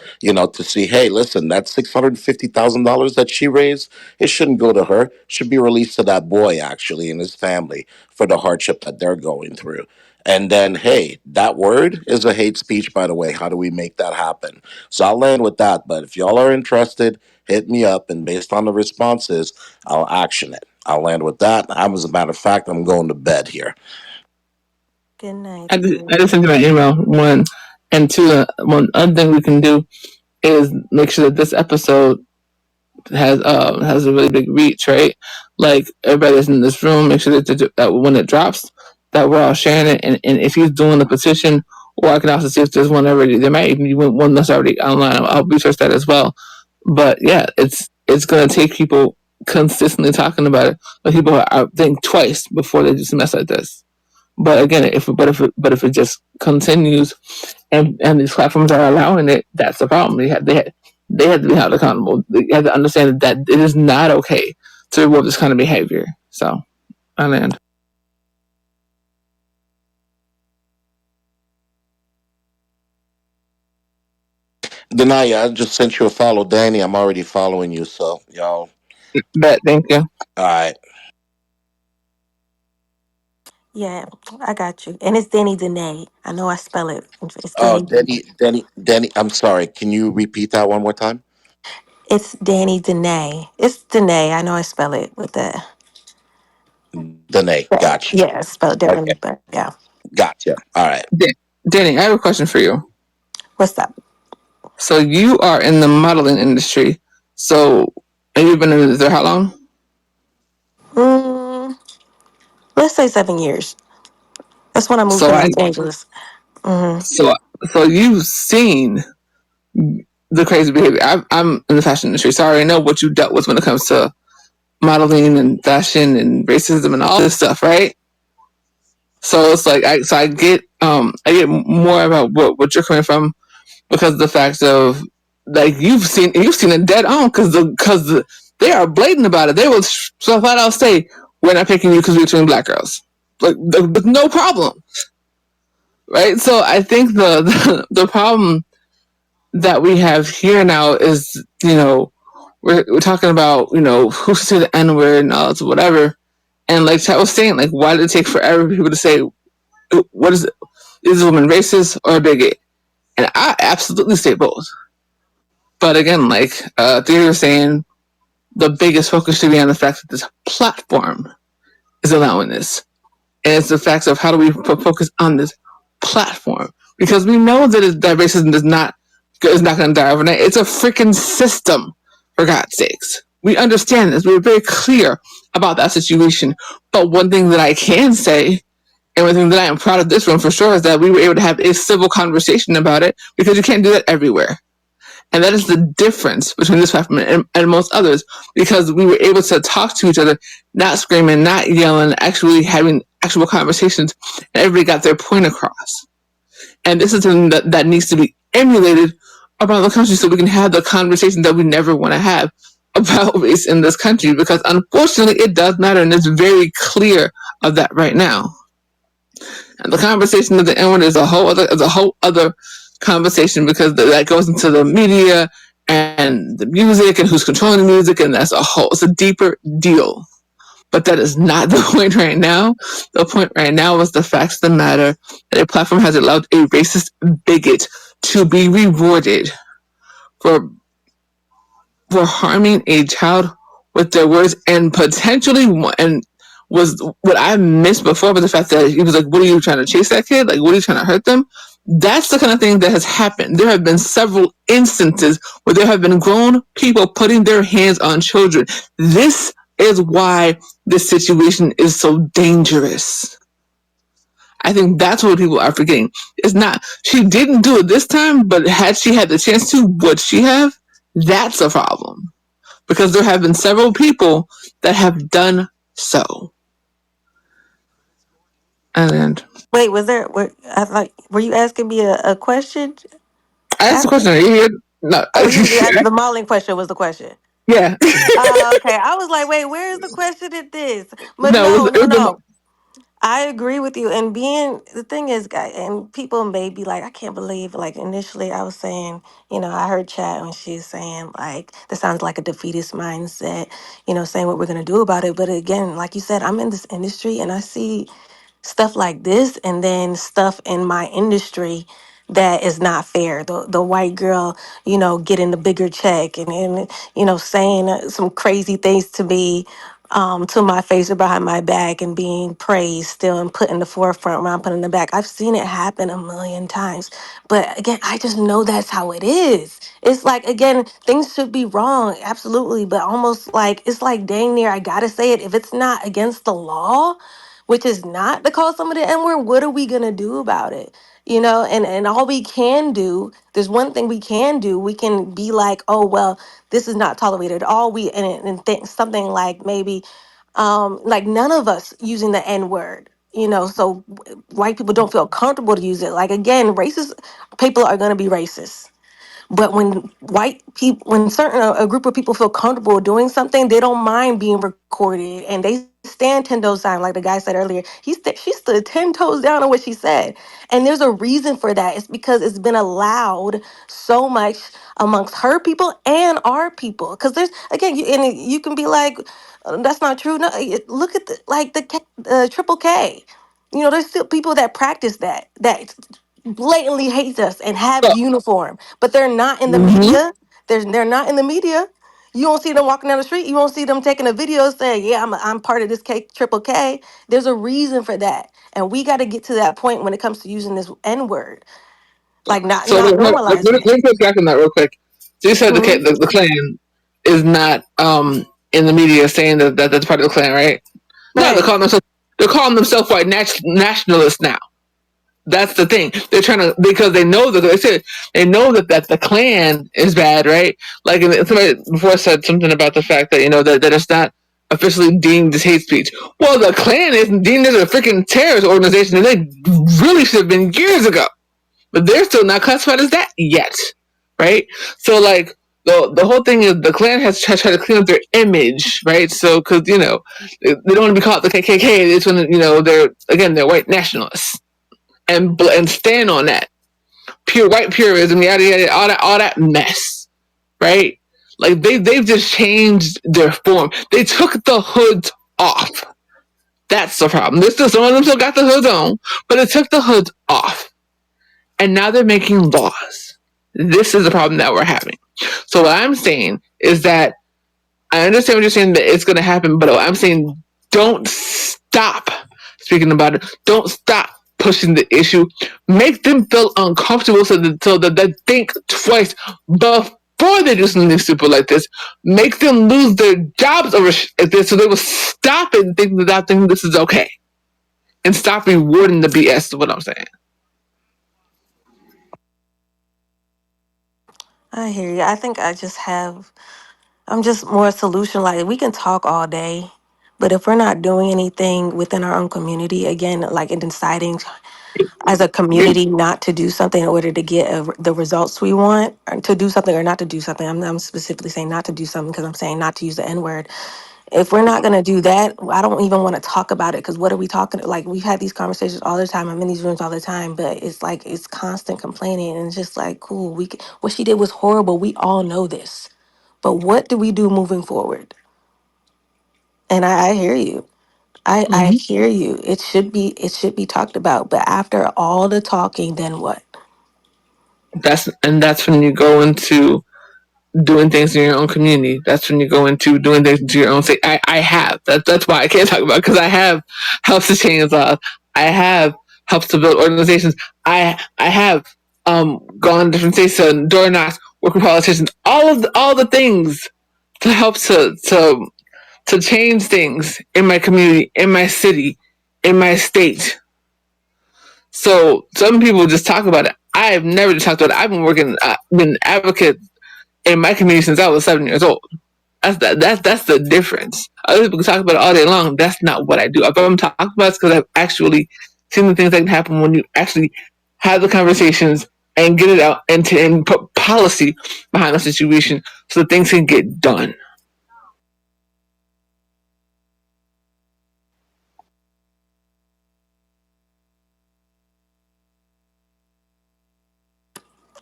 to see, hey, listen, that $650,000 that she raised, it shouldn't go to her. It should be released to that boy actually and his family for the hardship that they're going through. And then, hey, that word is a hate speech, by the way. How do we make that happen? So I'll land with that. But if y'all are interested, hit me up. And based on the responses, I'll action it. I'll land with that. As a matter of fact, I'm going to bed here. Good night, I Danny. just sent you an email, one. And two, one other thing we can do is make sure that this episode has a really big reach, right? Like everybody that's in this room, make sure that when it drops, that we're all sharing it. And if he's doing the petition, or I can also see if there's one already. There might even be one that's already online. I'll research that as well. But yeah, it's gonna take people consistently talking about it. But people think twice before they do some mess like this. But again, if it just continues and these platforms are allowing it, that's the problem. They have to be held accountable. They have to understand that it is not okay to reward this kind of behavior. So, I land. Denaya, I just sent you a follow. Danny, I'm already following you. So, y'all, Bet, thank you. all right. Yeah, I got you. And it's Danny Dene. I know I spell it. It's Oh, Danny Dene. Danny, I'm sorry. Can you repeat that one more time? It's Danny Dene. It's Dene. I know I spell it with the Danae, gotcha. yeah, I spell it Okay, differently, but yeah. gotcha. All right. Danny, I have a question for you. What's up? So, you are in the modeling industry. So, have you been in there how long? Mm, let's say 7 years. That's when I moved So, to Los Angeles. Hmm. so, so you've seen the crazy behavior. I'm in the fashion industry, so I already know what you dealt with when it comes to modeling and fashion and racism and all this stuff, right? So it's like I get more about what you're coming from because of the fact of like you've seen it dead on because they are blatant about it. They will so flat out say we're not picking you because we're twin black girls. Like, with no problem, right? So I think the problem that we have here now is, we're talking about, who should say the N word and all that, whatever. And like Chat was saying, like, why did it take forever for people to say, what is it? Is this woman racist or a bigot? And I absolutely say both. But again, like Theory was saying, the biggest focus should be on the fact that this platform is allowing this. And it's the facts of how do we put focus on this platform. Because we know that racism is not going to die overnight. It's a freaking system, for God's sakes. We understand this. We're very clear about that situation. But one thing that I can say, and one thing that I am proud of this room for sure, is that we were able to have a civil conversation about it, because you can't do that everywhere. And that is the difference between this platform and most others, because we were able to talk to each other, not screaming, not yelling, actually having actual conversations, and everybody got their point across. And this is something that needs to be emulated around the country, so we can have the conversation that we never want to have about race in this country, because unfortunately it does matter, and it's very clear of that right now. And the conversation of the N word is a whole other conversation, because that goes into the media and the music and who's controlling the music, and it's a deeper deal. But that is not the point right now. The point right now is the facts of the matter, that a platform has allowed a racist bigot to be rewarded for harming a child with their words, and potentially, and was what I missed before, but the fact that he was like, what are you trying to chase that kid? Like, what are you trying to hurt them? That's the kind of thing that has happened. There have been several instances where there have been grown people putting their hands on children. This is why this situation is so dangerous. I think that's what people are forgetting. It's not, she didn't do it this time, but had she had the chance to, would she have? That's a problem. Because there have been several people that have done so. And Wait, I thought, were you asking me a question I asked the after? question, are you here? No. Oh, the modeling question was the question. Yeah. Okay. I was like, wait, where is the question in this? But No, no, no, it was no. I agree with you. And the thing is, guy, and people may be like, I can't believe, like, initially I was saying, I heard Chat when she was saying, like, that sounds like a defeatist mindset, saying what we're going to do about it. But again, like you said, I'm in this industry and I see stuff like this, and then stuff in my industry that is not fair. The white girl, getting the bigger check, and saying some crazy things to me, to my face or behind my back, and being praised still and put in the forefront while I'm put in the back. I've seen it happen a million times. But again, I just know that's how it is. It's like, again, things should be wrong, absolutely, but almost like it's like dang near I gotta say it. If it's not against the law, which is not to call somebody the N word, what are we gonna do about it? And all we can do, there's one thing we can do. We can be like, oh well, this is not tolerated. All we and think something like maybe, like none of us using the N word. So white people don't feel comfortable to use it. Like again, racist people are gonna be racist. But when white people, when a group of people feel comfortable doing something, they don't mind being recorded, and they stand 10 toes down. Like the guy said earlier, she stood 10 toes down on what she said, and there's a reason for that. It's because it's been allowed so much amongst her people and our people. Because there's again, you can be like, that's not true. No, look at the triple K. There's still people that practice that blatantly hates us and have so, the uniform, but they're not in the mm-hmm. media. They're not in the media. You won't see them walking down the street. You won't see them taking a video saying, "Yeah, I'm part of this triple K." There's a reason for that, and we got to get to that point when it comes to using this N word, like So not let normalizing it. me put back on that real quick. So you said Hmm. the Klan is not in the media saying that that's part of the Klan, right? No, Right. they're calling themselves white nationalists now. That's the thing. They're trying to, because they know that they know that the Klan is bad, right? Like somebody before said something about the fact that that it's not officially deemed as hate speech. Well, the Klan isn't deemed as a freaking terrorist organization, and they really should have been years ago. But they're still not classified as that yet, right? So like, the whole thing is the Klan has tried to clean up their image, right? So, because they don't want to be called the KKK. It's when they're white nationalists and stand on that pure white purism, yada yada, all that mess, right? Like they've just changed their form. They took the hoods off. That's the problem. There's still some of them still got the hoods on, but they took the hoods off, and now they're making laws. This is the problem that we're having. So what I'm saying is that I understand what you're saying that it's going to happen, but I'm saying don't stop speaking about it. Don't stop pushing the issue. Make them feel uncomfortable so that they think twice before they do something stupid like this. Make them lose their jobs over this so they will stop and think without thinking this is okay and stop rewarding the BS. Is what I'm saying. I hear you. I think I'm just more solution like we can talk all day, but if we're not doing anything within our own community, again, like in deciding as a community not to do something in order to get the results we want, or to do something or not to do something. I'm specifically saying not to do something because I'm saying not to use the N word. If we're not going to do that, I don't even want to talk about it because what are we talking? Like we've had these conversations all the time. I'm in these rooms all the time, but it's like it's constant complaining and it's just like, cool. What she did was horrible. We all know this, but what do we do moving forward? And I hear you. I Mm-hmm. hear you. It should be talked about. But after all the talking, then what? That's when you go into doing things in your own community. That's when you go into doing things to your own state. I have. That's why I can't talk about it, because I have helped to change laws. I have helped to build organizations. I have gone to different states to door knocks, work with politicians, all the things to help to change things in my community, in my city, in my state. So some people just talk about it. I have never just talked about it. I've been been an advocate in my community since I was 7 years old. That's the difference. Other people can talk about it all day long. That's not what I do. If I'm talking about it, it's because I've actually seen the things that can happen when you actually have the conversations and get it out and put policy behind the situation so that things can get done.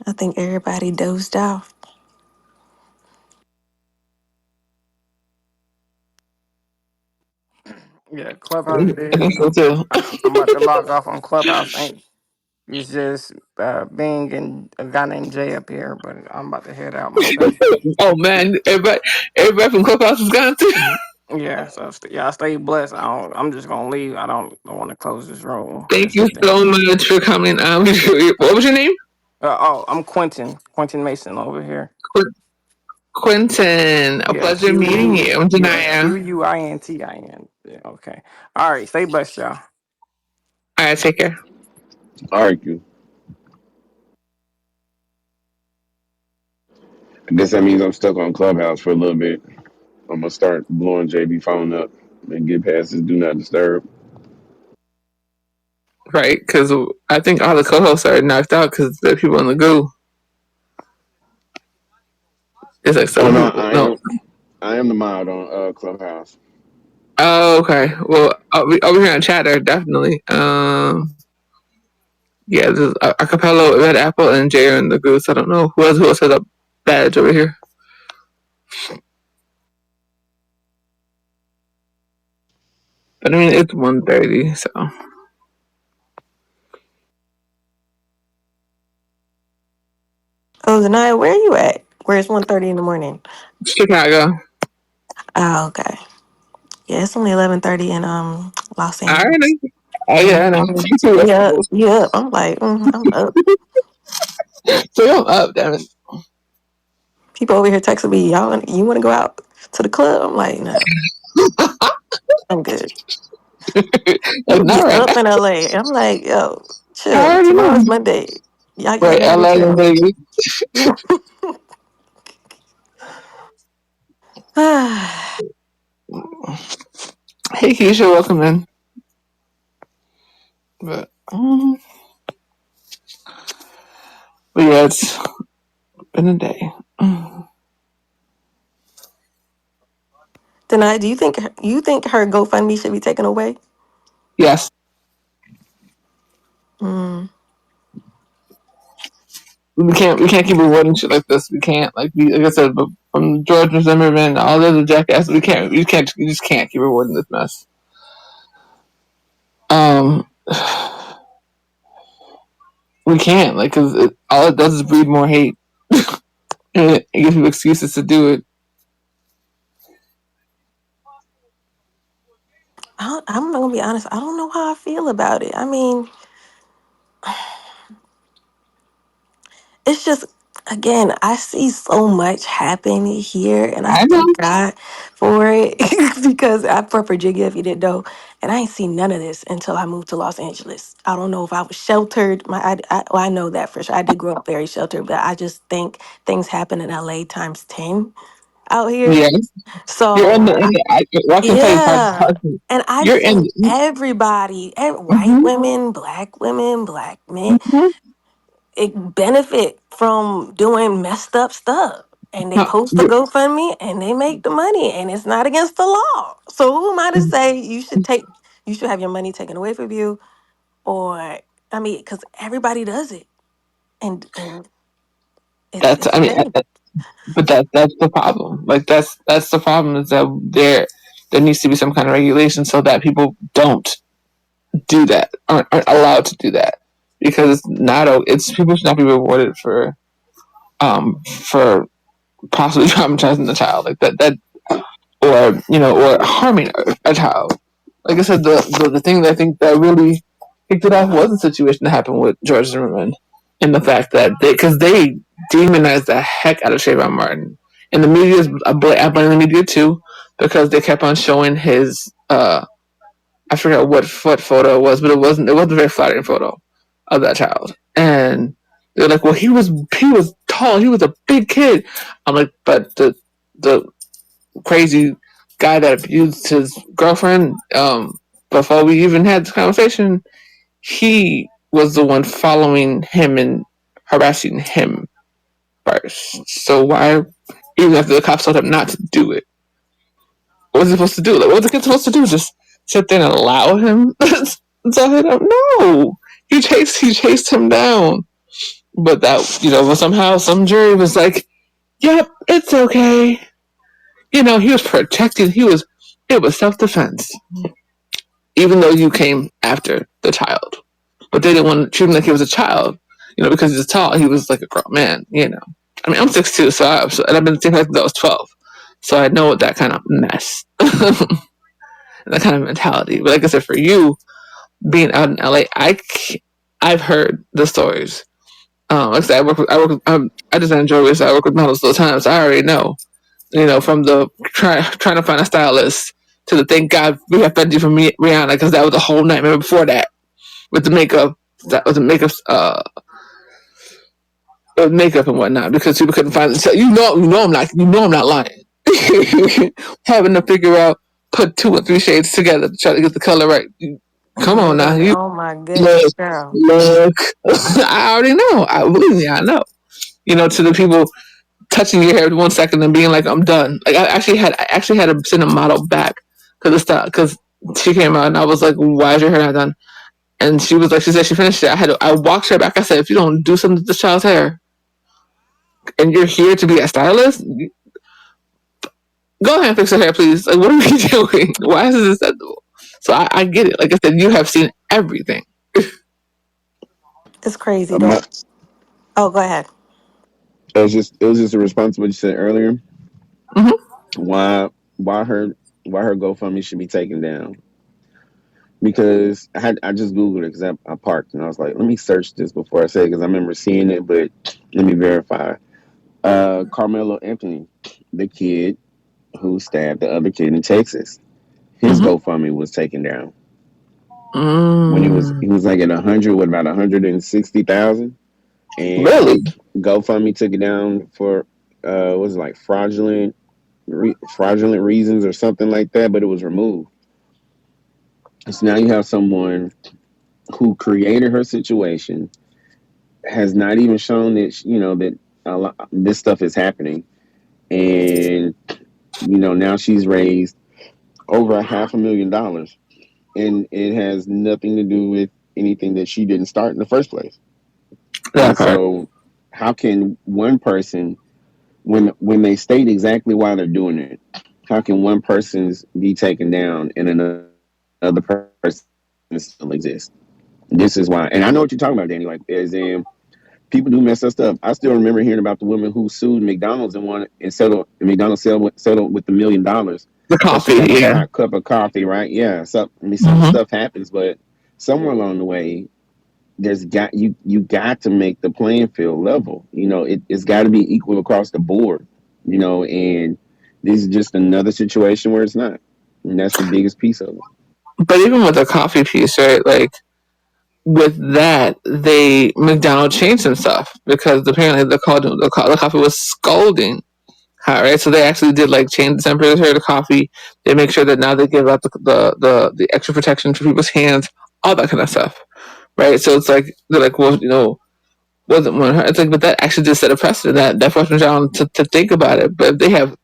I think everybody dozed off. Yeah, Clubhouse I did. think so too. I'm about to log off on Clubhouse. Ain't it's just Bing and a guy named Jay up here, but I'm about to head out myself. Oh man, everybody from Clubhouse is gone too. Yeah, so y'all stay blessed. I'm just gonna leave. I don't want to close this room. Thank It's you just so much for coming. What was your name? oh, I'm Quentin Mason over here. Quentin. A Yeah, pleasure meeting you. I'm Janaya. Quintin. Yeah, okay. All right, stay blessed, y'all. All right, take care. All right, Q. I guess that means I'm stuck on Clubhouse for a little bit. I'm gonna start blowing JB phone up and get past this do not disturb. Right, because I think all the co-hosts are knocked out because the people in the goo. It's like Oh seven no, people. No. I am the mod on Clubhouse. Oh, okay. Well, over here on Chatter, definitely. Yeah, there's Acapello, Red Apple, and Jay are in the goo. So I don't know who else has a badge over here. But I mean, it's 1:30, so Oh, Zanaya, where are you at? Where it's 1:30 in the morning? Chicago. Oh, okay. Yeah, it's only 11:30 in Los All right. Angeles. Oh yeah, I know. Yeah, yeah. I'm like, I'm up. So I'm up, damn it. People over here texting me, y'all, you want to go out to the club? I'm like, no, I'm good. Like, People be not right now. up in LA. I'm like, yo, I chill. already Tomorrow's know. Monday. Y'all Right, gotta LA and chill. Vegas. Hey, Keisha, welcome in. But yeah, it's been a day. Tonight, do you think her GoFundMe should be taken away? Yes, Mm. we can't keep rewarding shit like this. We can't like I said, but from George Zimmerman, all the other jackasses, we just can't keep rewarding this mess. Um, we can't like because all it does is breed more hate and it gives you excuses to do it. I'm not gonna be honest. I don't know how I feel about it. I mean, it's just again, I see so much happen here, and I I know. thank God for it because I'm from Virginia. If you didn't know, and I ain't seen none of this until I moved to Los Angeles. I don't know if I was sheltered. Well, I know that for sure. I did grow up very sheltered, but I just think things happen in LA times 10 out here. Yeah, you're So well, I can tell you, yeah. And I've you're seen in. everybody, white Mm-hmm, women, black men, mm-hmm. it benefit from doing messed up stuff. And they No, post the GoFundMe and they make the money and it's not against the law. So who am I to say you should have your money taken away from you? Or I mean, because everybody does it. And that's it's a I mean, shame. but that's the problem. Like that's the problem is that there needs to be some kind of regulation so that people don't do that, aren't allowed to do that, because it's not it's people should not be rewarded for possibly traumatizing the child like that or or harming a child. Like I said, the thing that I think that really kicked it off was the situation that happened with George Zimmerman, and the fact that they demonized the heck out of Trayvon Martin, and the media is I blame the media too, because they kept on showing his I forgot what photo it was, but it wasn't a very flattering photo of that child. And they're like, well, he was tall, he was a big kid. I'm like, but the crazy guy that abused his girlfriend, before we even had this conversation, he was the one following him and harassing him first. So why, even after the cops told him not to do it, what was he supposed to do? Like, what was the kid supposed to do? Just sit there and allow him to hit him? No, he chased him down. But that but somehow some jury was like, "Yep, it's okay." He was protected. It was self defense, even though you came after the child. But they didn't want to treat him like he was a child, because he's tall. He was like a grown man. I mean, I'm 6'2", and I've been the same height since I was 12, so I know that kind of mess, that kind of mentality. But like I said, for you being out in LA, I've heard the stories. Like I said, I just enjoy this. I work with models all the time, so I already know. From the trying to find a stylist to the thank God we have Fenty from Rihanna, because that was a whole nightmare before that with the makeup. That was the makeup, makeup and whatnot, because people couldn't find it. So I'm not lying. Having to figure out, put two or three shades together to try to get the color right. Come on now, Man, oh my goodness, look, girl. look. I already know. Believe me, I know. To the people touching your hair 1 second and being like, "I'm done." Like I actually had to send a model back because she came out and I was like, "Why is your hair not done?" And she said she finished it. I walked her back. I said, "If you don't do something to this child's hair, and you're here to be a stylist, go ahead and fix her hair, please. Like, what are we doing? Why is this acceptable?" So I get it. Like I said, you have seen everything. It's crazy My, that. Oh, go ahead. it was just a response to what you said earlier. Mm-hmm. Why why her why her GoFundMe should be taken down? Because I just googled it because I parked and I was like, let me search this before I say it because I remember seeing it, but let me verify. Carmelo Anthony, the kid who stabbed the other kid in Texas, his Mm-hmm. GoFundMe was taken down when he was Mm, he was like at 100, what about 160,000, and really? GoFundMe took it down for was it like fraudulent reasons or something like that, but it was removed. So now you have someone who created her situation, has not even shown that that this stuff is happening, and now she's raised. over $500,000, and it has nothing to do with anything that she didn't start in the first place. That And part. so, how can one person, when they state exactly why they're doing it, how can one person's be taken down and another person still exist? This is why, and I know what you're talking about, Danny. Like, as in, people do mess up stuff. I still remember hearing about the woman who sued McDonald's and settled. McDonald's settled with $1 million The because she coffee, got a yeah. hot cup of coffee. Right? Yeah. So I mean, some Hmm. stuff happens, but somewhere along the way, you got to make the playing field level. It's got to be equal across the board. And this is just another situation where it's not, and that's the biggest piece of it. But even with the coffee piece, right? Like with that, they McDonald's changed some stuff because apparently the coffee was scalding hot, right? So they actually did like change the temperature of the coffee. They make sure that now they give out the extra protection for people's hands, all that kind of stuff, right? So it's like they're like, well, wasn't one. It's like, but that actually just set a precedent that forced McDonald's to think about it. But if they have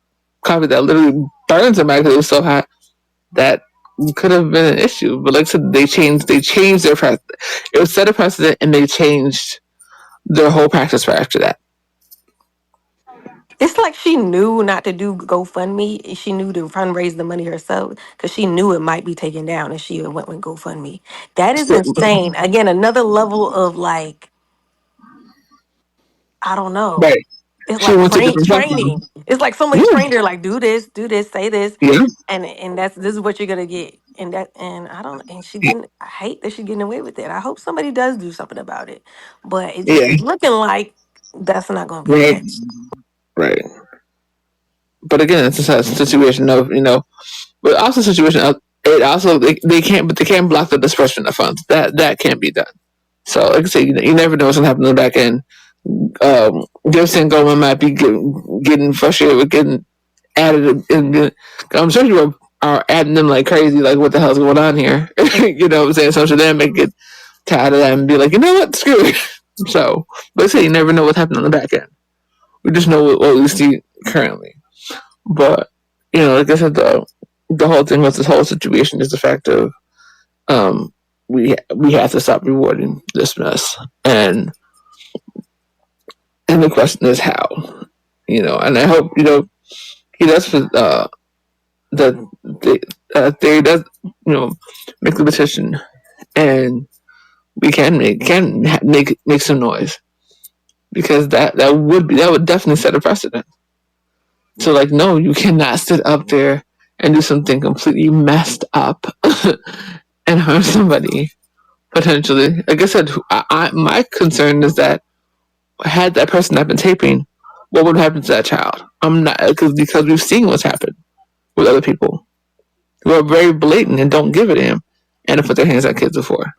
coffee that literally burns somebody because it was so hot, that could have been an issue. But like I said, they changed their practice. It was set a precedent, and they changed their whole practice for after that. It's like she knew not to do GoFundMe. She knew to fundraise the money herself because she knew it might be taken down and she went with GoFundMe. That is So, insane. Again, another level of like, I don't know. right, It's she like went to a different training. platform. It's like somebody Yeah, trained her like do this, say this, yeah, and this is what you're gonna get. And I don't and she yeah, didn't I hate that she's getting away with it. I hope somebody does do something about it. But it just yeah, is looking like that's not gonna be right, next. right. But again, it's just a situation of but also a situation of it. Also, they can't, but they can't block the disbursement of funds. That can't be done. So, like I say, you never know what's gonna happen in the back end. Gibson Goldman might be getting frustrated with getting added. I'm sure you are adding them like crazy. Like, what the hell's going on here? You know what I'm saying? So, should they make it tired of that and be like, you know what, screw it. So, but say you never know what's happening on the back end. We just know what we see currently. But like I said, the whole thing with this whole situation is the fact of we have to stop rewarding this mess, and the question is how. And I hope he does the they does make the petition, and we can make some noise because that would definitely set a precedent. So like, no, you cannot sit up there and do something completely messed up and harm somebody potentially. Like I said, my concern is that had that person not been taping, what would happen to that child? I'm not because we've seen what's happened with other people who are very blatant and don't give a damn and have put their hands on kids before.